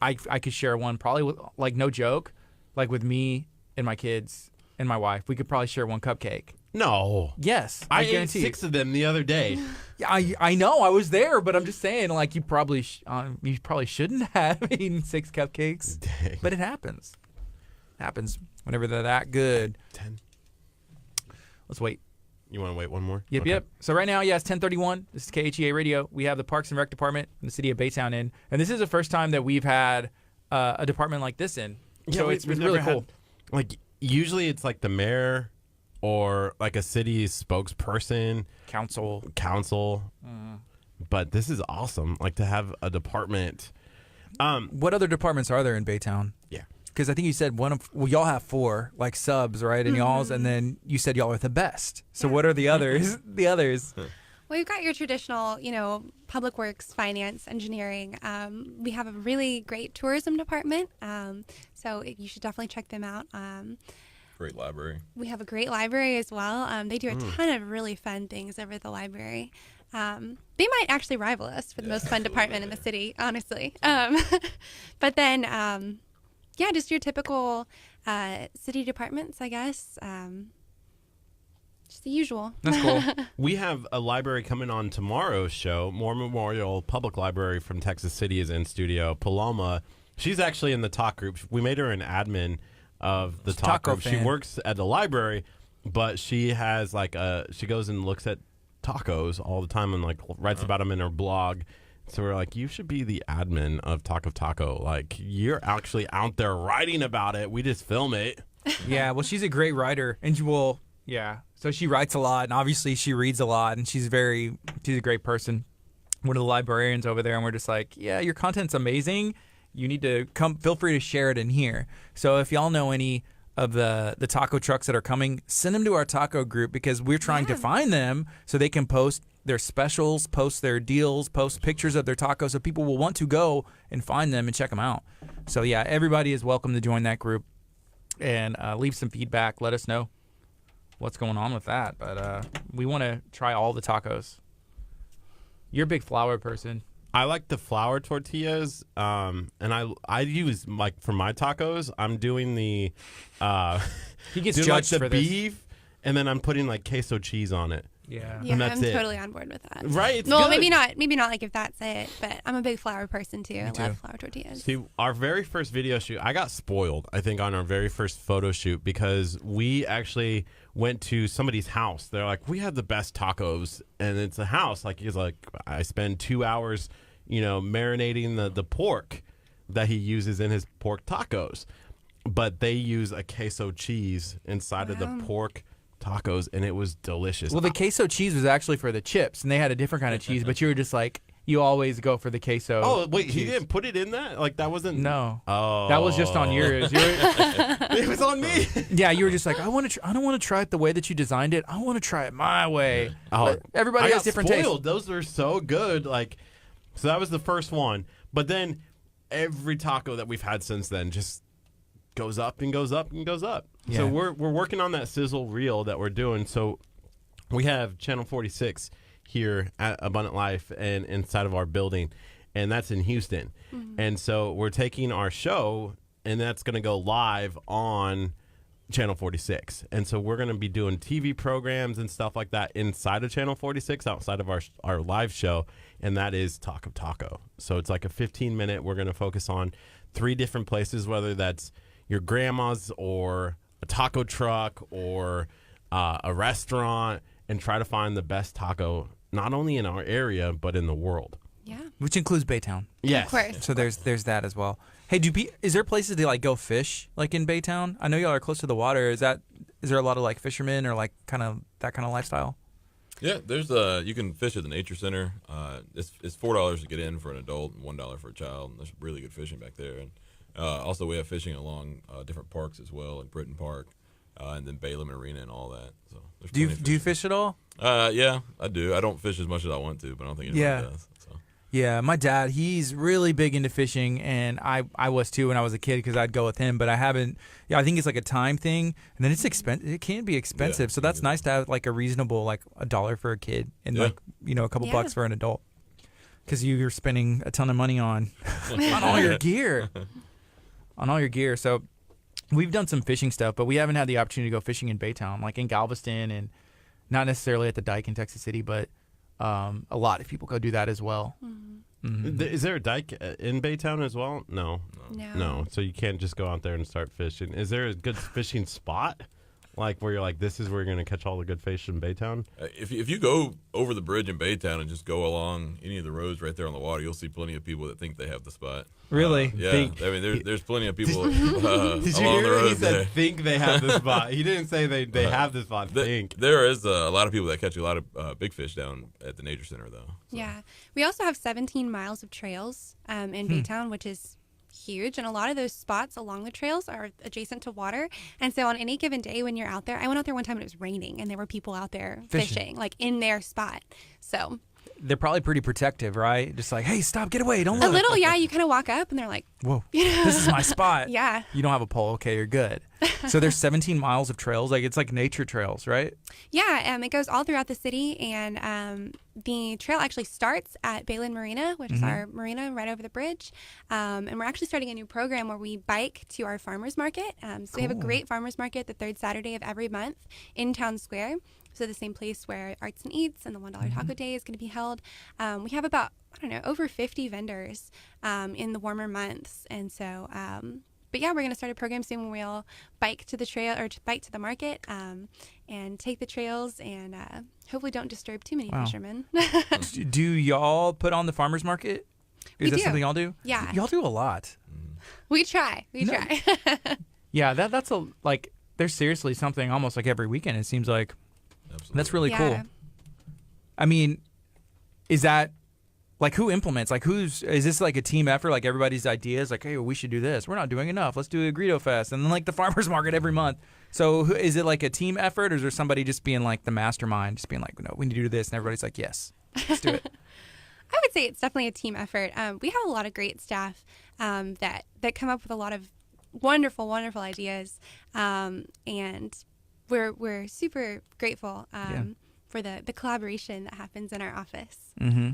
I could share one probably, with, like, no joke, like with me and my kids and my wife. We could probably share one cupcake. No. Yes, I guarantee ate 6 of them the other day. Yeah, I know. I was there, but I'm just saying, like, you probably shouldn't have eaten 6 cupcakes. Dang. But it happens. Happens whenever they're that good. 10. Let's wait. You want to wait one more? Yep, Okay. yep. So right now, it's 10:31. This is KHEA Radio. We have the Parks and Rec Department in the city of Baytown in. And this is the first time that we've had a department like this in. So it's really cool. Like usually it's like the mayor or like a city spokesperson, Council. But this is awesome. Like to have a department. What other departments are there in Baytown? Yeah. Because I think you said y'all have 4 like subs, right? And y'all's, and then you said y'all are the best. So what are the others? Well, you've got your traditional, public works, finance, engineering. We have a really great tourism department, so you should definitely check them out. Great library. We have a great library as well. They do a ton of really fun things over at the library. They might actually rival us for the most fun department in the city, honestly. But then, just your typical city departments, I guess. Just the usual. That's cool. We have a library coming on tomorrow's show. Moore Memorial Public Library from Texas City is in studio. Paloma, she's actually in the talk group. We made her an admin of the talk Taco group. fan. She works at the library, but she has she goes and looks at tacos all the time and writes about them in her blog. So we're like, you should be the admin of Talk of Taco. Like, you're actually out there writing about it. We just film it. Yeah, well, she's a great writer, and so she writes a lot, and obviously she reads a lot, and she's a great person. One of the librarians over there, and we're just like, yeah, your content's amazing. You need to feel free to share it in here. So if y'all know any of the taco trucks that are coming, send them to our taco group because we're trying to find them so they can post their specials, post their deals, post pictures of their tacos so people will want to go and find them and check them out. So yeah, everybody is welcome to join that group and leave some feedback. Let us know what's going on with that. But we want to try all the tacos. You're a big flour person. I like the flour tortillas, and I use for my tacos. I'm doing the He gets doing judged the for this. beef, and then I'm putting queso cheese on it. Yeah. Yeah, And that's I'm it. totally on board with that. Right? It's Well, good. maybe not like if that's it, but I'm a big flour person too. I love flour tortillas. See, our very first video shoot, I got spoiled, I think, on our very first photo shoot because we actually went to somebody's house. They're like, we have the best tacos, and it's a house. He's like, I spend 2 hours, marinating the pork that he uses in his pork tacos. But they use a queso cheese inside of the pork tacos, and it was delicious. Well, the queso cheese was actually for the chips, and they had a different kind of cheese, but you were just like, you always go for the queso. Oh, wait, cheese. he didn't put it in that? That wasn't... No. Oh. That was just on yours. It was on me. Yeah, you were just like, I don't want to try it the way that you designed it. I want to try it my way. But everybody I has got different tastes. spoiled. Those are so good. So that was the first one. But then every taco that we've had since then just goes up and goes up and goes up. Yeah. So we're working on that sizzle reel that we're doing. So we have Channel 46 here at Abundant Life and inside of our building, and that's in Houston. Mm-hmm. And so we're taking our show, and that's going to go live on Channel 46. And so we're going to be doing TV programs and stuff like that inside of Channel 46, outside of our live show, and that is Talk of Taco. So it's like a 15-minute. We're going to focus on 3 different places, whether that's your grandma's or a taco truck or a restaurant, and try to find the best taco, not only in our area, but in the world. Yeah. Which includes Baytown. Yes. Of course. So there's that as well. Hey, is there places to go fish in Baytown? I know y'all are close to the water. Is there a lot of fishermen or kind of that kind of lifestyle? Yeah, there's you can fish at the nature center. It's $4 to get in for an adult and $1 for a child. And there's really good fishing back there. And also we have fishing along different parks as well, like Britton Park, and then Balaam Arena and all that. So there's Do you fish at all? Yeah, I do. I don't fish as much as I want to, but I don't think anybody does. So. Yeah, my dad, he's really big into fishing, and I was too when I was a kid because I'd go with him, but I haven't. Yeah, I think it's a time thing, and then it's expensive. It can be expensive, so that's nice to have a reasonable $1 for a kid and a couple bucks for an adult, because you're spending a ton of money on on all your gear, So we've done some fishing stuff, but we haven't had the opportunity to go fishing in Baytown, in Galveston, and not necessarily at the dike in Texas City, but. A lot of people go do that as well. Mm-hmm. Mm-hmm. Is there a dike in Baytown as well? No. So you can't just go out there and start fishing. Is there a good fishing spot? Like where you're like, this is where you're going to catch all the good fish in Baytown? If you go over the bridge in Baytown and just go along any of the roads right there on the water, you'll see plenty of people that think they have the spot. Really? Yeah. I mean, there's plenty of people Did you along the hear road he said there. think they have the spot? He didn't say they have the spot. Think. There is a lot of people that catch a lot of big fish down at the nature center, though. So. Yeah. We also have 17 miles of trails in Baytown, which is huge, and a lot of those spots along the trails are adjacent to water. And so on any given day when you're out there, I went out there one time and it was raining and there were people out there fishing like in their spot. So They're probably pretty protective, right? Just like, hey, stop, get away, don't look. a little, yeah, you kind of walk up and they're like, Whoa, this is my spot. yeah. You don't have a pole, okay, you're good. So there's 17 miles of trails, like it's like nature trails, right? Yeah, it goes all throughout the city, and the trail actually starts at Bayland Marina, which is our marina right over the bridge. And we're actually starting a new program where we bike to our farmers market. So we have a great farmers market the third Saturday of every month in Town Square. So the same place where Arts and Eats and the $1 Taco Day is going to be held. We have about, over 50 vendors in the warmer months. And so, but yeah, we're going to start a program soon where we'll bike to the trail or bike to the market and take the trails and hopefully don't disturb too many fishermen. Do y'all put on the farmer's market? We Is that do. something y'all do? Yeah. Y'all do a lot. We try. We try. Yeah, that's there's seriously something almost like every weekend, it seems like. Absolutely. That's really cool. Yeah. I mean, is that like who implements? Like is this like a team effort? Like everybody's ideas, like, hey, well, we should do this. We're not doing enough. Let's do a Greedo Fest, and then like the farmers market every month. So is it like a team effort, or is there somebody just being like the mastermind, just being like, no, we need to do this, and everybody's like, yes, let's do it. I would say it's definitely a team effort. We have a lot of great staff that come up with a lot of wonderful ideas, and we're super grateful for the collaboration that happens in our office. Mm-hmm.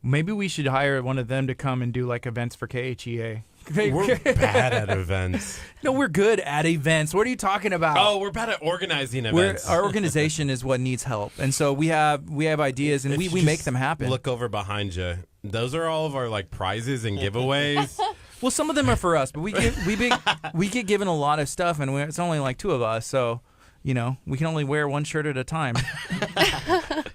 Maybe we should hire one of them to come and do like events for KHEA. We're bad at events. No, we're good at events. What are you talking about? Oh, we're bad at organizing events. Our organization is what needs help, and so we have ideas, and If we you make just them happen. Look over behind you. Those are all of our like prizes and giveaways. Well, some of them are for us, but we get given a lot of stuff, and it's only like two of us, so we can only wear one shirt at a time.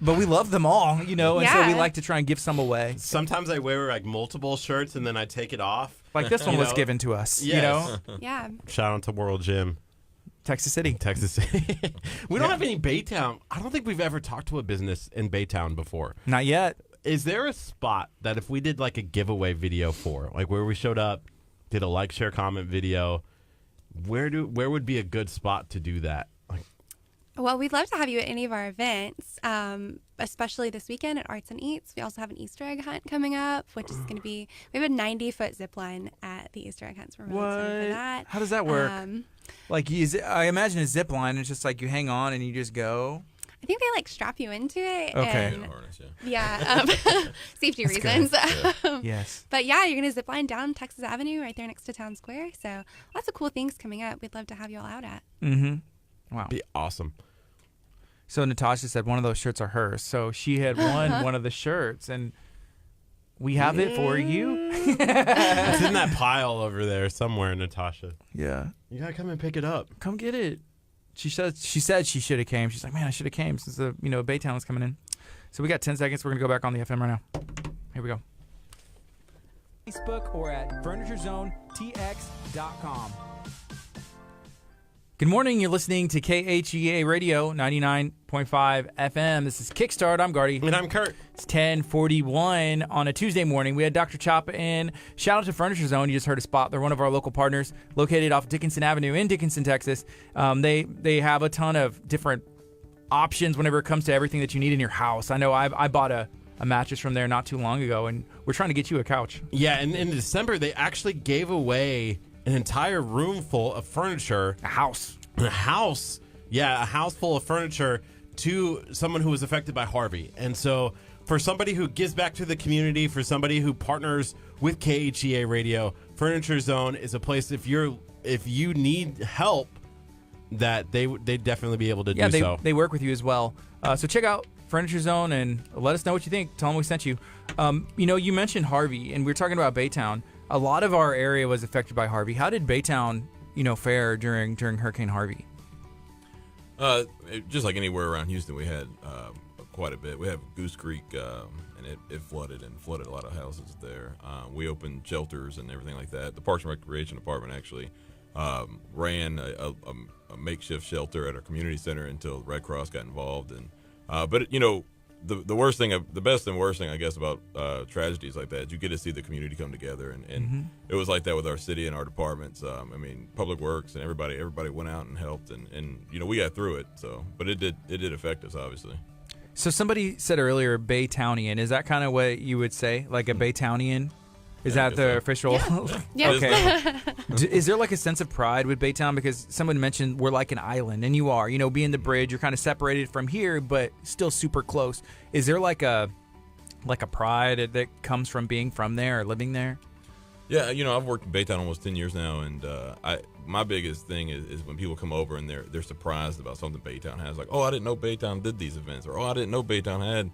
But we love them all, and so we Yeah. like to try and give some away. Sometimes I wear like multiple shirts and then I take it off. Like this one You was know, given to us, Yes. Yeah. Shout out to World Gym, Texas City. Texas City. We don't have any Baytown. I don't think we've ever talked to a business in Baytown before. Not yet. Is there a spot that if we did like a giveaway video for, like where we showed up, did a like, share, comment video, where would be a good spot to do that? Well, we'd love to have you at any of our events, especially this weekend at Arts and Eats. We also have an Easter egg hunt coming up, which is going to be, we have a 90-foot zip line at the Easter egg hunt, so we're really excited for that. How does that work? Like, I imagine a zip line. It's just like you hang on and you just go. I think they like strap you into it. Okay. And, Harness, yeah. safety That's reasons. Yes. But yeah, you're going to zip line down Texas Avenue right there next to Town Square. So lots of cool things coming up. We'd love to have you all out at. Mm-hmm. Wow. Be awesome. So Natasha said one of those shirts are hers. So she had won one of the shirts, and we have it for you. It's in that pile over there somewhere, Natasha. Yeah. You gotta come and pick it up. Come get it. She said she should have came. She's like, man, I should have came since the Baytown was coming in. So we got 10 seconds. We're gonna go back on the FM right now. Here we go. Facebook or at FurnitureZoneTX.com. Good morning. You're listening to KHEA Radio 99.5 FM. This is Kickstart. I'm Gardy. And I'm Curt. It's 10:41 on a Tuesday morning. We had Dr. Choppa in. Shout out to Furniture Zone. You just heard a spot. They're one of our local partners located off Dickinson Avenue in Dickinson, Texas. They have a ton of different options whenever it comes to everything that you need in your house. I know I bought a mattress from there not too long ago, and we're trying to get you a couch. Yeah, and in December, they actually gave away an entire room full of furniture. A house. A house. Yeah, a house full of furniture to someone who was affected by Harvey. And so for somebody who gives back to the community, for somebody who partners with KHEA Radio, Furniture Zone is a place if you need help that they'd definitely be able to do so. They work with you as well. So check out Furniture Zone and let us know what you think. Tell them we sent you. You mentioned Harvey, and we were talking about Baytown. A lot of our area was affected by Harvey. How did Baytown, fare during Hurricane Harvey? Just like anywhere around Houston, we had quite a bit. We have Goose Creek, and it flooded a lot of houses there. We opened shelters and everything like that. The Parks and Recreation Department actually ran a makeshift shelter at our community center until Red Cross got involved. And but the worst thing, the best and worst thing, I guess, about tragedies like that is you get to see the community come together, and it was like that with our city and our departments. I mean, Public Works and everybody went out and helped, and we got through it. So, but it did affect us, obviously. So somebody said earlier, Baytownian. Is that kind of what you would say, like a Baytownian? Is that the official? Yeah. Okay. Is there like a sense of pride with Baytown? Because someone mentioned we're like an island, and you are. Being the bridge, you're kind of separated from here, but still super close. Is there like a pride that comes from being from there or living there? Yeah, I've worked in Baytown almost 10 years now, and my biggest thing is when people come over and they're surprised about something Baytown has. Like, oh, I didn't know Baytown did these events, or oh, I didn't know Baytown had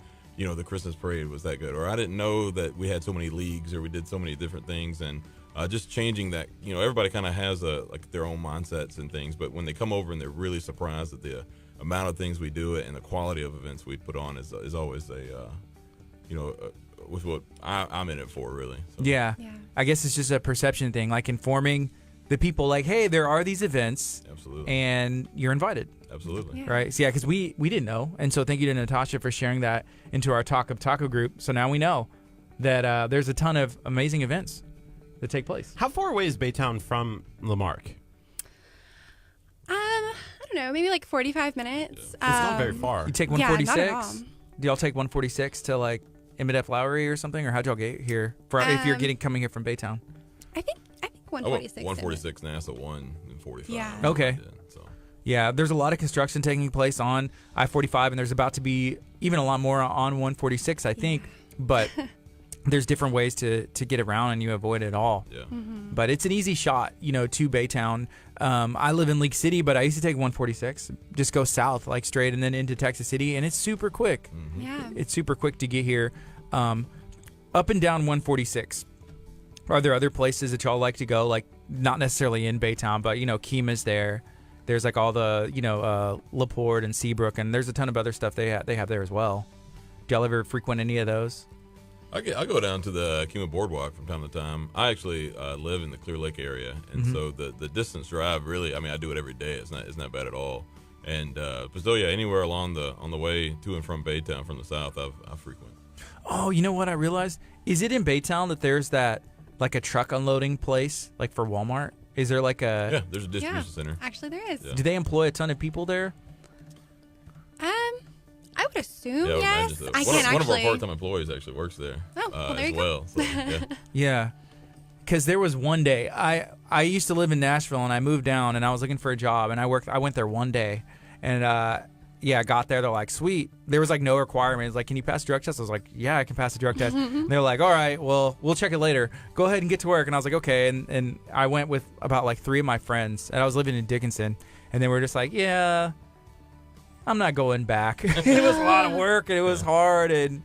the Christmas parade was that good, or I didn't know that we had so many leagues, or we did so many different things, and just changing that. Everybody kind of has their own mindsets and things, but when they come over and they're really surprised at the amount of things we do and the quality of events we put on is always with what I'm in it for, really. So. Yeah, I guess it's just a perception thing, like informing the people, like, hey, there are these events, absolutely, and you're invited. Absolutely. Yeah. Right. So, because we didn't know. And so thank you to Natasha for sharing that into our Talk of Taco group. So now we know that there's a ton of amazing events that take place. How far away is Baytown from Lamarck? I don't know, maybe like 45 minutes. It's not very far. You take Yeah, 146? not at all. Do y'all take 146 to like Emmett F. Lowry or something? Or how'd y'all get here if you're coming here from Baytown? I think 146. 146, NASA 1 and 45. Yeah. Okay. So. Yeah, there's a lot of construction taking place on I-45, and there's about to be even a lot more on 146, I think. But there's different ways to get around, and you avoid it all. Yeah. Mm-hmm. But it's an easy shot, to Baytown. I live in League City, but I used to take 146, just go south, like straight, and then into Texas City, and it's super quick. Mm-hmm. Yeah. It's super quick to get here. Up and down 146. Are there other places that y'all like to go, like not necessarily in Baytown, but, Kima's there. There's like all the, LaPorte and Seabrook, and there's a ton of other stuff they have there as well. Do y'all ever frequent any of those? I go down to the Kima Boardwalk from time to time. I actually live in the Clear Lake area, and so the distance drive really, I do it every day. It's not bad at all. And but still, yeah, anywhere on the way to and from Baytown from the south, I frequent. Oh, you know what I realized? Is it in Baytown that there's that like a truck unloading place, like for Walmart? Is there like a? Yeah, there's a distribution center. Actually, there is. Yeah. Do they employ a ton of people there? I would assume Yeah, yes. so. I one can't of our actually. part-time employees actually works there. Oh, well, there as you go. well. So, yeah. Yeah, because there was one day I used to live in Nashville, and I moved down, and I was looking for a job, and I went there one day, and I got there. They're like, sweet. There was like no requirement. It's like, can you pass a drug test? I was like, yeah, I can pass a drug test. They're like, all right, well, we'll check it later. Go ahead and get to work. And I was like, okay. And I went with about like 3 of my friends, and I was living in Dickinson, and they were just like, yeah, I'm not going back. It was a lot of work, and it was hard, and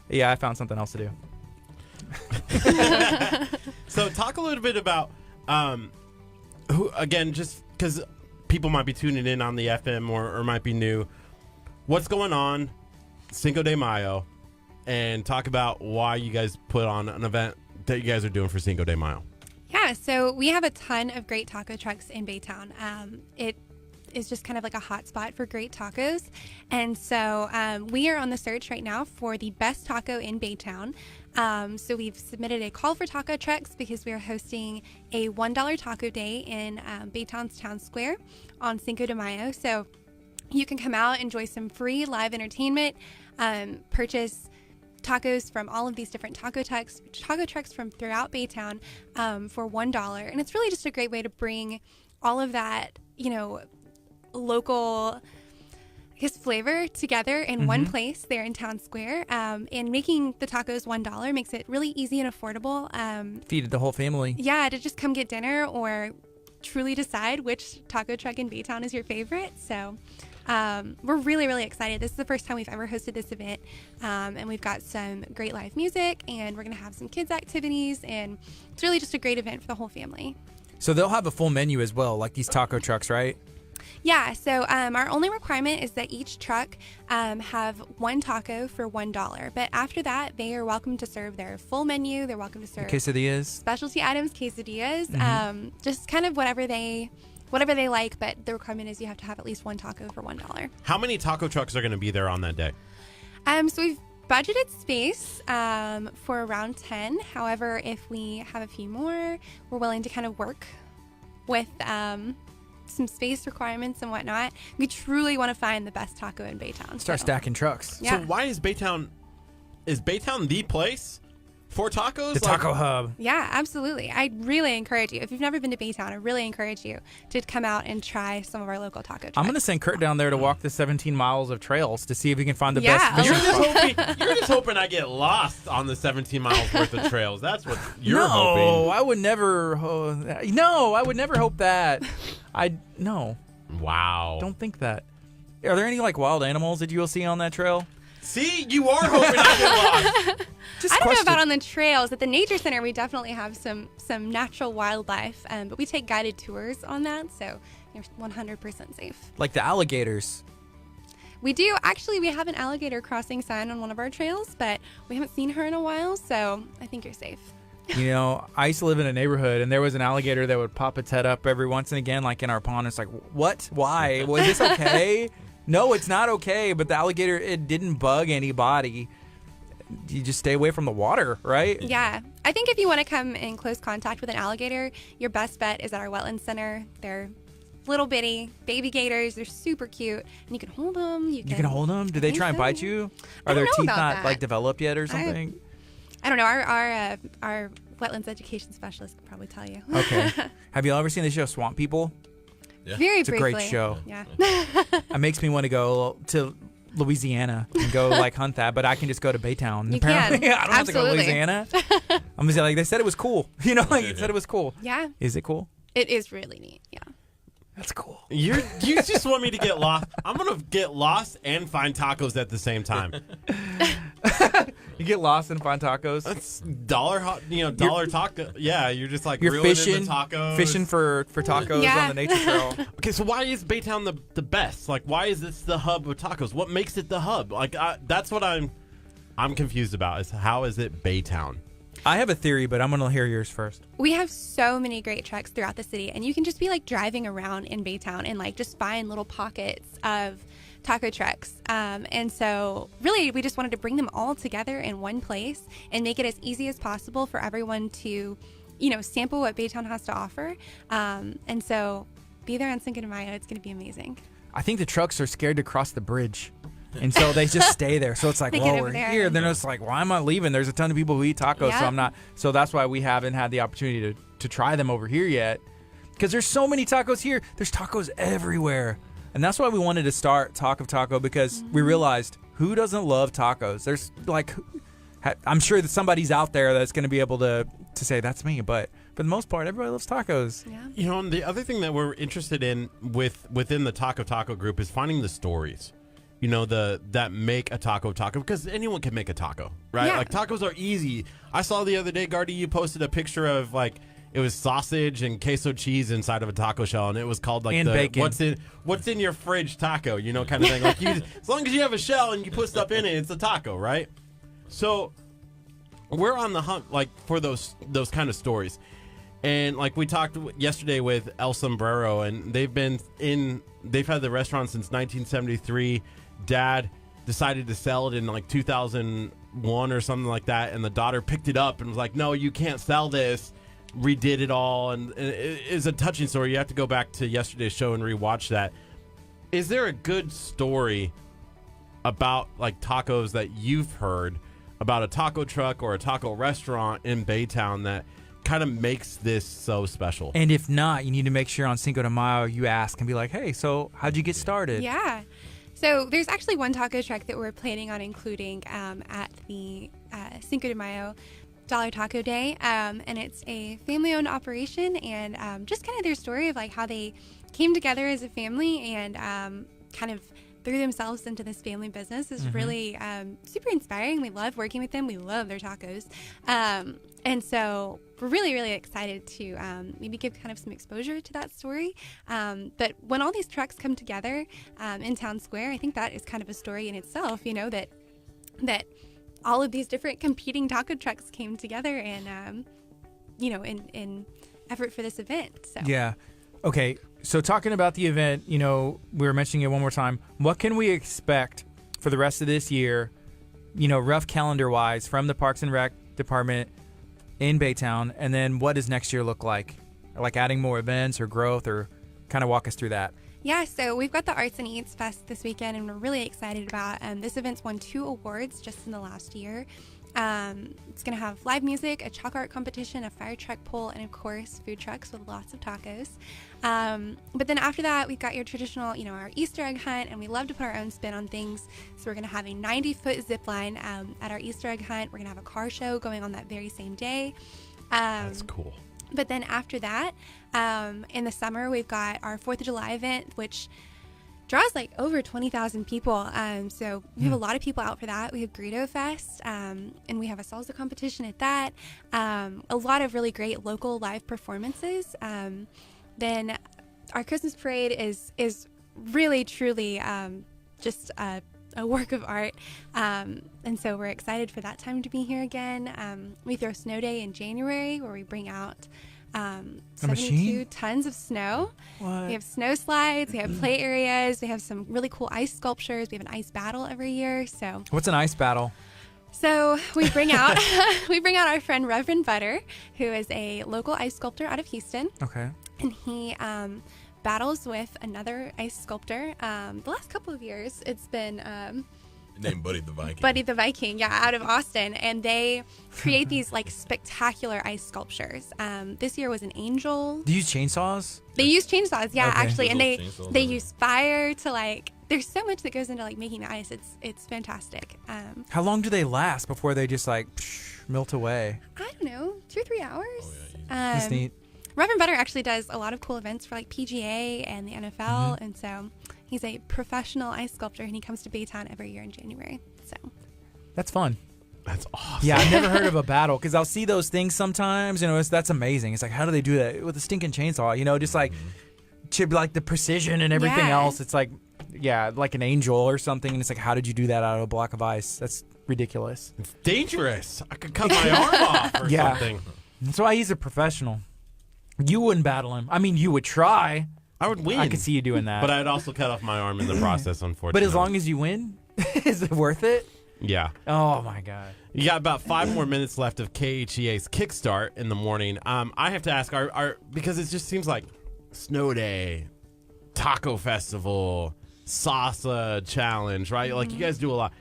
yeah, I found something else to do. So talk a little bit about who, again, just because people might be tuning in on the FM or might be new. What's going on Cinco de Mayo, and talk about why you guys put on an event that you guys are doing for Cinco de Mayo. Yeah, so we have a ton of great taco trucks in Baytown. It is just kind of like a hot spot for great tacos. And so we are on the search right now for the best taco in Baytown. So we've submitted a call for taco trucks because we are hosting a $1 taco day in Baytown's Town Square on Cinco de Mayo. So you can come out, enjoy some free live entertainment, purchase tacos from all of these different taco trucks from throughout Baytown for $1. And it's really just a great way to bring all of that, local, flavor together in one place there in Town Square. And making the tacos $1 makes it really easy and affordable. Feed the whole family. Yeah, to just come get dinner or truly decide which taco truck in Baytown is your favorite. So we're really, really excited. This is the first time we've ever hosted this event. And we've got some great live music, and we're going to have some kids activities, and it's really just a great event for the whole family. So they'll have a full menu as well, like these taco trucks, right? Yeah, so our only requirement is that each truck have one taco for $1. But after that, they are welcome to serve their full menu. They're welcome to serve Quesadillas. specialty items, quesadillas, just kind of whatever they like. But the requirement is you have to have at least one taco for $1. How many taco trucks are going to be there on that day? So we've budgeted space for around 10. However, if we have a few more, we're willing to kind of work with some space requirements and whatnot. We truly want to find the best taco in Baytown. Start stacking trucks. Yeah. So why is Baytown the place for tacos? The taco hub. Yeah, absolutely. I really encourage you. If you've never been to Baytown, I really encourage you to come out and try some of our local taco trucks. I'm going to send Curt down there to walk the 17 miles of trails to see if he can find the Yeah, best You're fish. just hoping I get lost on the 17 miles worth of trails. That's what you're No, hoping. I would never. No, I would never hope that. No, Wow. don't think that. Are there any like wild animals that you'll see on that trail? See, you are hoping I get lost. Just I don't know question. about on the trails. At the nature center, we definitely have some natural wildlife, but we take guided tours on that, so you're 100% safe. Like the alligators. We do. Actually, we have an alligator crossing sign on one of our trails, but we haven't seen her in a while, so I think you're safe. You know, I used to live in a neighborhood, and there was an alligator that would pop its head up every once and again, like in our pond. It's like, what? Why? Was this okay? No, it's not okay. But the alligator, it didn't bug anybody. You just stay away from the water, right? Yeah. I think if you want to come in close contact with an alligator, your best bet is at our wetland center. They're little bitty baby gators. They're super cute, and you can hold them. You can hold them? Do they try and bite you? I Are their don't know teeth about not that. like developed yet or something? I don't know. Our wetlands education specialist could probably tell you. Okay. Have you ever seen the show Swamp People? Very It's a briefly. great show. Yeah. It makes me want to go to Louisiana and go like hunt that, but I can just go to Baytown. You Apparently, can. I don't have to go to Absolutely. Louisiana. I'm gonna say like they said it was cool. You know, like it said it was cool. Yeah. Is it cool? It is really neat. Yeah. That's cool. You just want me to get lost. I'm gonna get lost and find tacos at the same time. You get lost and find tacos. That's dollar taco. Yeah, you're just like You're reeling in fishing, the tacos. fishing for tacos Yeah. on the nature trail. Okay, so why is Baytown the best? Like, why is this the hub of tacos? What makes it the hub? Like, that's what I'm confused about. Is how is it Baytown? I have a theory, but I'm gonna hear yours first. We have so many great trucks throughout the city, and you can just be like driving around in Baytown and like just find little pockets of taco trucks. And so really we just wanted to bring them all together in one place and make it as easy as possible for everyone to, sample what Baytown has to offer. And so be there on Cinco de Mayo. It's going to be amazing. I think the trucks are scared to cross the bridge. And so they just stay there. So it's like, They well, get we're over there. here. Then it's like, why am I leaving? There's a ton of people who eat tacos, so Yeah. I'm not. So that's why we haven't had the opportunity to try them over here yet. Because there's so many tacos here. There's tacos everywhere. And that's why we wanted to start Talk of Taco, because we realized who doesn't love tacos? There's like, I'm sure that somebody's out there that's going to be able to say that's me. But for the most part, everybody loves tacos. Yeah. And the other thing that we're interested in within the Talk of Taco group is finding the stories. That make a taco, because anyone can make a taco, right? Yeah. Like tacos are easy. I saw the other day, Gardy, you posted a picture of like it was sausage and queso cheese inside of a taco shell, and it was called like And bacon. what's in your fridge taco, kind of thing. Like as long as you have a shell and you put stuff in it, it's a taco, right? So we're on the hunt like for those kind of stories. And like we talked yesterday with El Sombrero, and they've had the restaurant since 1973. Dad decided to sell it in like 2001 or something like that, and the daughter picked it up and was like, no, you can't sell this. Redid it all, and it is a touching story. You have to go back to yesterday's show and rewatch that. Is there a good story about like tacos that you've heard about a taco truck or a taco restaurant in Baytown that kind of makes this so special? And if not, you need to make sure on Cinco de Mayo you ask and be like, hey, so how'd you get started? Yeah. So there's actually one taco truck that we're planning on including at the Cinco de Mayo Dollar Taco Day, and it's a family-owned operation, and just kind of their story of like how they came together as a family and kind of threw themselves into this family business is really super inspiring. We love working with them. We love their tacos. And so we're really, really excited to maybe give kind of some exposure to that story. But when all these trucks come together in Town Square, I think that is kind of a story in itself, that all of these different competing taco trucks came together and, in effort for this event. So. Yeah. Okay. So talking about the event, we were mentioning it one more time. What can we expect for the rest of this year, rough calendar-wise from the Parks and Rec Department in Baytown? And then what does next year look like? Like adding more events or growth, or kind of walk us through that. Yeah, so we've got the Arts and Eats Fest this weekend, and we're really excited about this event's won 2 awards just in the last year. It's going to have live music, a chalk art competition, a fire truck pull, and of course, food trucks with lots of tacos. But then after that, we've got your traditional, our Easter egg hunt, and we love to put our own spin on things. So we're going to have a 90-foot zip line at our Easter egg hunt. We're going to have a car show going on that very same day. That's cool. But then after that, in the summer, we've got our 4th of July event, which draws like over 20,000 people. So we have a lot of people out for that. We have Greedo Fest, and we have a salsa competition at that. A lot of really great local live performances. Then our Christmas parade is really, truly just a work of art. And so we're excited for that time to be here again. We throw Snow Day in January, where we bring out 72 tons of snow. What? We have snow slides, we have play areas, we have some really cool ice sculptures, we have an ice battle every year. So What's an ice battle? So we bring out our friend Reverend Butter, who is a local ice sculptor out of Houston. Okay. And he battles with another ice sculptor. The last couple of years, it's been Named Buddy the Viking. Buddy the Viking, out of Austin, and they create these like spectacular ice sculptures. This year was an angel. Do you use chainsaws? They use chainsaws, yeah, Okay. actually, and they Chainsaws. use fire to like. There's so much that goes into like making the ice. It's fantastic. How long do they last before they just like melt away? I don't know, 2 or 3 hours. Oh, yeah, That's neat. Reverend Butter actually does a lot of cool events for like PGA and the NFL, and so he's a professional ice sculptor, and he comes to Baytown every year in January. So That's fun. That's awesome. Yeah, I've never heard of a battle because I'll see those things sometimes. That's amazing. It's like, how do they do that with a stinking chainsaw? Just like like the precision and everything Yeah. else. It's like, like an angel or something. And it's like, how did you do that out of a block of ice? That's ridiculous. It's dangerous. I could cut my arm off or Yeah. something. That's why he's a professional. You wouldn't battle him. I mean, you would try. I would win. I could see you doing that. But I'd also cut off my arm in the process, unfortunately. But as long as you win, is it worth it? Yeah. Oh, my God. You got about 5 more minutes left of KHEA's Kickstart in the morning. I have to ask, because it just seems like Snow Day, Taco Festival, Salsa Challenge, right? Like, you guys do a lot.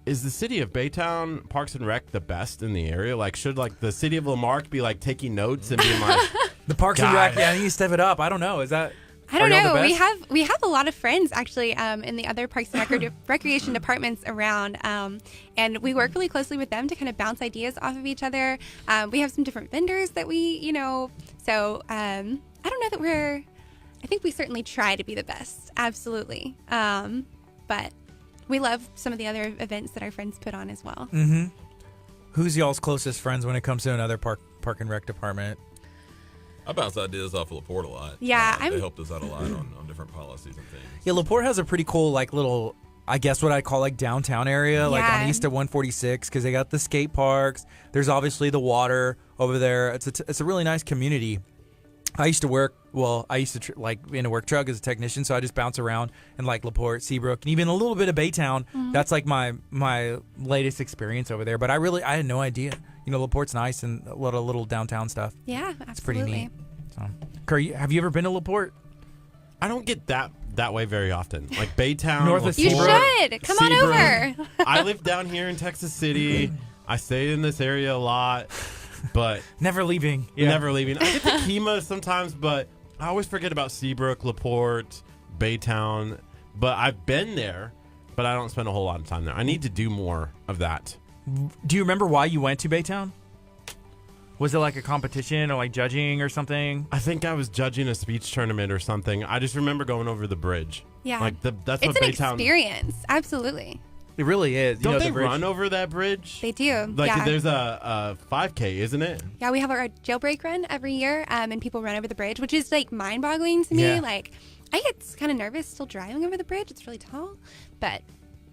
Is the city of Baytown Parks and Rec the best in the area? Like, should like the city of Lamarck be like taking notes and being like, The Parks and Rec, Guys. I think you step it up. I don't know. Is that? I don't are y'all know. the best? We have a lot of friends actually in the other parks and recreation departments around, and we work really closely with them to kind of bounce ideas off of each other. We have some different vendors that So I don't know that I think we certainly try to be the best, absolutely. But we love some of the other events that our friends put on as well. Who's y'all's closest friends when it comes to another park and rec department? I bounce ideas off of LaPorte a lot. Yeah, They helped us out a lot on different policies and things. Yeah, LaPorte has a pretty cool, like, little, I guess what I call, like, downtown area, like, on Yeah. east of 146, because they got the skate parks. There's obviously the water over there. It's a really nice community. I used to work, in a work truck as a technician, so I just bounce around in, like, LaPorte, Seabrook, and even a little bit of Baytown. That's, like, my latest experience over there. But I had no idea. LaPorte's nice and a lot of little downtown stuff. Yeah, absolutely. It's pretty neat. So, Curt, have you ever been to LaPorte? I don't get that way very often. Like Baytown, North of You Seabrook. should come on Seabrook. over. I live down here in Texas City. I stay in this area a lot, but Never leaving. never leaving. I get to KHEA sometimes, but I always forget about Seabrook, LaPorte, Baytown. But I've been there, but I don't spend a whole lot of time there. I need to do more of that. Do you remember why you went to Baytown? Was it like a competition or like judging or something? I think I was judging a speech tournament or something. I just remember going over the bridge. Yeah. Like that's It's what an Baytown. experience. Absolutely. It really is. Don't they the bridge- run over that bridge? They do. Like yeah. there's a 5K, isn't it? Yeah, we have our jailbreak run every year, and people run over the bridge, which is like mind-boggling to me. Yeah. Like, I get kind of nervous still driving over the bridge. It's really tall, but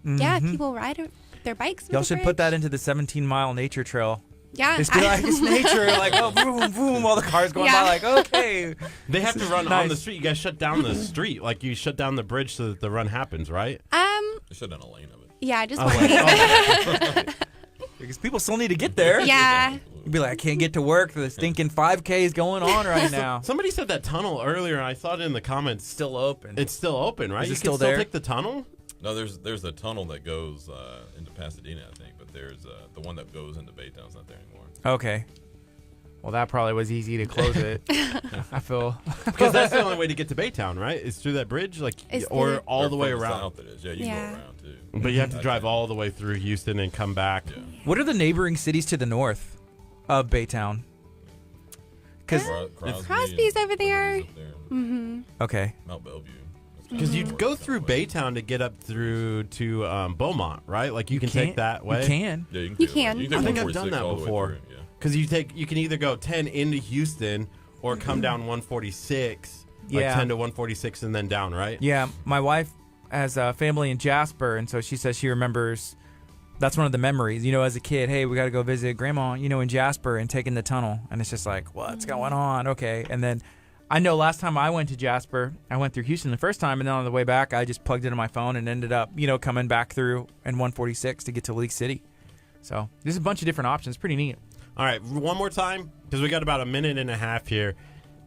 yeah, people ride their bikes. Over Y'all the should bridge. put that into the 17-mile nature trail. Yeah, Just be like, it's nature. Like, oh, boom, boom, all the cars going Yeah. by. Like, okay. They have to run nice. on the street. You guys shut down the street. Like you shut down the bridge so that the run happens, right? They shut down a lane of it. yeah, just Oh, one wait. lane. Because people still need to get there. Yeah, You'd be like, I can't get to work. The stinking 5K is going on right now. Somebody said that tunnel earlier. I saw it in the comments. Still open. It's still open, right? Is it You still can still there? take the tunnel. No, there's a tunnel that goes into Pasadena, I think, but there's the one that goes into Baytown's not there anymore. Okay. Well, that probably was easy to close it. I feel. Because that's the only way to get to Baytown, right? Is through that bridge, like, It's or through- all Or the way further around. South it is. Yeah, you Yeah. can go around too. But you have to drive all the way through Houston and come back. Yeah. What are the neighboring cities to the north of Baytown? Because Crosby's over there. okay, Mount Bellevue. Because you go through Baytown to get up through to Beaumont, right? Like you can take that way. You can. Yeah, you can. You take it. can. You can I take think I've done 146 that all the way before. through, yeah. Because you can either go 10 into Houston or come down 146, like Yeah. 10 to 146 and then down, right? Yeah, my wife has a family in Jasper, and so she says she remembers. That's one of the memories, as a kid. Hey, we got to go visit Grandma, in Jasper, and taking the tunnel. And it's just like, what's going on? Okay. And then I know last time I went to Jasper, I went through Houston the first time, and then on the way back, I just plugged it in my phone and ended up, coming back through in 146 to get to League City. So there's a bunch of different options. Pretty neat. All right, one more time, because we got about a minute and a half here.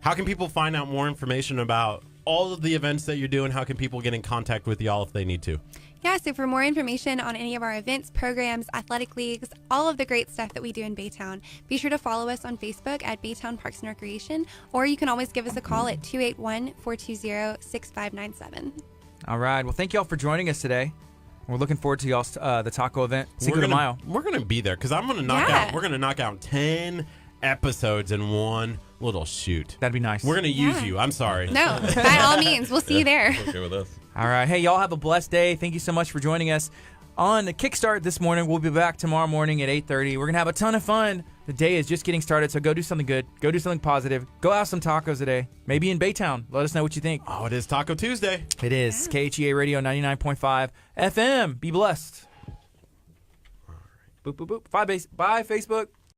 How can people find out more information about all of the events that you're doing? How can people get in contact with y'all if they need to? Yeah, so for more information on any of our events, programs, athletic leagues, all of the great stuff that we do in Baytown, be sure to follow us on Facebook at Baytown Parks and Recreation, or you can always give us a call at 281-420-6597. All right. Well, thank you all for joining us today. We're looking forward to y'all's the taco event, Cinco de Mayo. We're gonna be there because I'm gonna knock Yeah. out. We're gonna knock out 10 episodes in one little shoot. That'd be nice. We're gonna use Yeah. you. I'm sorry. No, by all means, we'll see you there. It's okay with us. All right. Hey, y'all have a blessed day. Thank you so much for joining us on the Kickstart this morning. We'll be back tomorrow morning at 8:30. We're going to have a ton of fun. The day is just getting started, so go do something good. Go do something positive. Go have some tacos today. Maybe in Baytown. Let us know what you think. Oh, it is Taco Tuesday. It is KHEA Radio 99.5 FM. Be blessed. Boop, boop, boop. Bye, Facebook.